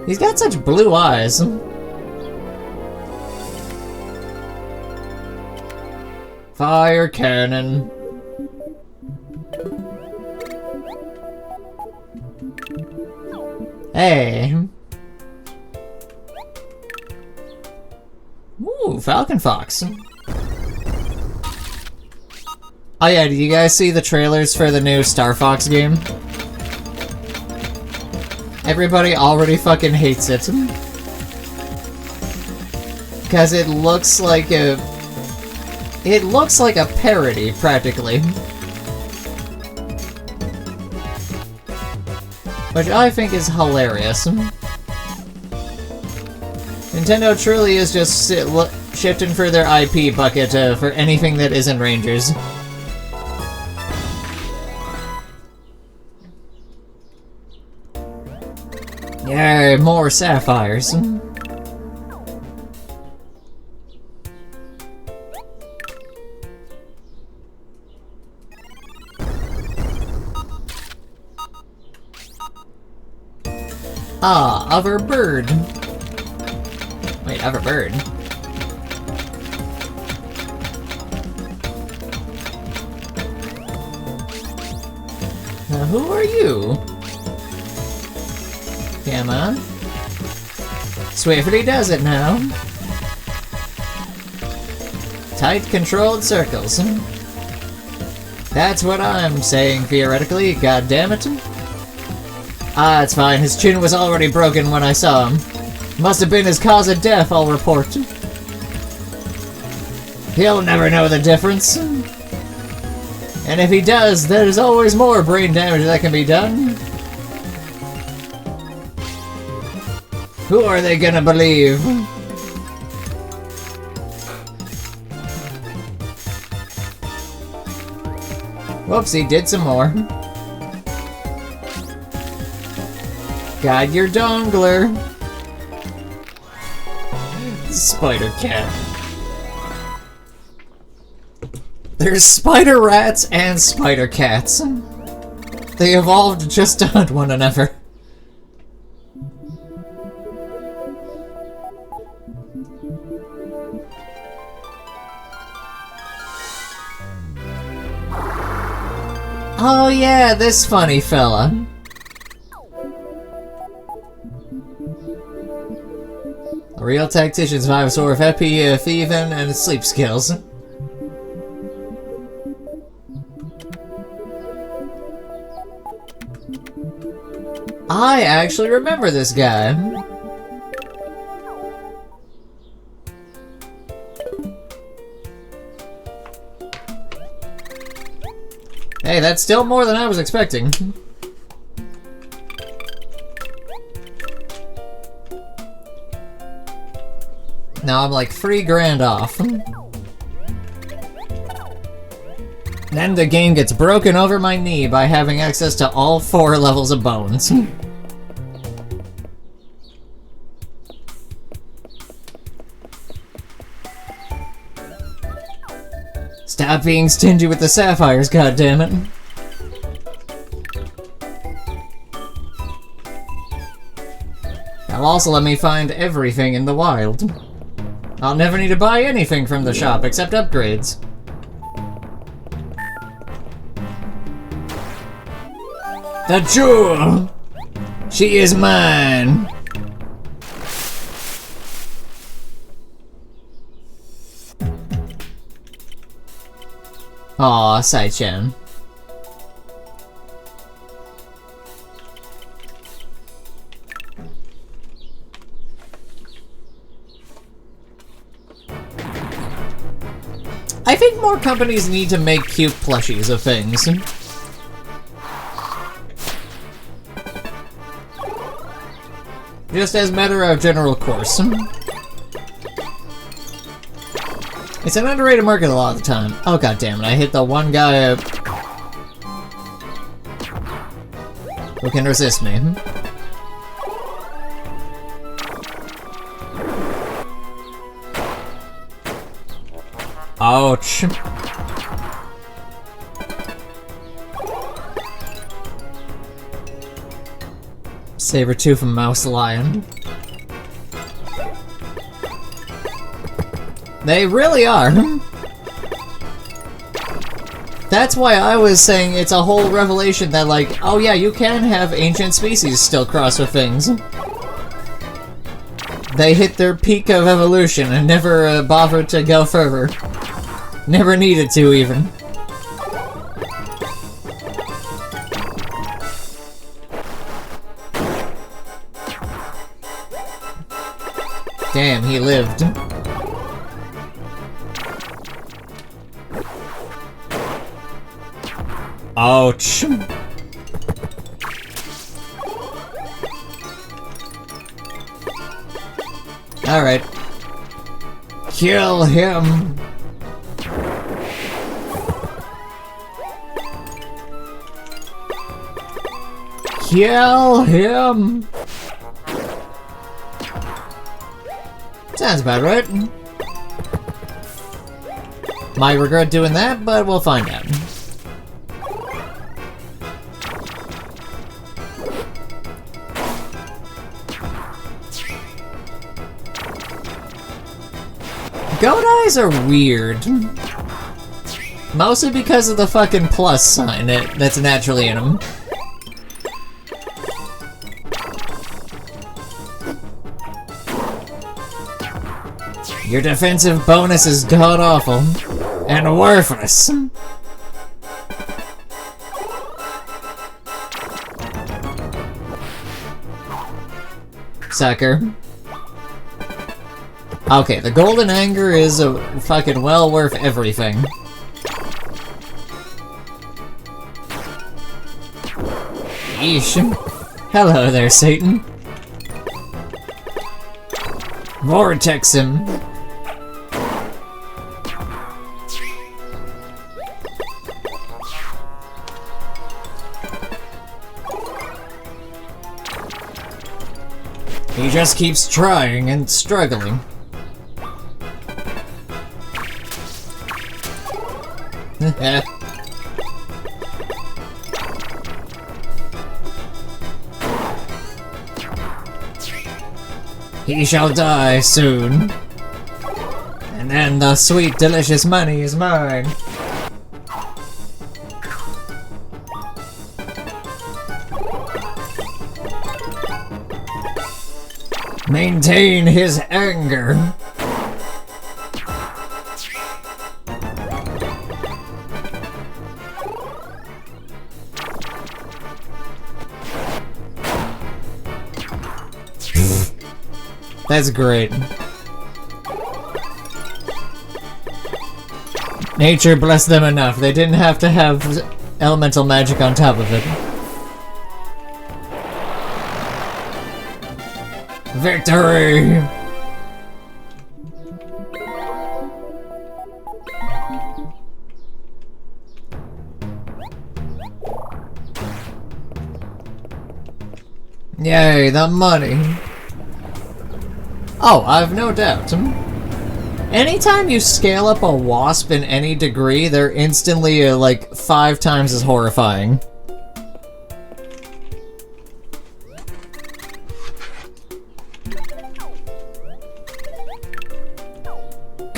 He's got such blue eyes. Fire cannon. Hey. Ooh, Falcon Fox. Oh yeah, did you guys see the trailers for the new Star Fox game? Everybody already fucking hates it. Because it looks like a... It looks like a parody, practically. Which I think is hilarious. Nintendo truly is just shifting for their IP bucket for anything that isn't Rangers. Yay, more sapphires. Ah, other bird. Wait, other bird? Now, who are you? Come on. Swiftly does it now. Tight controlled circles. That's what I'm saying, theoretically, goddammit. Ah, it's fine. His chin was already broken when I saw him. Must have been his cause of death, I'll report. He'll never know the difference. And if he does, there's always more brain damage that can be done. Who are they gonna believe? Whoops, he did some more. Got your dongler. Spider cat. There's spider rats and spider cats. They evolved just to hunt one another. Oh yeah, this funny fella. A real tactician's Ivysaur of FP, thieving, and sleep skills. I actually remember this guy. Hey, that's still more than I was expecting. Now I'm like $3,000 off. Then the game gets broken over my knee by having access to all 4 levels of bones. Stop being stingy with the sapphires, goddammit. That'll also let me find everything in the wild. I'll never need to buy anything from the shop except upgrades. The jewel! She is mine! Aw, Sai-chan. I think more companies need to make cute plushies of things. Just as a matter of general course. It's an underrated market a lot of the time. Oh god damn it, I hit the one guy who can resist me. Ouch. Saber tooth and mouse lion. They really are. That's why I was saying it's a whole revelation that, like, oh yeah, you can have ancient species still cross with things. They hit their peak of evolution and never bothered to go further. Never needed to, even. Damn, he lived. Ouch. Alright. Kill him! Kill him! Sounds about right. Might regret doing that, but we'll find out. Goat eyes are weird. Mostly because of the fucking plus sign that's naturally in them. Your defensive bonus is god-awful and worthless. Sucker. Okay, the golden anger is fucking well worth everything. Yeesh. Hello there, Satan. Vortex him. He just keeps trying and struggling. He shall die soon. And then the sweet, delicious money is mine. Maintain his anger. That's great. Nature blessed them enough. They didn't have to have elemental magic on top of it. Victory! Yay, the money! Oh, I've no doubt. Anytime you scale up a wasp in any degree, they're instantly, like, 5 times as horrifying.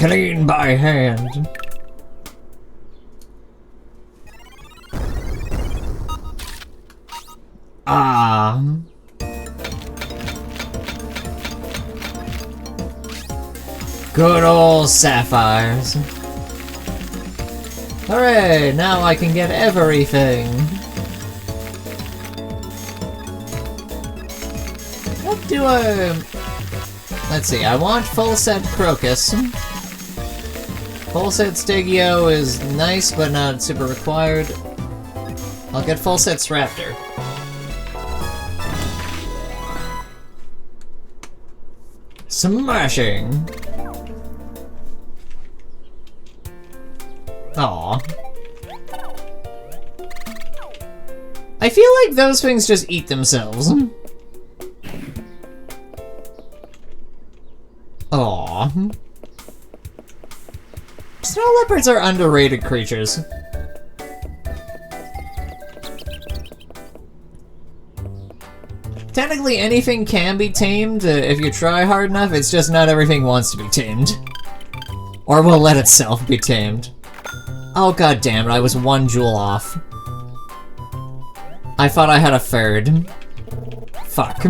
Clean by hand. Ah. Good old sapphires. Hooray! Now I can get everything. What do I... Let's see, I want full set Crocus. Full set Stegio is nice, but not super required. I'll get full set Raptor. Smashing! Aw. I feel like those things just eat themselves. Aw. Snow leopards are underrated creatures. Technically, anything can be tamed if you try hard enough, it's just not everything wants to be tamed. Or will let itself be tamed. Oh god damn it, I was 1 jewel off. I thought I had a third. Fuck.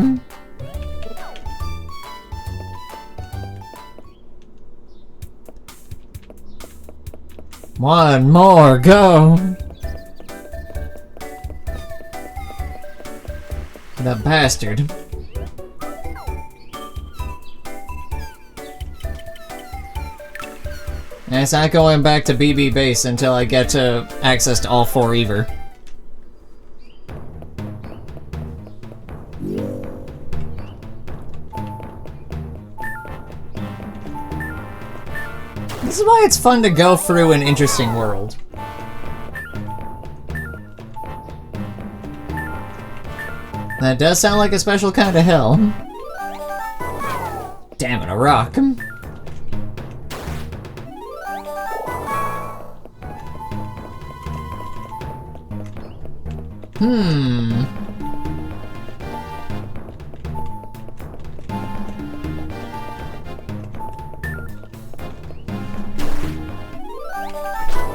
One more, go! The bastard. And it's not going back to BB base until I get access to all 4 Eevee. This is why it's fun to go through an interesting world. That does sound like a special kind of hell. Damn it, a rock.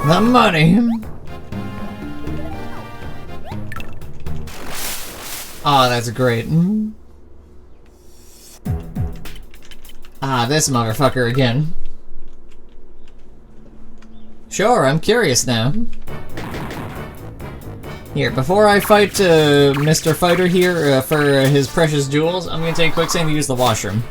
The money. Oh, that's great. Ah, this motherfucker again. Sure, I'm curious now. Here, before I fight Mr. Fighter here for his precious jewels, I'm gonna take a quick second to use the washroom.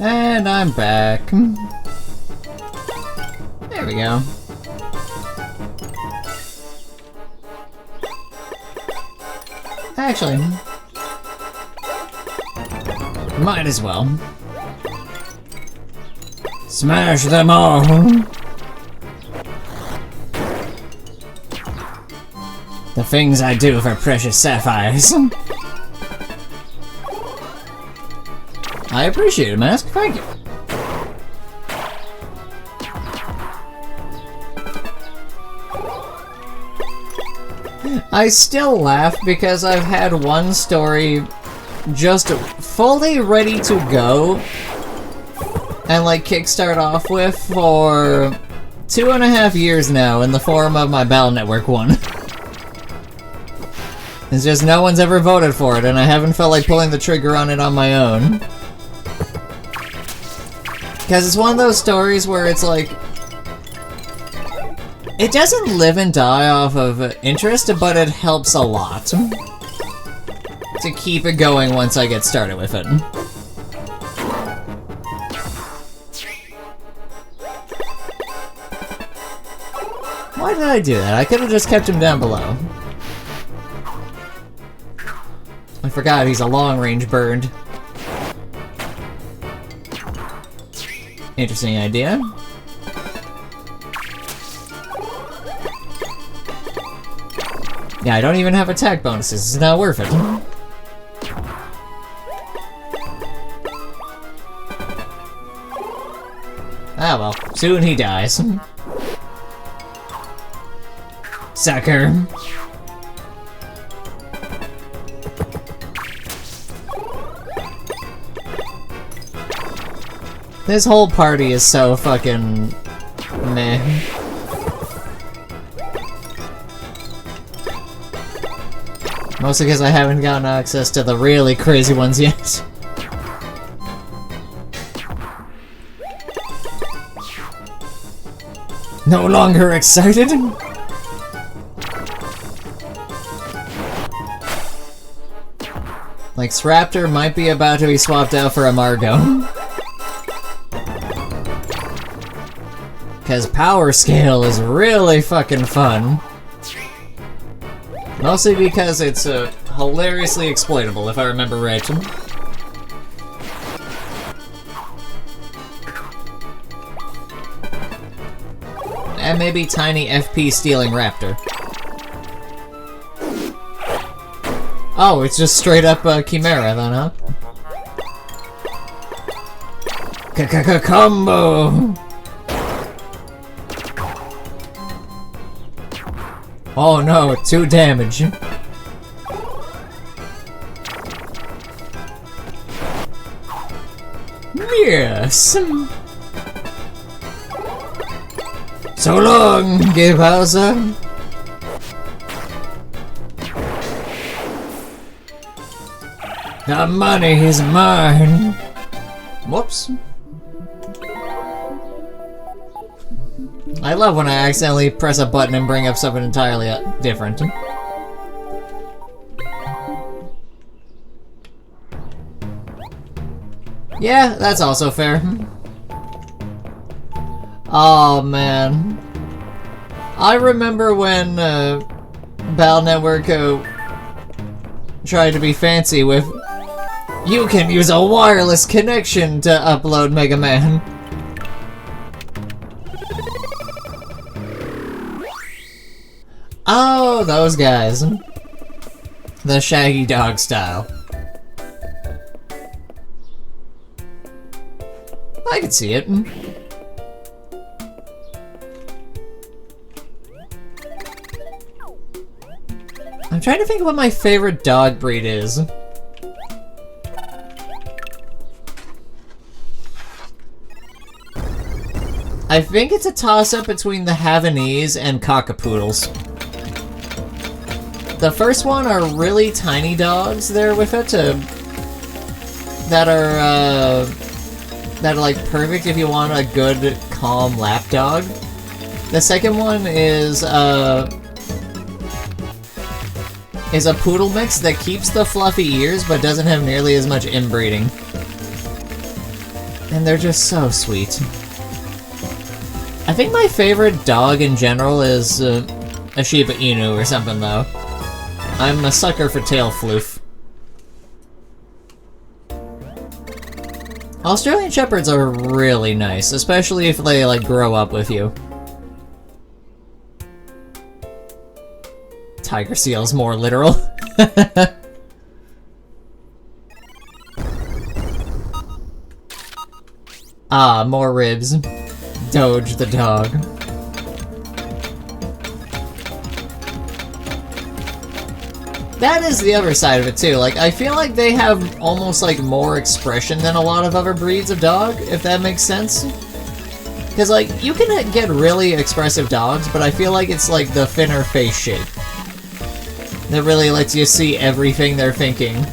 And I'm back. There we go. Actually, might as well. Smash them all! The things I do for precious sapphires. I appreciate it, Mask. Thank you. I still laugh because I've had one story just fully ready to go and like kickstart off with for 2.5 years now in the form of my Battle Network one. It's just no one's ever voted for it and I haven't felt like pulling the trigger on it on my own. Because it's one of those stories where it's like, it doesn't live and die off of interest, but it helps a lot to keep it going once I get started with it. Why did I do that? I could have just kept him down below. I forgot he's a long-range bird. Interesting idea. Yeah, I don't even have attack bonuses. It's not worth it. Ah well, soon he dies. Sucker. This whole party is so fucking meh. Mostly because I haven't gotten access to the really crazy ones yet. No longer excited? Like, Sraptor might be about to be swapped out for a Margot. Because Power Scale is really fucking fun. Mostly because it's hilariously exploitable, if I remember right. And maybe tiny FP stealing Raptor. Oh, it's just straight up Chimera then, huh? Combo! Oh no, 2 damage. Yes! So long, Gay Bowser! The money is mine! Whoops. I love when I accidentally press a button and bring up something entirely different. Yeah, that's also fair. Oh man. I remember when Battle Network tried to be fancy with, you can use a wireless connection to upload Mega Man. Oh, those guys. The Shaggy Dog style. I can see it. I'm trying to think of what my favorite dog breed is. I think it's a toss-up between the Havanese and Cockapoodles. The first one are really tiny dogs there with it, that are like perfect if you want a good, calm lap dog. The second one is a poodle mix that keeps the fluffy ears but doesn't have nearly as much inbreeding. And they're just so sweet. I think my favorite dog in general is a Shiba Inu or something, though. I'm a sucker for tail floof. Australian Shepherds are really nice, especially if they, like, grow up with you. Tiger Seal's more literal. Ah, more ribs. Doge the dog. That is the other side of it too. Like, I feel like they have almost like more expression than a lot of other breeds of dog, if that makes sense. Because like, you can get really expressive dogs, but I feel like it's like the thinner face shape that really lets you see everything they're thinking.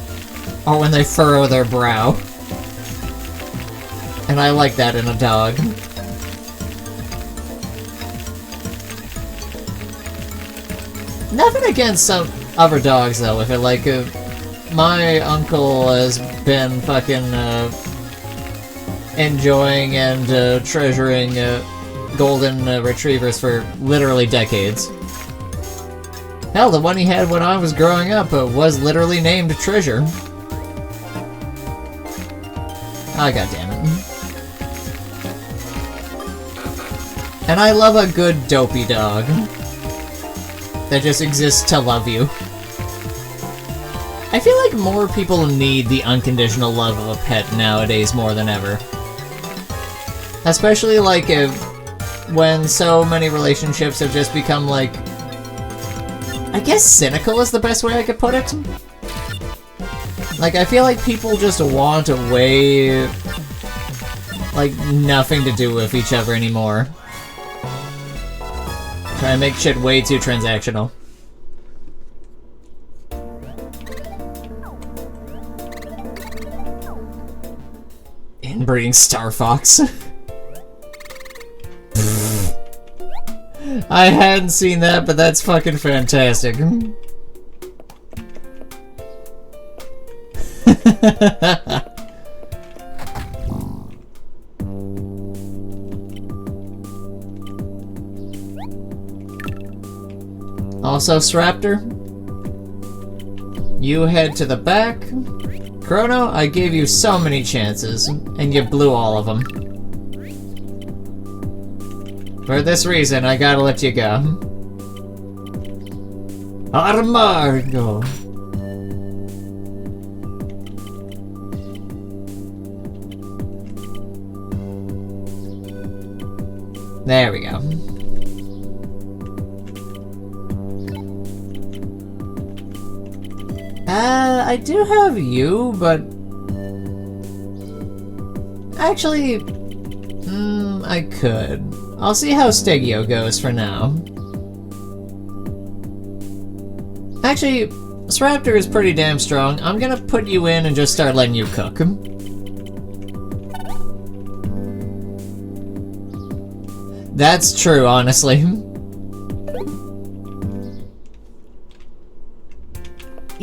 Or when they furrow their brow. And I like that in a dog. Nothing against some other dogs, though, with it. Like, my uncle has been fucking, enjoying and, treasuring, golden retrievers for literally decades. Hell, the one he had when I was growing up was literally named Treasure. Ah, goddammit. And I love a good dopey dog that just exists to love you. I feel like more people need the unconditional love of a pet nowadays more than ever. Especially like when so many relationships have just become like, I guess cynical is the best way I could put it. Like, I feel like people just want a way, like, nothing to do with each other anymore. Try to make shit way too transactional. Inbreeding Star Fox. I hadn't seen that, but that's fucking fantastic. Also, Sraptor, you head to the back. Chrono, I gave you so many chances, and you blew all of them. For this reason, I gotta let you go. Armago! There we go. I do have you, but... Actually... I could. I'll see how Stegio goes for now. Actually, Sraptor is pretty damn strong. I'm gonna put you in and just start letting you cook. That's true, honestly.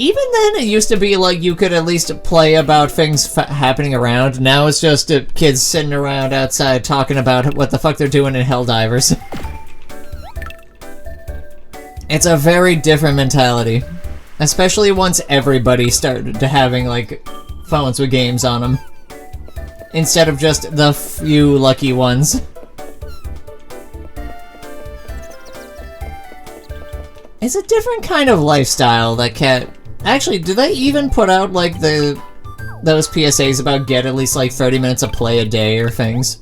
Even then, it used to be like you could at least play about things happening around. Now it's just kids sitting around outside talking about what the fuck they're doing in Helldivers. It's a very different mentality. Especially once everybody started to having, like, phones with games on them. Instead of just the few lucky ones. It's a different kind of lifestyle that can't... Actually, do they even put out, like, those PSAs about get at least, like, 30 minutes of play a day or things?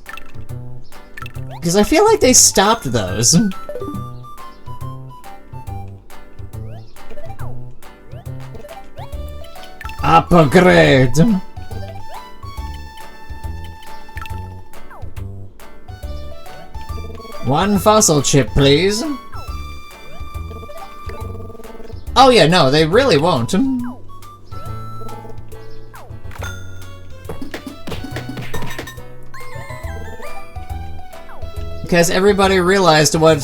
Because I feel like they stopped those. Upgrade! One fossil chip, please. Oh yeah, no, they really won't. Because everybody realized what...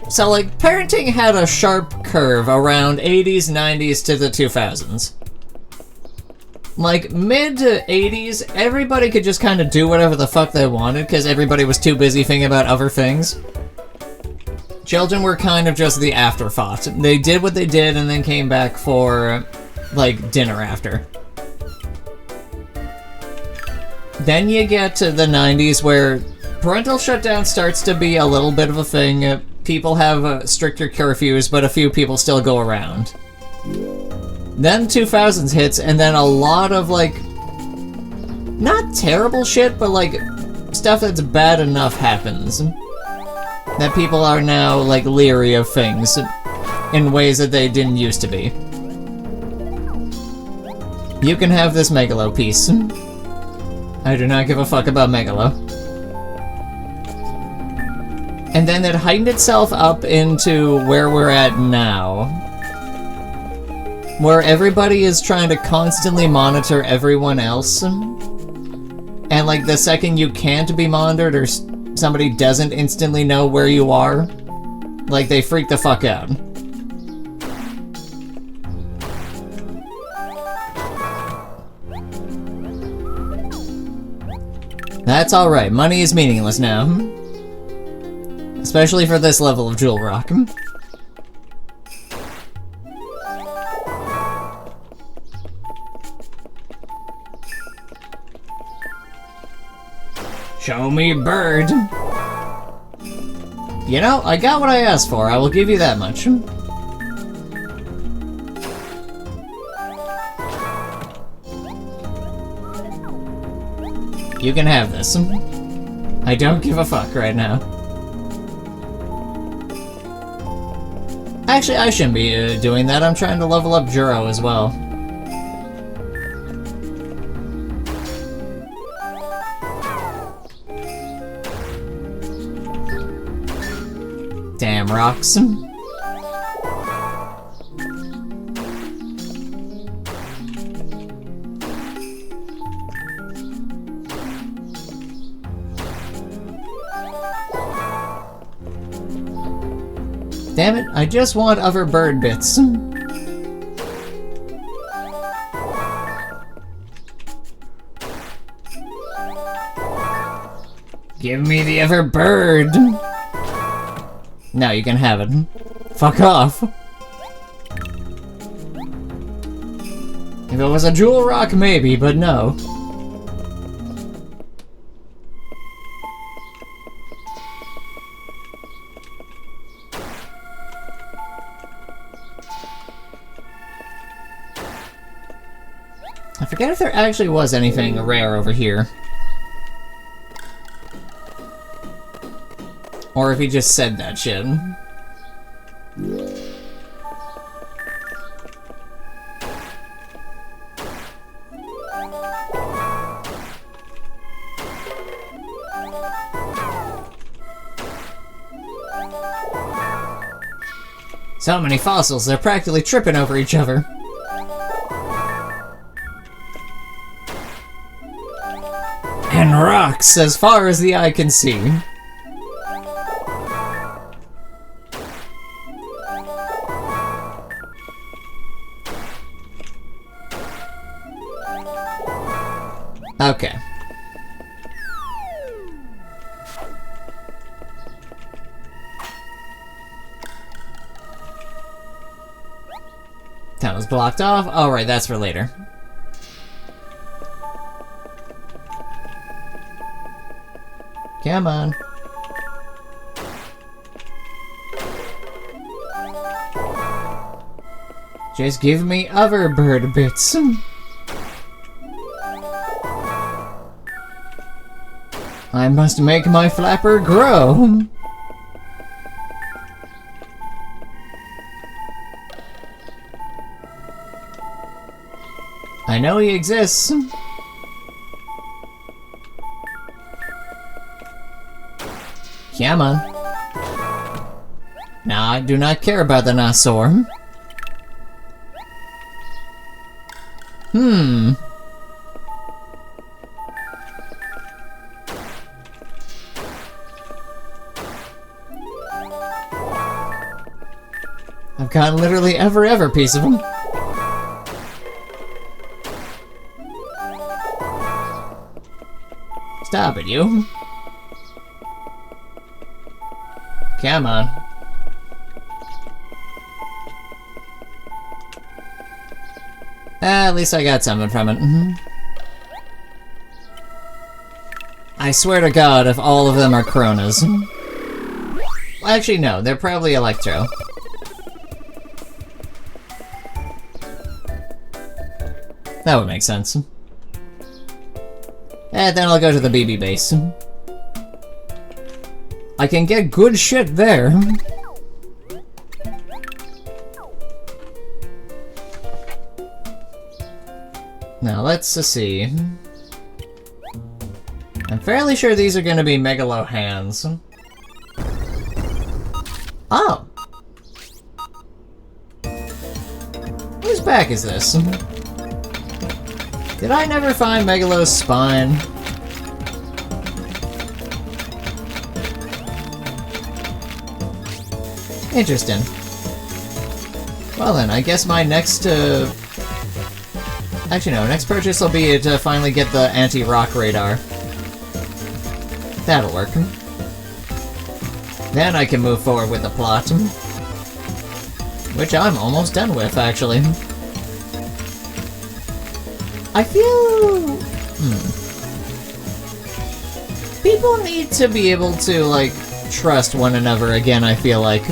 So, like, parenting had a sharp curve around 80s, 90s to the 2000s. Like, mid to 80s, everybody could just kind of do whatever the fuck they wanted because everybody was too busy thinking about other things. Children were kind of just the afterthought. They did what they did and then came back for, like, dinner after. Then you get to the 90s where parental shutdown starts to be a little bit of a thing. People have stricter curfews, but a few people still go around. Then 2000s hits, and then a lot of, like, not terrible shit, but, like, stuff that's bad enough happens. That people are now, like, leery of things in ways that they didn't used to be. You can have this Megalo piece. I do not give a fuck about Megalo. And then it heightened itself up into where we're at now. Where everybody is trying to constantly monitor everyone else. And like the second you can't be monitored or somebody doesn't instantly know where you are, like they freak the fuck out. That's alright, money is meaningless now. Especially for this level of Jewel Rock. Show me bird. You know, I got what I asked for, I will give you that much. You can have this. I don't give a fuck right now. Actually, I shouldn't be doing that. I'm trying to level up Juro as well. Damn rocks. Damn it, I just want other bird bits. Give me the other bird. Now you can have it. Fuck off. If it was a Jewel Rock, maybe, but no. I forget if there actually was anything rare over here. Or if he just said that shit. So many fossils, they're practically tripping over each other. And rocks as far as the eye can see. Okay. That was blocked off. Alright, that's for later. Come on. Just give me other bird bits. I must make my flapper grow. I know he exists. Come on. Nah, I do not care about the Nassor. I've gotten literally every piece of them. Stop it, you. Come on. At least I got something from it. I swear to God, if all of them are Coronas. Actually, no, they're probably Electro. That would make sense. And then I'll go to the BB base. I can get good shit there. Now, let's see. I'm fairly sure these are going to be Megalo hands. Oh! Whose back is this? Did I never find Megalo's spine? Interesting. Well then, I guess my next, Actually no, next purchase will be to finally get the anti-rock radar. That'll work. Then I can move forward with the plot. Which I'm almost done with, actually. I feel... People need to be able to, like, trust one another again, I feel like.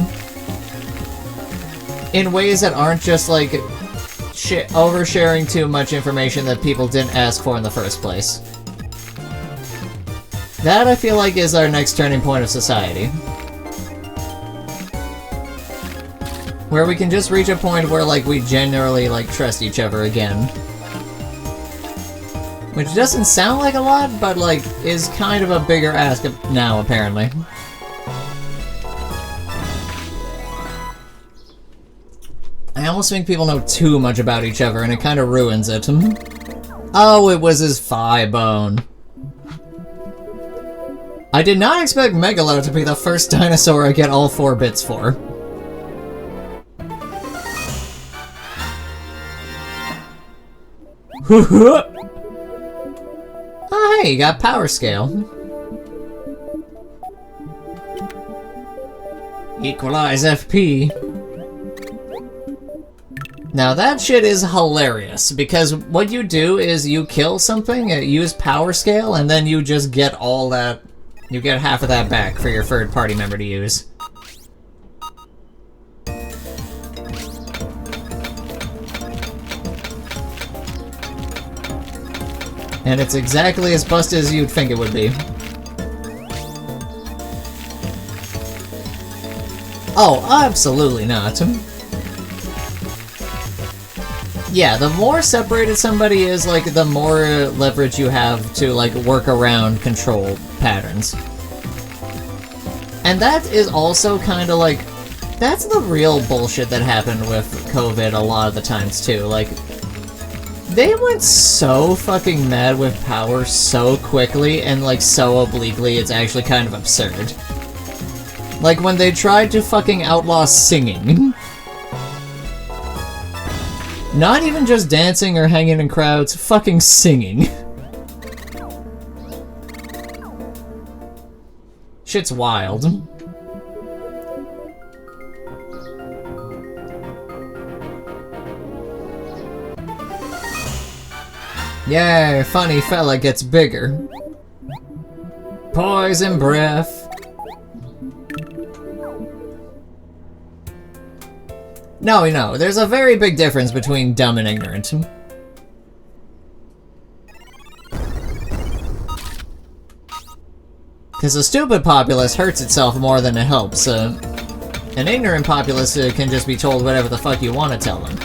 In ways that aren't just, like, oversharing too much information that people didn't ask for in the first place. That, I feel like, is our next turning point of society. Where we can just reach a point where, like, we generally, like, trust each other again. Which doesn't sound like a lot, but, like, is kind of a bigger ask now, apparently. I almost think people know too much about each other, and it kind of ruins it. Oh, it was his thigh bone. I did not expect Megalo to be the first dinosaur I get all 4 bits for. Oh, hey, you got power scale. Equalize FP. Now that shit is hilarious, because what you do is you kill something, use power scale, and then you just get all that... You get half of that back for your third party member to use. And it's exactly as busted as you'd think it would be. Oh, absolutely not. Yeah, the more separated somebody is, like, the more leverage you have to, like, work around control patterns. And that is also kind of, like, that's the real bullshit that happened with COVID a lot of the times, too. Like, they went so fucking mad with power so quickly and, like, so obliquely, it's actually kind of absurd. Like, when they tried to fucking outlaw singing. Not even just dancing or hanging in crowds, fucking singing. Shit's wild. Yay, funny fella gets bigger. Poison breath. No, there's a very big difference between dumb and ignorant. Because a stupid populace hurts itself more than it helps. An ignorant populace can just be told whatever the fuck you want to tell them.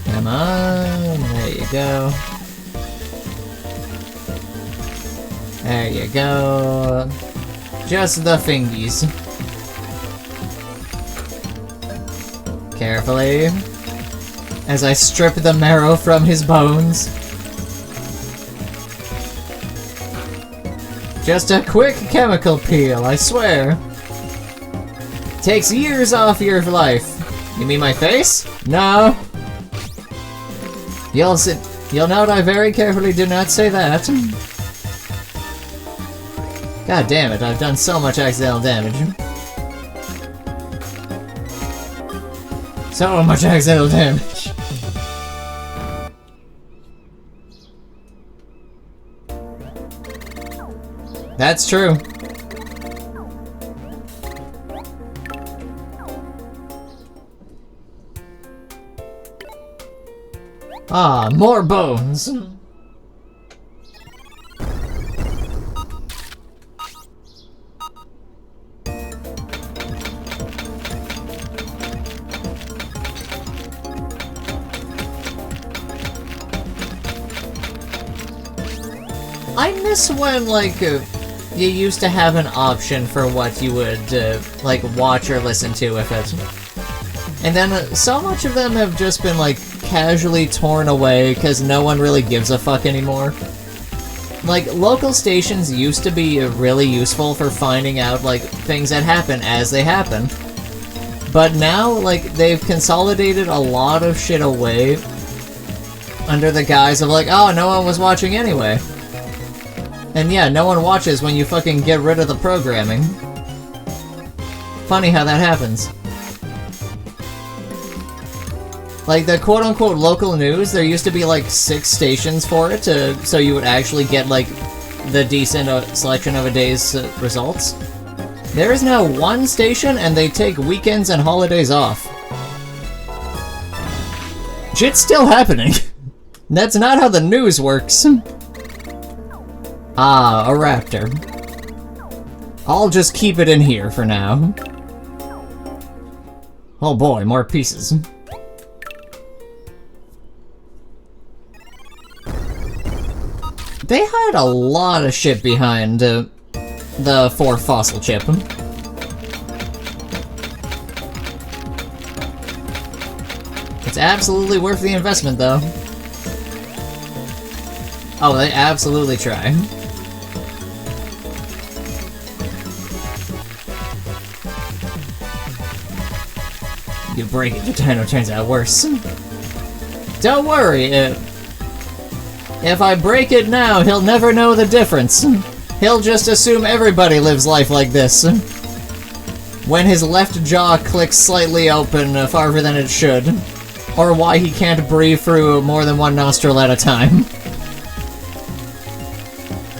Come on, there you go. There you go. Just the fingies. Carefully. As I strip the marrow from his bones. Just a quick chemical peel, I swear. Takes years off your life. You mean my face? No. You'll note I very carefully do not say that. God damn it, I've done so much accidental damage. So much accidental damage. That's true. Ah, more bones. I miss when, like, you used to have an option for what you would, like, watch or listen to if it... And then so much of them have just been, like, casually torn away because no one really gives a fuck anymore. Like, local stations used to be really useful for finding out, like, things that happen as they happen. But now, like, they've consolidated a lot of shit away under the guise of, like, oh, no one was watching anyway. And yeah, no one watches when you fucking get rid of the programming. Funny how that happens. Like, the quote-unquote local news, there used to be, like, 6 stations for it, so you would actually get, like, the decent selection of a day's results. There is now 1 station, and they take weekends and holidays off. Shit's still happening. That's not how the news works. Ah, a raptor. I'll just keep it in here for now. Oh boy, more pieces. They had a lot of shit behind the 4 fossil chip. It's absolutely worth the investment, though. Oh, they absolutely try. You break it, the dino turns out worse. Don't worry, if I break it now, he'll never know the difference. He'll just assume everybody lives life like this. When his left jaw clicks slightly open farther than it should. Or why he can't breathe through more than 1 nostril at a time.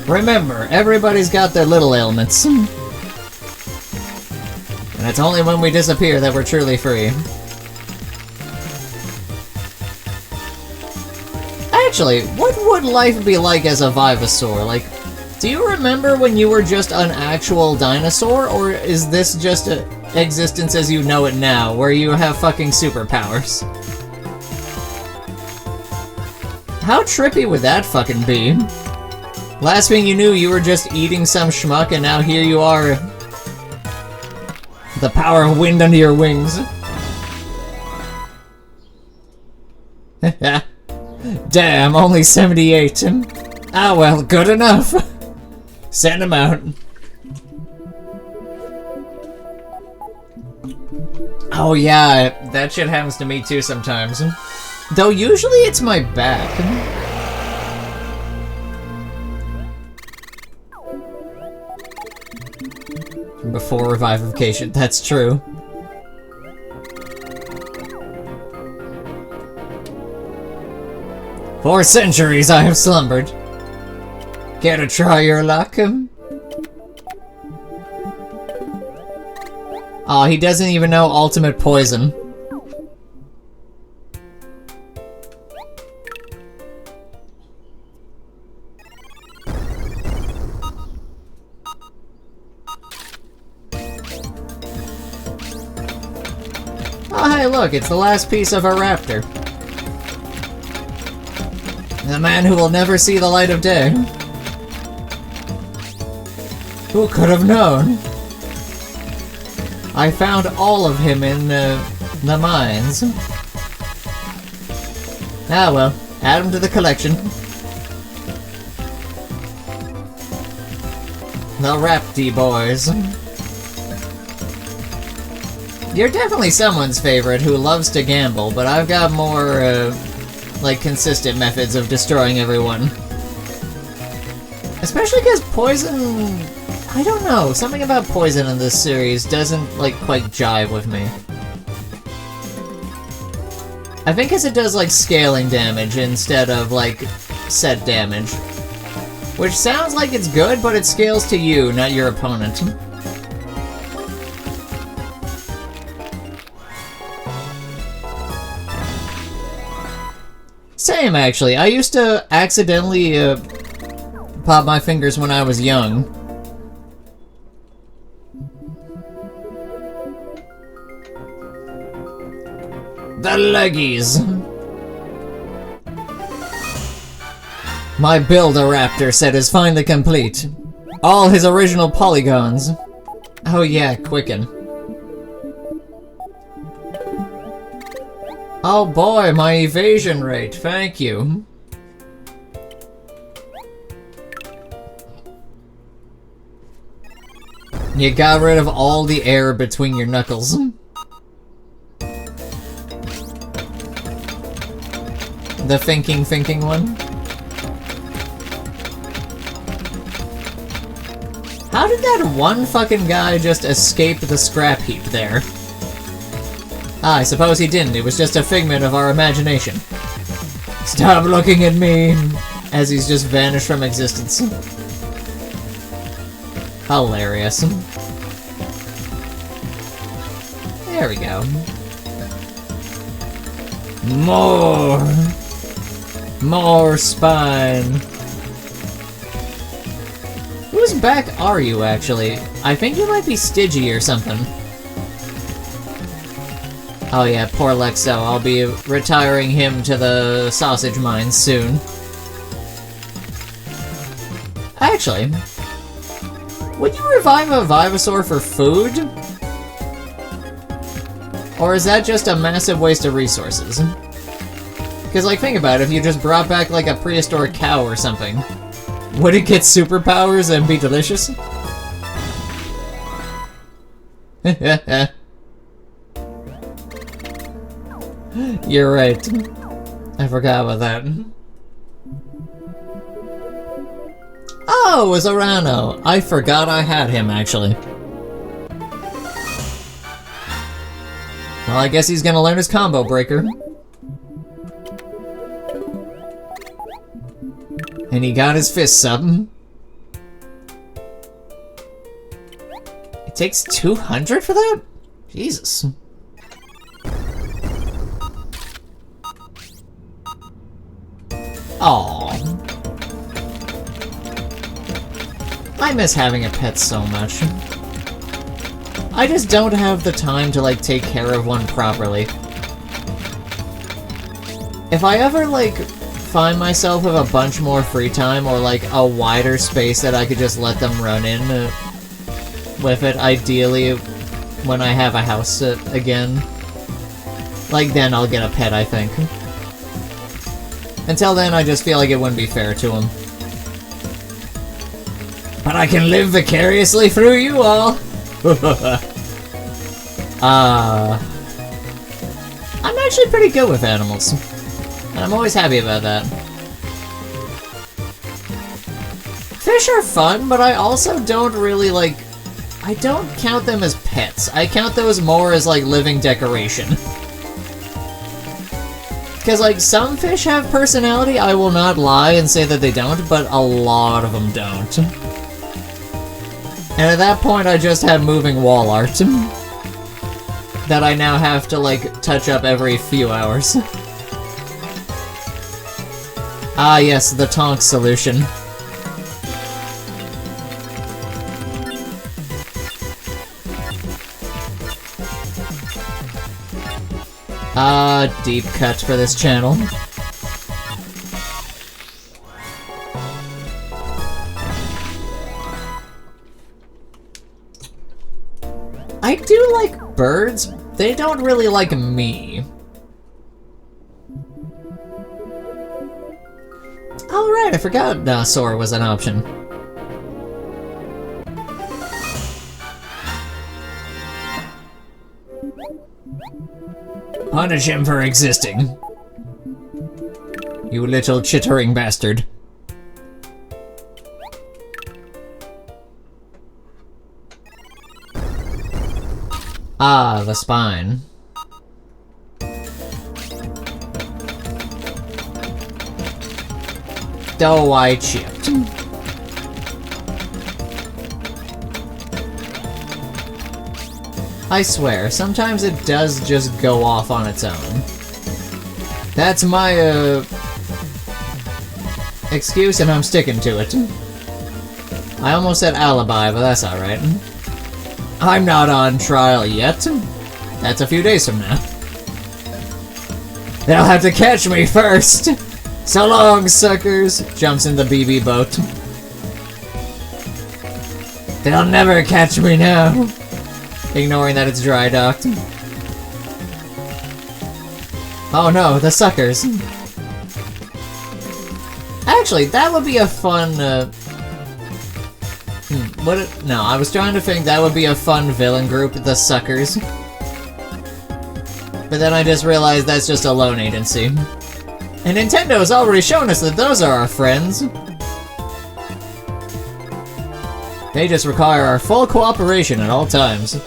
Remember, everybody's got their little ailments. And it's only when we disappear that we're truly free. Actually, what would life be like as a Vivasaur? Like, do you remember when you were just an actual dinosaur, or is this just a existence as you know it now, where you have fucking superpowers? How trippy would that fucking be? Last thing you knew, you were just eating some schmuck, and now here you are. The power of wind under your wings. Damn, only 78. Ah well, good enough. Send him out. Oh yeah, that shit happens to me too sometimes. Though usually it's my back. Before revivification, that's true. For centuries I have slumbered. Care to try your luck? Aw, he doesn't even know ultimate poison. Oh hey look, it's the last piece of a raptor. The man who will never see the light of day. Who could have known? I found all of him in, the mines. Ah well, add him to the collection. The Rapti boys. You're definitely someone's favorite who loves to gamble, but I've got more, like, consistent methods of destroying everyone. Especially because poison... I don't know, something about poison in this series doesn't, like, quite jive with me. I think because it does, like, scaling damage instead of, like, set damage. Which sounds like it's good, but it scales to you, not your opponent. Same, actually. I used to accidentally, pop my fingers when I was young. The leggies! My Build-A-Raptor set is finally complete. All his original polygons. Oh yeah, Quicken. Oh boy, my evasion rate, thank you. You got rid of all the air between your knuckles. The thinking one? How did that one fucking guy just escape the scrap heap there? Ah, I suppose he didn't. It was just a figment of our imagination. Stop looking at me! As he's just vanished from existence. Hilarious. There we go. More spine. Whose back are you, actually? I think you might be Stygia or something. Oh yeah, poor Lexo. I'll be retiring him to the sausage mines soon. Actually, would you revive a Vivasaur for food? Or is that just a massive waste of resources? Because, like, think about it, if you just brought back, like, a prehistoric cow or something, would it get superpowers and be delicious? You're right. I forgot about that. Oh, it was Arano. I forgot I had him, actually. Well, I guess he's gonna learn his combo breaker. And he got his fists up. It takes 200 for that? Jesus. Aww. I miss having a pet so much. I just don't have the time to, like, take care of one properly. If I ever, like, find myself with a bunch more free time, or, like, a wider space that I could just let them run in with it, ideally when I have a house again, like, then I'll get a pet, I think. Until then, I just feel like it wouldn't be fair to him. But I can live vicariously through you all! I'm actually pretty good with animals. And I'm always happy about that. Fish are fun, but I also don't really, like... I don't count them as pets. I count those more as, like, living decoration. Because, like, some fish have personality, I will not lie and say that they don't, but a lot of them don't. And at that point, I just have moving wall art. That I now have to, like, touch up every few hours. Ah, yes, the Tonk solution. Deep cut for this channel. I do like birds, they don't really like me. Oh right, I forgot Sora was an option. Punish him for existing. You little chittering bastard. Ah, the spine. Oh, I chipped. I swear, sometimes it does just go off on its own. That's my, excuse, and I'm sticking to it. I almost said alibi, but that's alright. I'm not on trial yet. That's a few days from now. They'll have to catch me first! So long, suckers! Jumps in the BB boat. They'll never catch me now! Ignoring that it's dry docked. Oh no, the suckers. Actually, that would be a fun, no, I was trying to think that would be a fun villain group, the Suckers. But then I just realized that's just a loan agency. And Nintendo has already shown us that those are our friends. They just require our full cooperation at all times.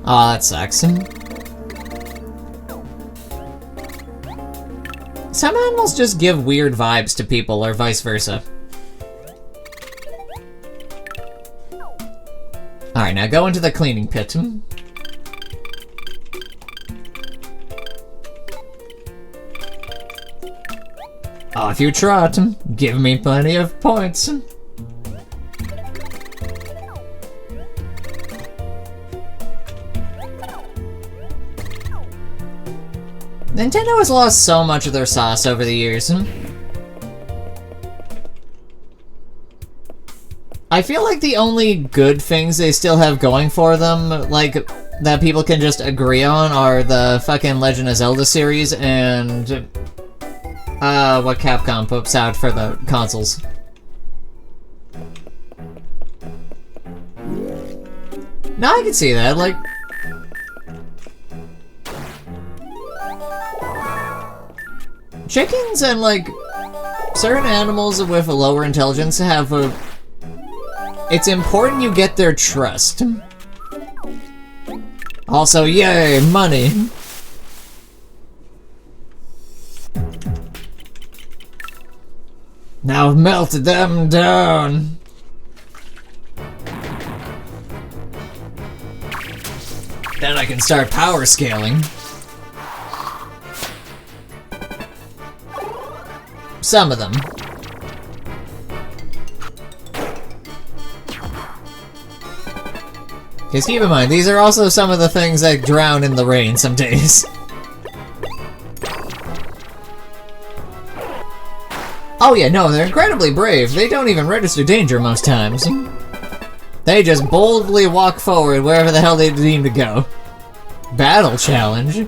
Aw, that sucks. Some animals just give weird vibes to people, or vice versa. Alright, now go into the cleaning pit. Off you trot. Give me plenty of points. Nintendo has lost so much of their sauce over the years. I feel like the only good things they still have going for them, like, that people can just agree on, are the fucking Legend of Zelda series and, what Capcom puts out for the consoles. No, I can see that, like... Chickens and, like, certain animals with a lower intelligence have a... It's important you get their trust. Also, yay, money! Now melt them down! Then I can start power scaling. Some of them. Because keep in mind, these are also some of the things that drown in the rain some days. Oh yeah, no, they're incredibly brave. They don't even register danger most times. They just boldly walk forward wherever the hell they deem to go. Battle challenge.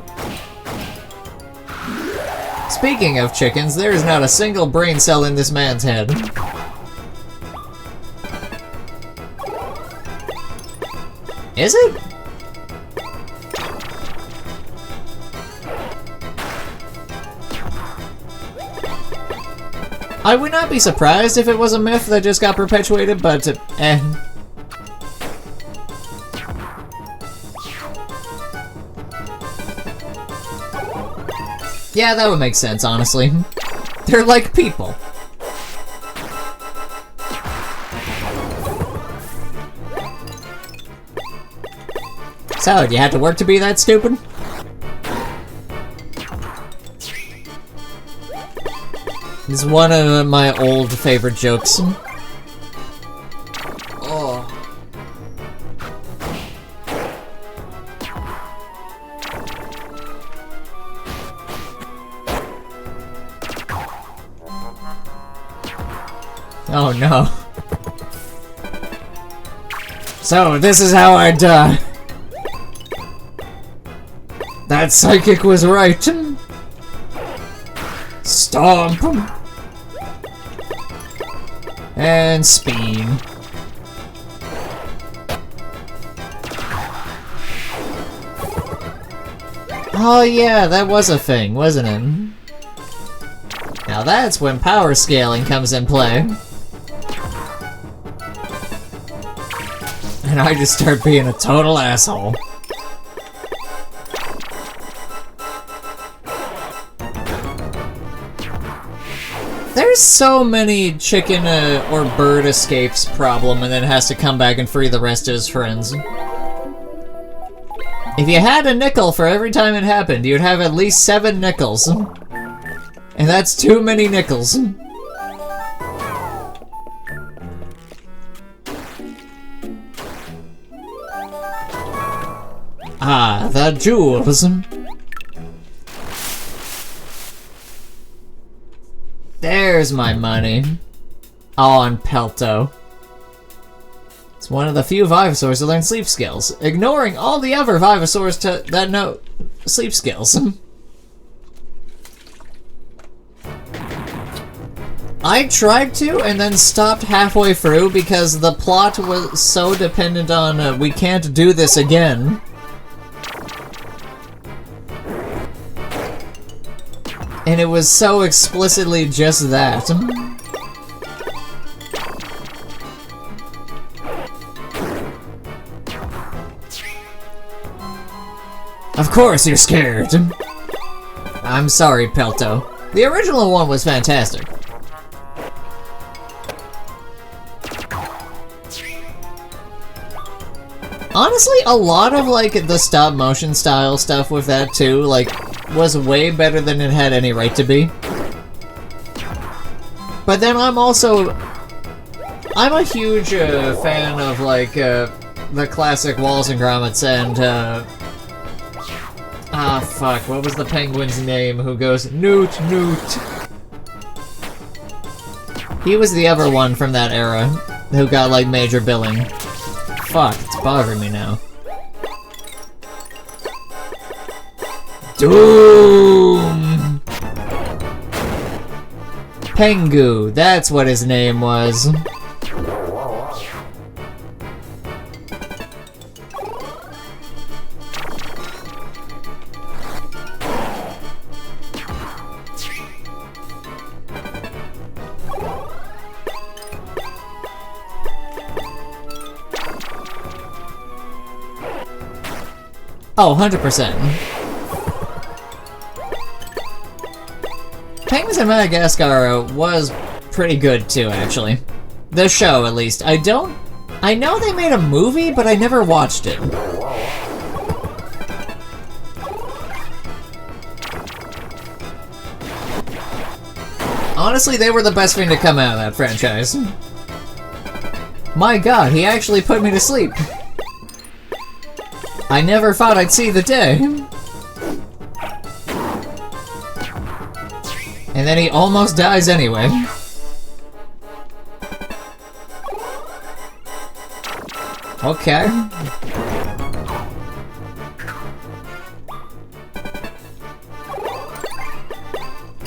Speaking of chickens, there is not a single brain cell in this man's head. Is it? I would not be surprised if it was a myth that just got perpetuated, but Yeah, that would make sense, honestly. They're like people. So, do you have to work to be that stupid? This is one of my old favorite jokes. Oh. Oh no. So, this is how I die. That psychic was right. Stomp. And spin. Oh yeah, that was a thing, wasn't it? Now that's when power scaling comes in play. And I just start being a total asshole. There's so many chicken or bird escapes problem and then has to come back and free the rest of his friends. If you had a nickel for every time it happened, you'd have at least 7 nickels. And that's too many nickels. Ah, the jewels. There's my money. On Pelto. It's one of the few Vivasaurs to learn sleep skills, ignoring all the other Vivasaurs that know sleep skills. I tried to and then stopped halfway through because the plot was so dependent on we can't do this again. And it was so explicitly just that. Of course you're scared. I'm sorry, Pelto. The original one was fantastic. Honestly, a lot of, like, the stop-motion style stuff with that, too, like, was way better than it had any right to be. But then I'm a huge fan of, like, the classic Wallace and Gromit and, fuck, what was the penguin's name who goes, Newt, Newt? He was the other one from that era who got, like, major billing. Fuck, it's bothering me now. Doom! Pengu, that's what his name was. Oh, 100%. Penguins in Madagascar was pretty good too, actually. The show, at least. I know they made a movie, but I never watched it. Honestly, they were the best thing to come out of that franchise. My god, he actually put me to sleep. I never thought I'd see the day. And then he almost dies anyway. Okay.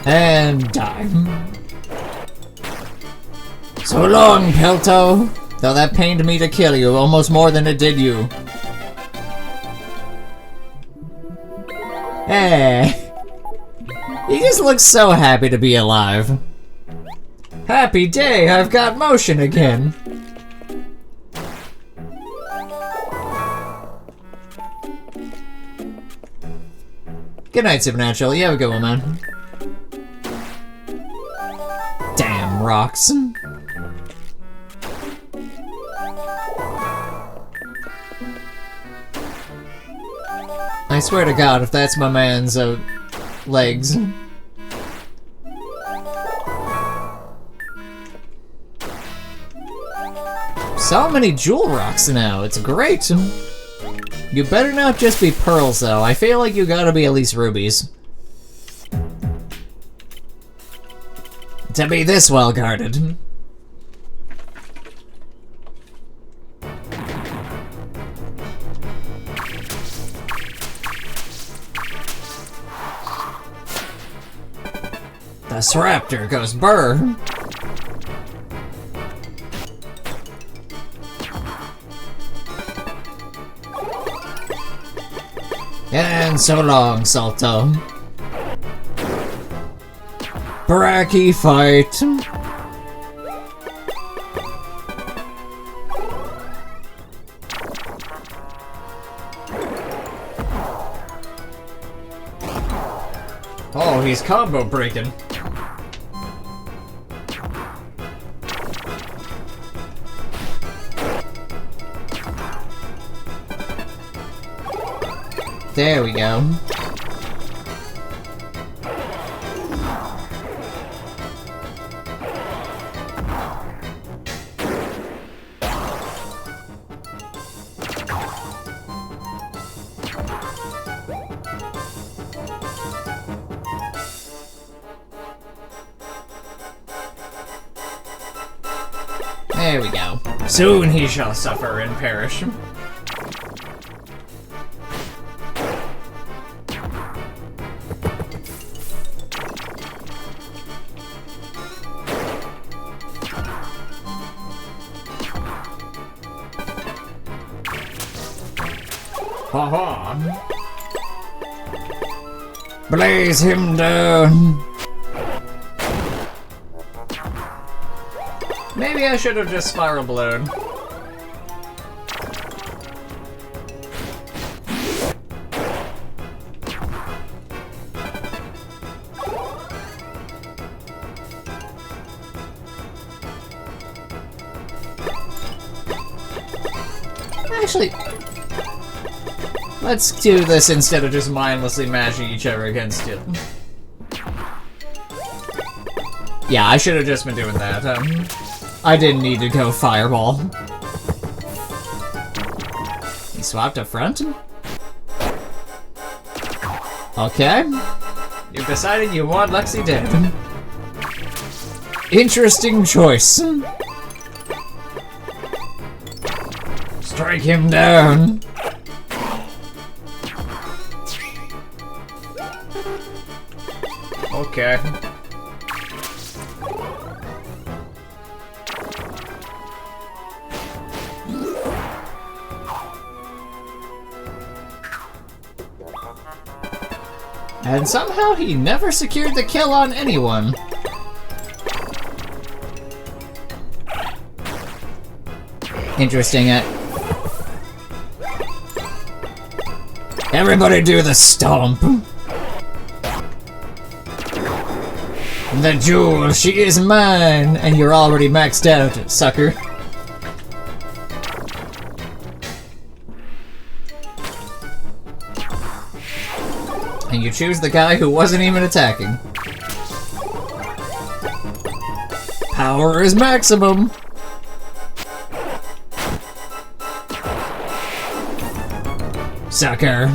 And die. So long, Pelto. Though that pained me to kill you almost more than it did you. Hey. He just looks so happy to be alive. Happy day, I've got motion again. Good night, Supernatural. You have a good one, man. Damn rocks. I swear to God, if that's my man's legs. So many jewel rocks now, it's great. You better not just be pearls though, I feel like you gotta be at least rubies. To be this well guarded. This raptor goes burr. And so long, Salto. Bracky fight. Oh, he's combo breaking. There we go. There we go. Soon he shall suffer and perish. Ha-ha! Blaze him down! Maybe I should have just spiral blown. Actually, let's do this instead of just mindlessly mashing each other against it. Yeah, I should have just been doing that. I didn't need to go fireball. He swapped up front? Okay. You've decided you want Lexi dead. Interesting choice. Strike him down. Okay. And somehow he never secured the kill on anyone. Interesting. Everybody do the stomp. The jewel, she is mine, and you're already maxed out, sucker. And you choose the guy who wasn't even attacking. Power is maximum. Sucker.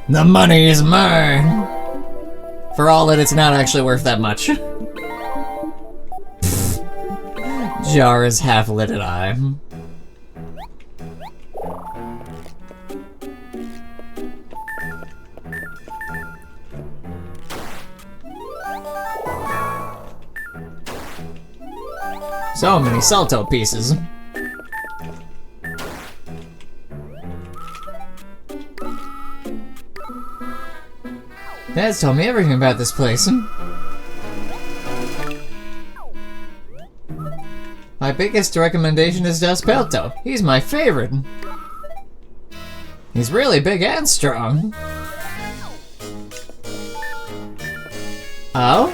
The money is mine. For all that it's not actually worth that much. Jara's half-lidded eye. So many Salto pieces. Dad's told me everything about this place. My biggest recommendation is Despelto. He's my favorite. He's really big and strong. Oh?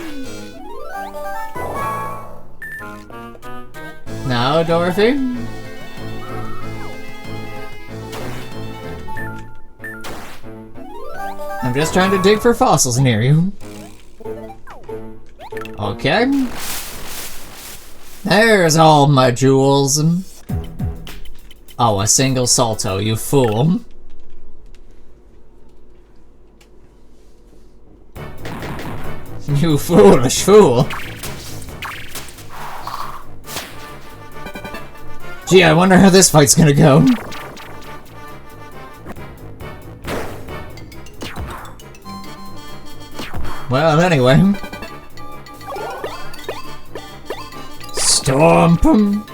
No, Dorothy? I'm just trying to dig for fossils near you. Okay. There's all my jewels. Oh, a single Salto, you fool. You foolish fool. Gee, I wonder how this fight's gonna go. Well, anyway. Stomp him.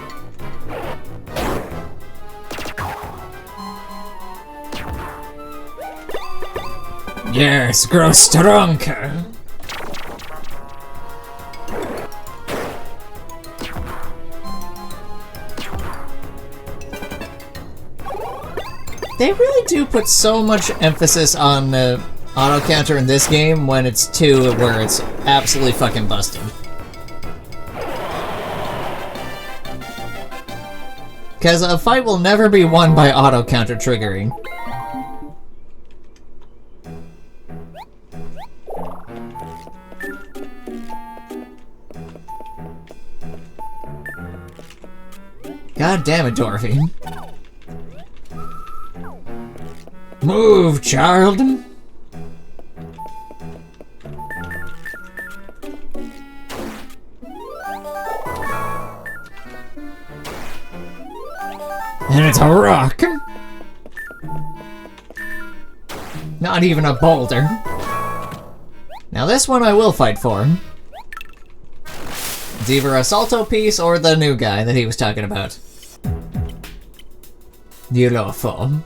Yes, grow stronger. They really do put so much emphasis on auto counter in this game when it's 2 where it's absolutely fucking busted. Because a fight will never be won by auto counter triggering. God damn it, Dorothy. Move, child! And it's a rock! Not even a boulder. Now this one I will fight for. It's either a Salto piece or the new guy that he was talking about. Ulofo.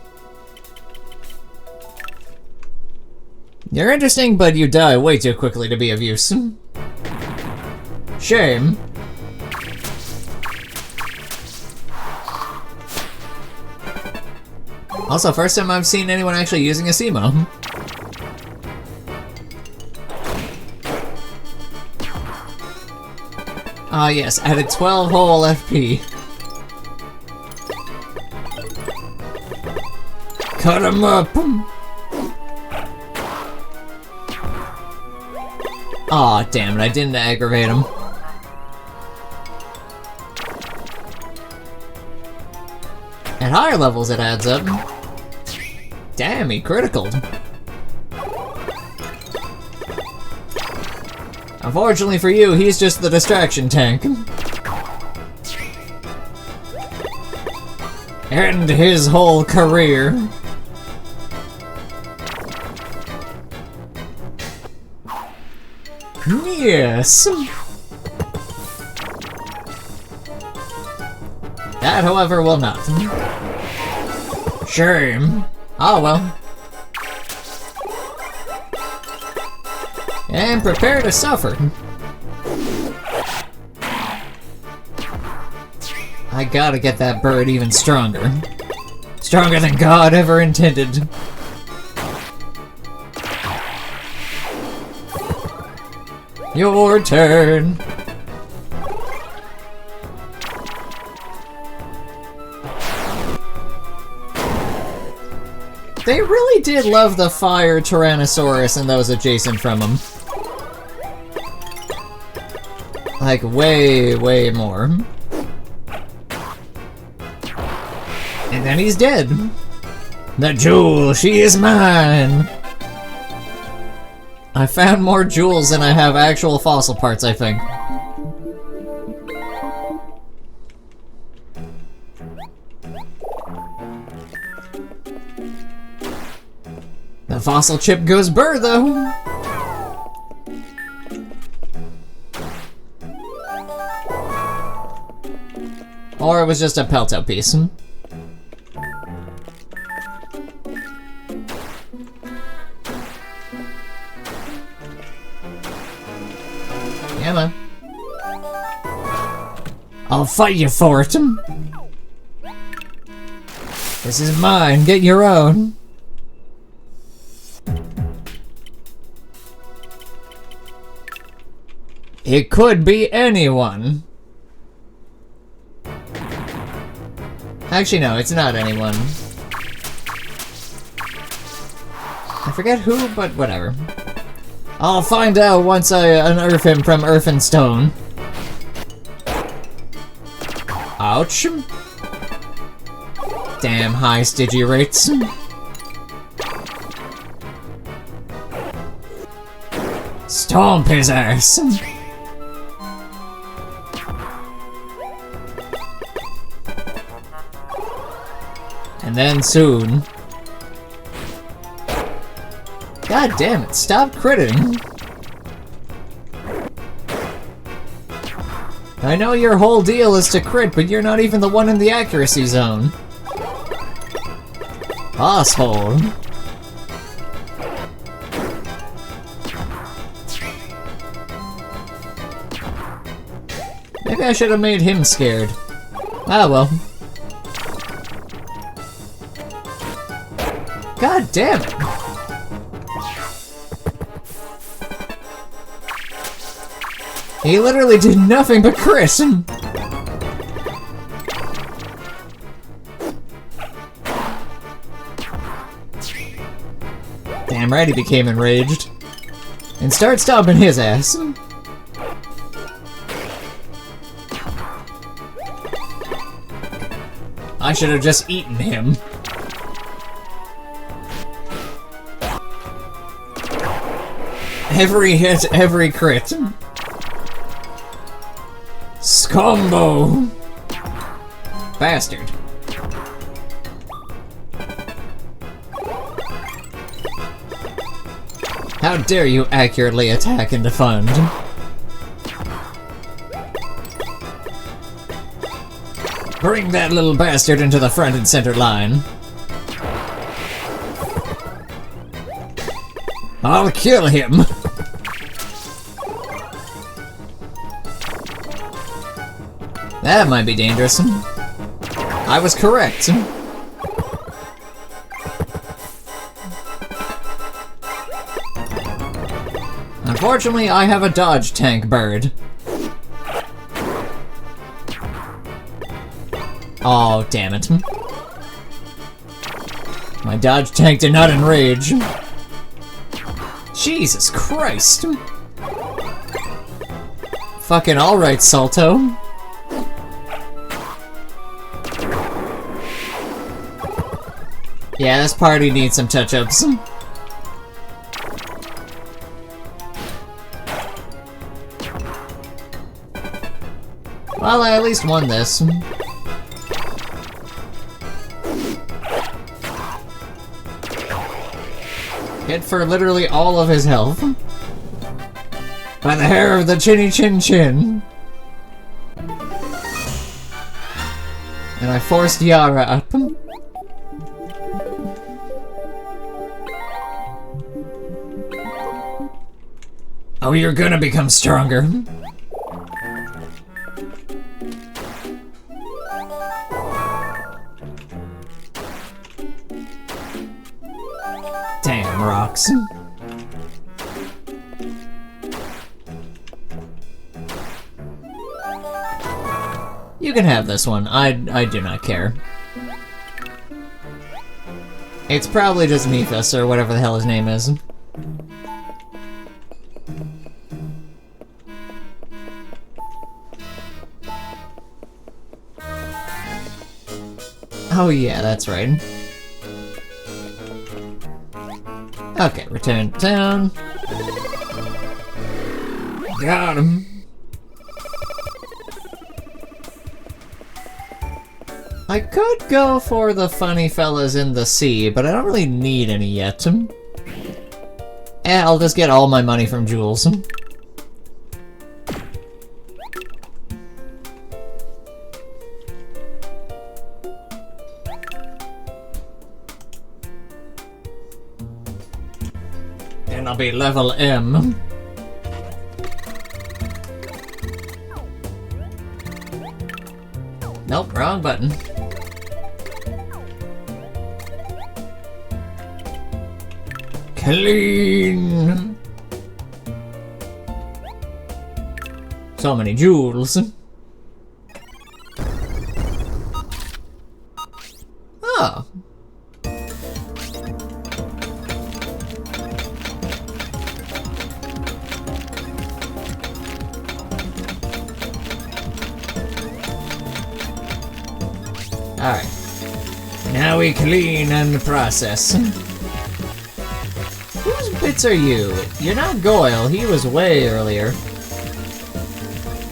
You're interesting, but you die way too quickly to be of use. Shame. Also, first time I've seen anyone actually using a Simo. Ah yes, added 12 whole FP. Cut him up! Aw, damn it, I didn't aggravate him. At higher levels it adds up. Damn, he criticaled. Unfortunately for you, he's just the distraction tank. End his whole career. Yes. That, however, will not. Shame. Oh well. And prepare to suffer. I gotta get that bird even stronger. Stronger than God ever intended. Your turn. They really did love the fire Tyrannosaurus and those adjacent from him. Like, way, way more. And then he's dead. The jewel, she is mine! I found more jewels than I have actual fossil parts, I think. The fossil chip goes burr, though! Or it was just a Pelto piece. Yeah, man. I'll fight you for it. This is mine, get your own. It could be anyone. Actually, no, it's not anyone. I forget who, but whatever. I'll find out once I unearth him from Earth and Stone. Ouch. Damn high Stigi rates. Stomp his ass. And then soon. God damn it, stop critting. I know your whole deal is to crit, but you're not even the one in the accuracy zone. Asshole. Maybe I should have made him scared. Ah, well. God damn it! He literally did nothing but crit! Damn right he became enraged. And start stomping his ass. I should have just eaten him. Every hit, every crit. Scumbo! Bastard. How dare you accurately attack and defend? Bring that little bastard into the front and center line. I'll kill him! That might be dangerous. I was correct. Unfortunately, I have a dodge tank bird. Oh, damn it. My dodge tank did not enrage. Jesus Christ. Fucking alright, Salto. Yeah, this party needs some touch-ups. Well, I at least won this. Hit for literally all of his health. By the hair of the chinny chin chin. And I forced Yara up. Oh, you're gonna become stronger. Damn rocks. You can have this one. I do not care. It's probably just Nephis or whatever the hell his name is. Oh yeah, that's right. Okay, return to town. Got him. I could go for the funny fellas in the sea, but I don't really need any yet. I'll just get all my money from Jules. And I'll be level M. Nope, wrong button. Clean! So many jewels. Oh. Alright. Now we clean and process. Whose bits are you? You're not Goyle, he was way earlier.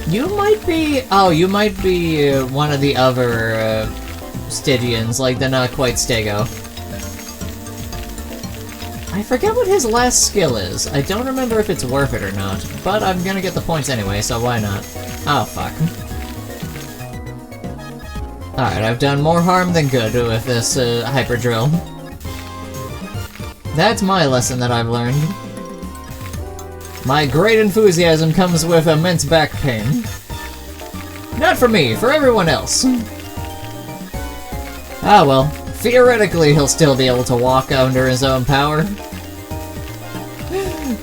You might be... oh, you might be one of the other Stygians, like the not quite Stego. I forget what his last skill is. I don't remember if it's worth it or not, but I'm gonna get the points anyway, so why not? Oh, fuck. Alright, I've done more harm than good with this hyper drill. That's my lesson that I've learned. My great enthusiasm comes with immense back pain. Not for me, for everyone else. Ah well, theoretically he'll still be able to walk under his own power.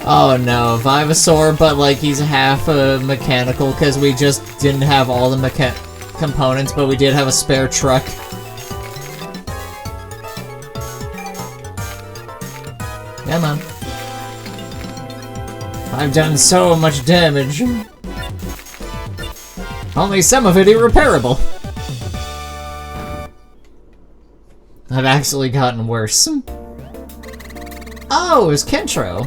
Oh no, Vivasaur, but like he's half mechanical because we just didn't have all the components, but we did have a spare truck. Come on. I've done so much damage. Only some of it irreparable. I've actually gotten worse. Oh, it was Kentro.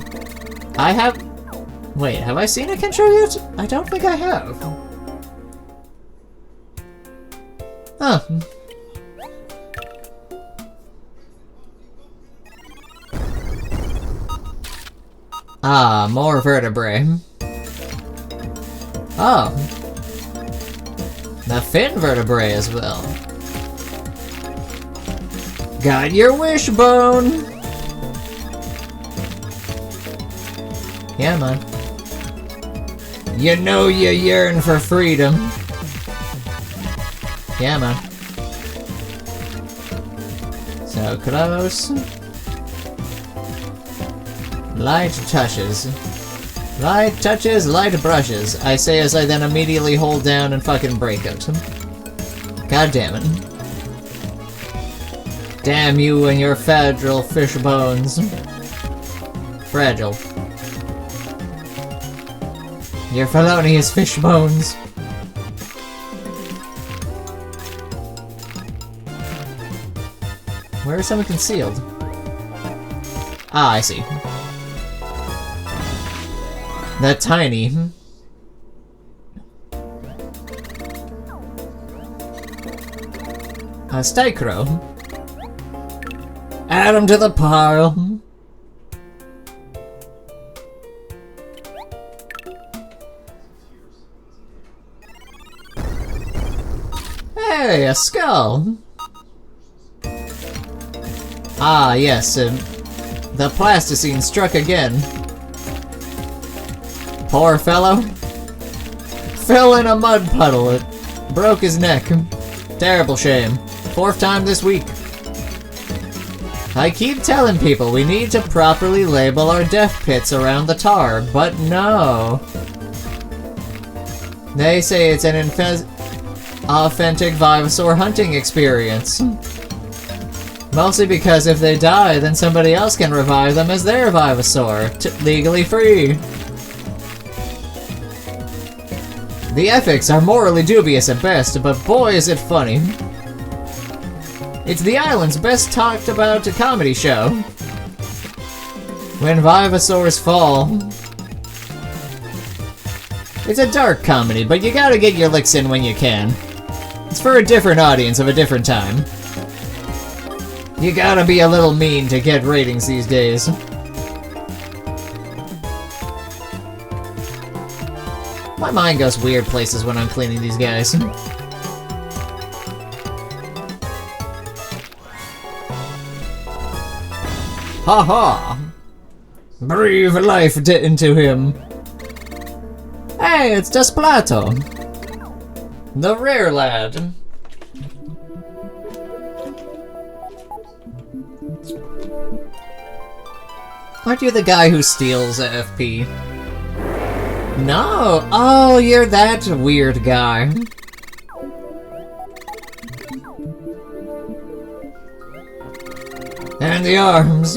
I have... Wait, have I seen a Kentro yet? I don't think I have. Huh. Ah, more vertebrae. Oh. The fin vertebrae as well. Got your wishbone! Yeah, man. You know you yearn for freedom. Yeah, man. So close. Light touches. Light touches, light brushes. I say as I then immediately hold down and fucking break it. God damn it. Damn you and your fragile fish bones. Fragile. Your felonious fish bones. Where is someone concealed? Ah, I see. That tiny. A Sticro. Add him to the pile. Hey, a skull. Ah, yes, the plasticine struck again. Poor fellow. Fell in a mud puddle. It broke his neck. Terrible shame. 4th time this week. I keep telling people we need to properly label our death pits around the tar, but no. They say it's an authentic Vivasaur hunting experience. Mostly because if they die, then somebody else can revive them as their Vivasaur, legally free. The ethics are morally dubious at best, but boy is it funny. It's the island's best talked about comedy show. When Vivasaurs fall. It's a dark comedy, but you gotta get your licks in when you can. It's for a different audience of a different time. You gotta be a little mean to get ratings these days. My mind goes weird places when I'm cleaning these guys. Ha ha! Breathe life into him. Hey, it's Desplato. The rare lad. Aren't you the guy who steals FP? No! Oh, you're that weird guy. And the arms.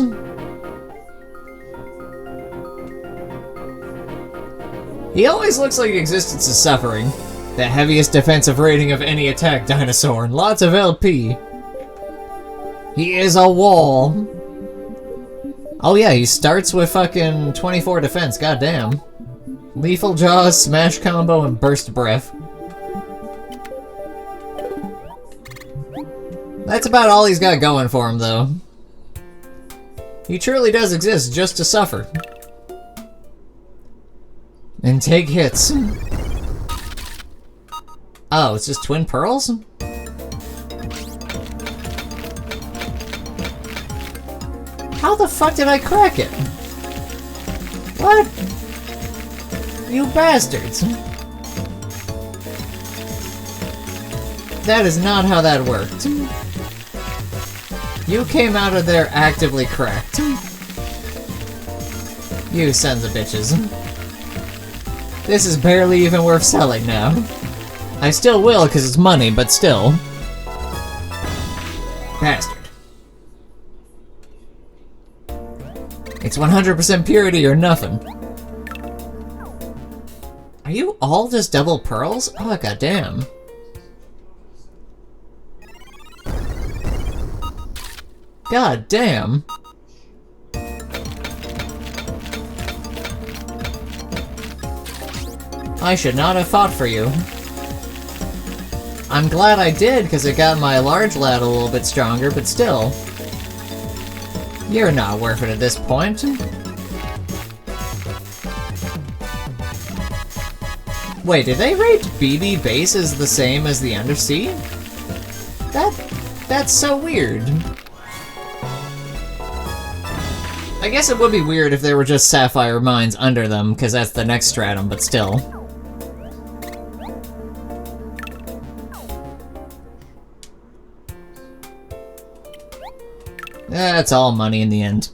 He always looks like existence is suffering. The heaviest defensive rating of any attack dinosaur and lots of LP. He is a wall. Oh yeah, he starts with fucking 24 defense, goddamn. Lethal Jaws, Smash Combo, and Burst Breath. That's about all he's got going for him, though. He truly does exist just to suffer. And take hits. Oh, it's just Twin Pearls? How the fuck did I crack it? What? You bastards. That is not how that worked. You came out of there actively cracked. You sons of bitches. This is barely even worth selling now. I still will because it's money, but still. Bastard. It's 100% purity or nothing. Are you all just double pearls? Oh, goddamn. God damn. I should not have fought for you. I'm glad I did, because it got my large lad a little bit stronger, but still. You're not worth it at this point. Wait, did they rate BB base as the same as the Undersea? That's so weird. I guess it would be weird if there were just sapphire mines under them, because that's the next stratum, but still. That's all money in the end.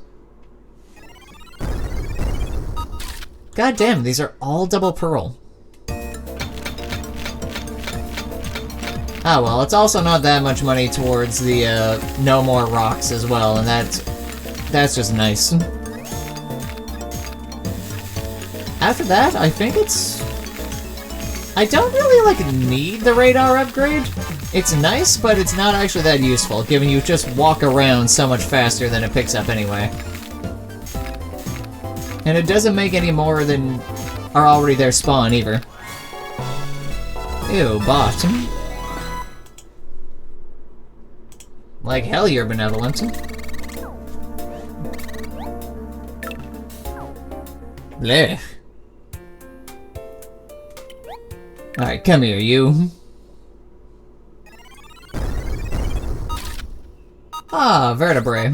God damn, these are all double pearl. Ah well, it's also not that much money towards the no more rocks as well, and that's just nice. After that, I think it's... I don't really, like, need the radar upgrade. It's nice, but it's not actually that useful, given you just walk around so much faster than it picks up anyway. And it doesn't make any more than are already there spawn, either. Ew, bot. Like hell you're benevolent. Blech. Alright, come here, you. Ah, vertebrae.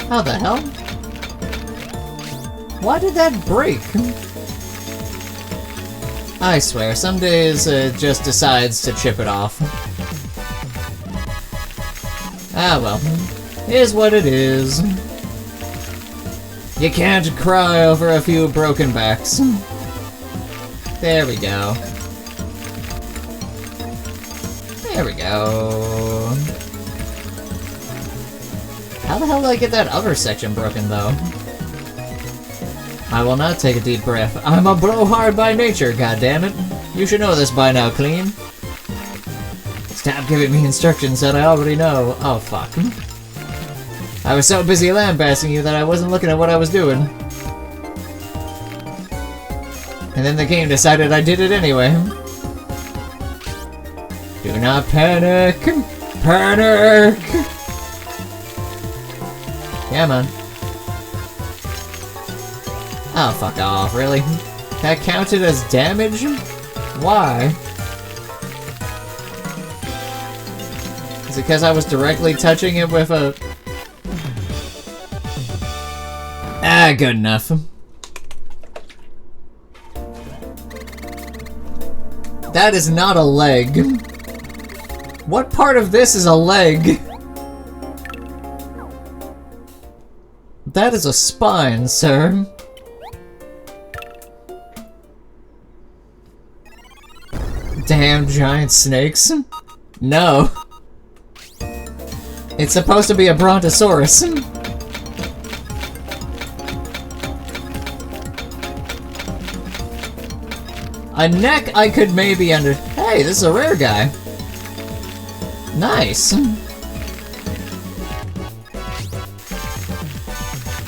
How the hell? Why did that break? I swear, some days it just decides to chip it off. Ah well, is what it is. You can't cry over a few broken backs. There we go. There we go. How the hell did I get that other section broken, though? I will not take a deep breath. I'm a blowhard by nature, goddammit. You should know this by now, Clean. Stop giving me instructions that I already know. Oh, fuck. I was so busy lambasting you that I wasn't looking at what I was doing. And then the game decided I did it anyway. Do not panic! Panic! Come on. Oh, fuck off, really? That counted as damage? Why? Is it because I was directly touching it with a... Ah, good enough. That is not a leg. What part of this is a leg? That is a spine, sir. Damn giant snakes. No. It's supposed to be a brontosaurus. A neck I could maybe under... Hey, this is a rare guy. Nice.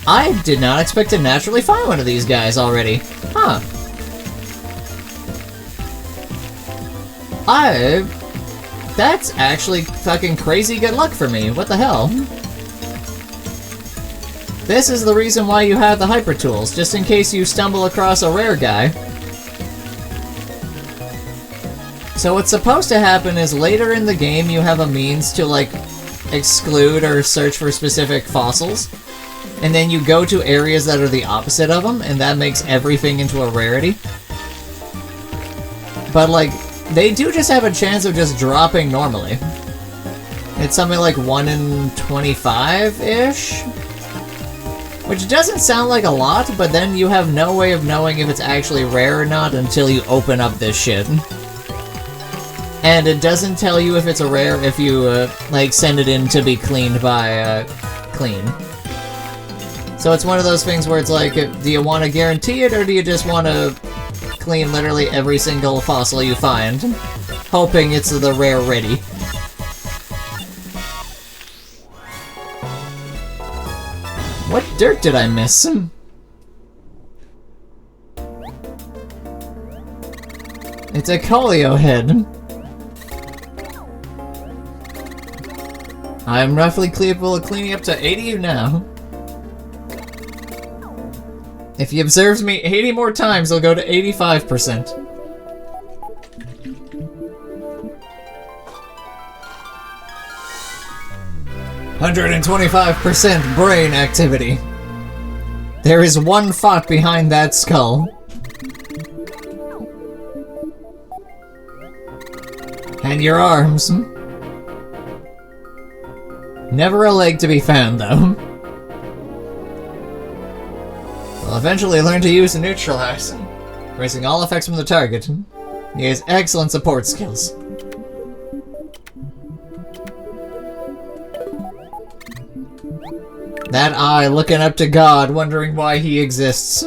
I did not expect to naturally find one of these guys already. Huh. That's actually fucking crazy good luck for me. What the hell? This is the reason why you have the hyper tools, just in case you stumble across a rare guy. So what's supposed to happen is later in the game you have a means to, like, exclude or search for specific fossils. and then you go to areas that are the opposite of them, and that makes everything into a rarity. But, like, they do just have a chance of just dropping normally. It's something like 1 in 25-ish? Which doesn't sound like a lot, but then you have no way of knowing if it's actually rare or not until you open up this shit. And it doesn't tell you if it's a rare if you, like, send it in to be cleaned by, clean. So it's one of those things where it's like, do you want to guarantee it, or do you just want to clean literally every single fossil you find, hoping it's the rare ready? What dirt did I miss? It's a Colio head. I'm roughly capable of cleaning up to 80 now. If he observes me 80 more times, he'll go to 85%. "125% brain activity. There is one thought behind that skull. And your arms. Never a leg to be found, though. Will eventually learn to use and neutralize, erasing all effects from the target. He has excellent support skills. That eye looking up to God, wondering why he exists.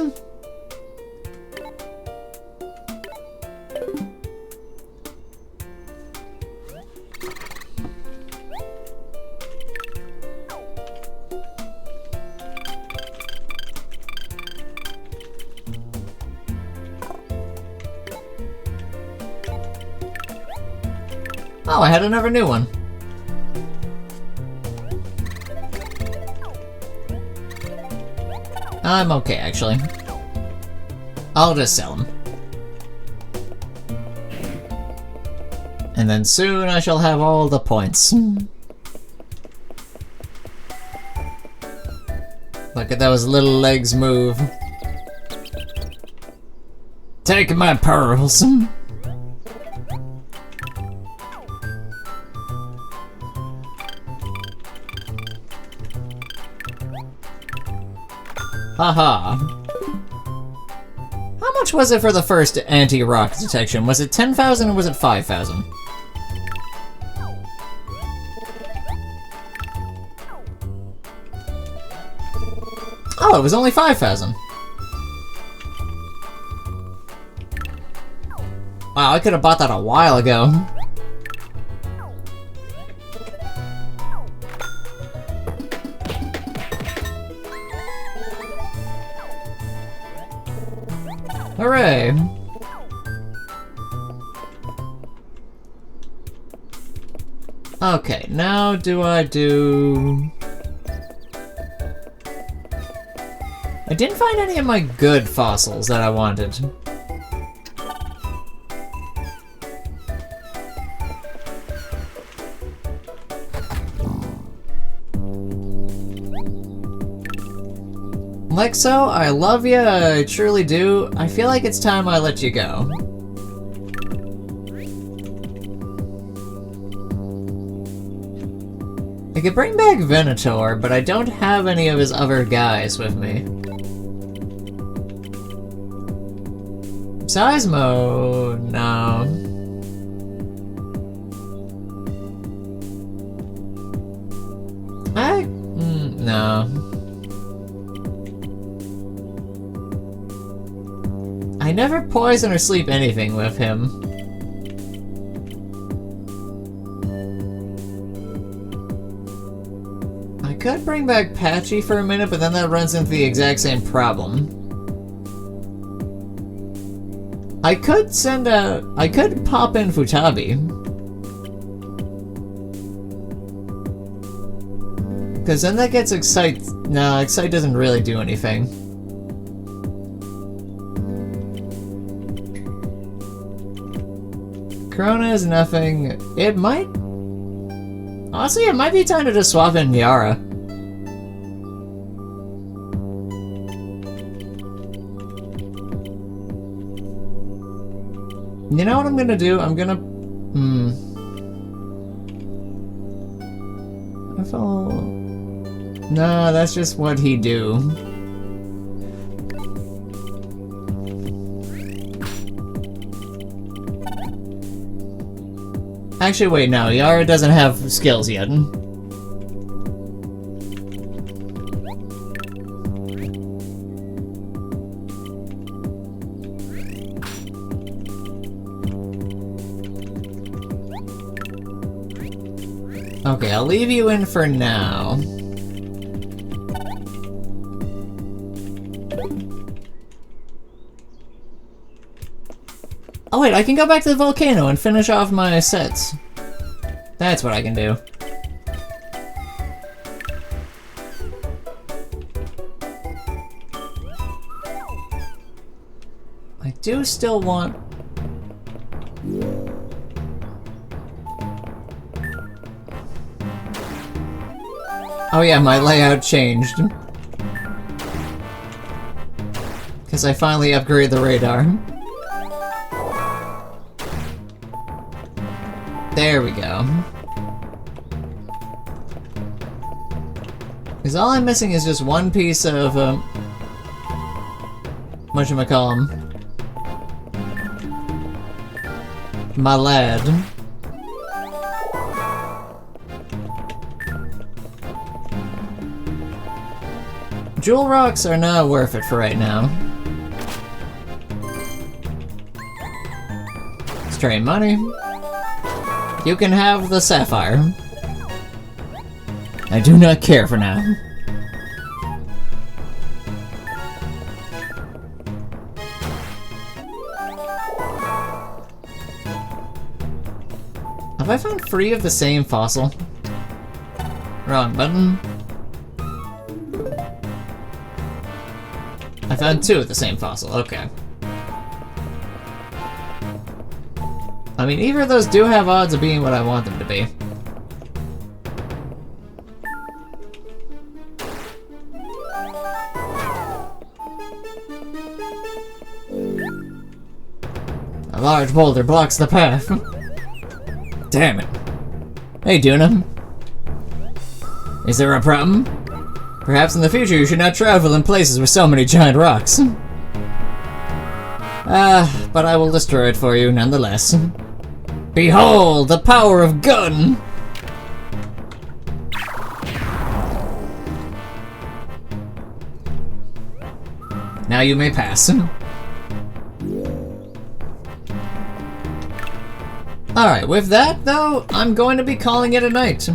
Oh, I had another new one. I'm okay, actually. I'll just sell them. And then soon I shall have all the points. Look at those little legs move. Take my pearls. Haha. How much was it for the first anti-rock detection? Was it 10,000 or was it 5,000? Oh, it was only 5,000. Wow, I could have bought that a while ago. Hooray! Okay, now do I do... I didn't find any of my good fossils that I wanted. Lexo, I love you, I truly do. I feel like it's time I let you go. I could bring back Venator, but I don't have any of his other guys with me. Seismo, no. No. I never poison or sleep anything with him. I could bring back Patchy for a minute, but then that runs into the exact same problem. I could pop in Futabi. Because then that gets Excite. No, Excite doesn't really do anything. Corona is nothing. It might... Honestly, it might be time to just swap in Yara. You know what I'm gonna do? I'm gonna... I follow... No, that's just what he do. Actually, wait, no. Yara doesn't have skills yet. Okay, I'll leave you in for now. Oh wait, I can go back to the volcano and finish off my sets. That's what I can do. I do still want... Oh yeah, my layout changed. Because I finally upgraded the radar. There we go. Because all I'm missing is just one piece of, whatchamacallem? My lad. Jewel rocks are not worth it for right now. Straight money. You can have the sapphire. I do not care for now. Have I found 3 of the same fossil? Wrong button. I found 2 of the same fossil, okay. I mean, either of those do have odds of being what I want them to be. A large boulder blocks the path. Damn it. Hey, Duna. Is there a problem? Perhaps in the future you should not travel in places with so many giant rocks. But I will destroy it for you nonetheless. Behold, the power of gun! Now you may pass. Alright, with that, though, I'm going to be calling it a night.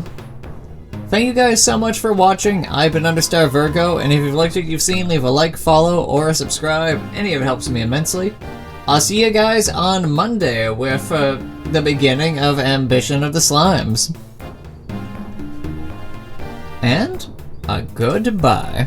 Thank you guys so much for watching. I've been Understar Virgo, and if you've liked what you've seen, leave a like, follow, or a subscribe. Any of it helps me immensely. I'll see you guys on Monday with the beginning of Ambition of the Slimes. And a goodbye.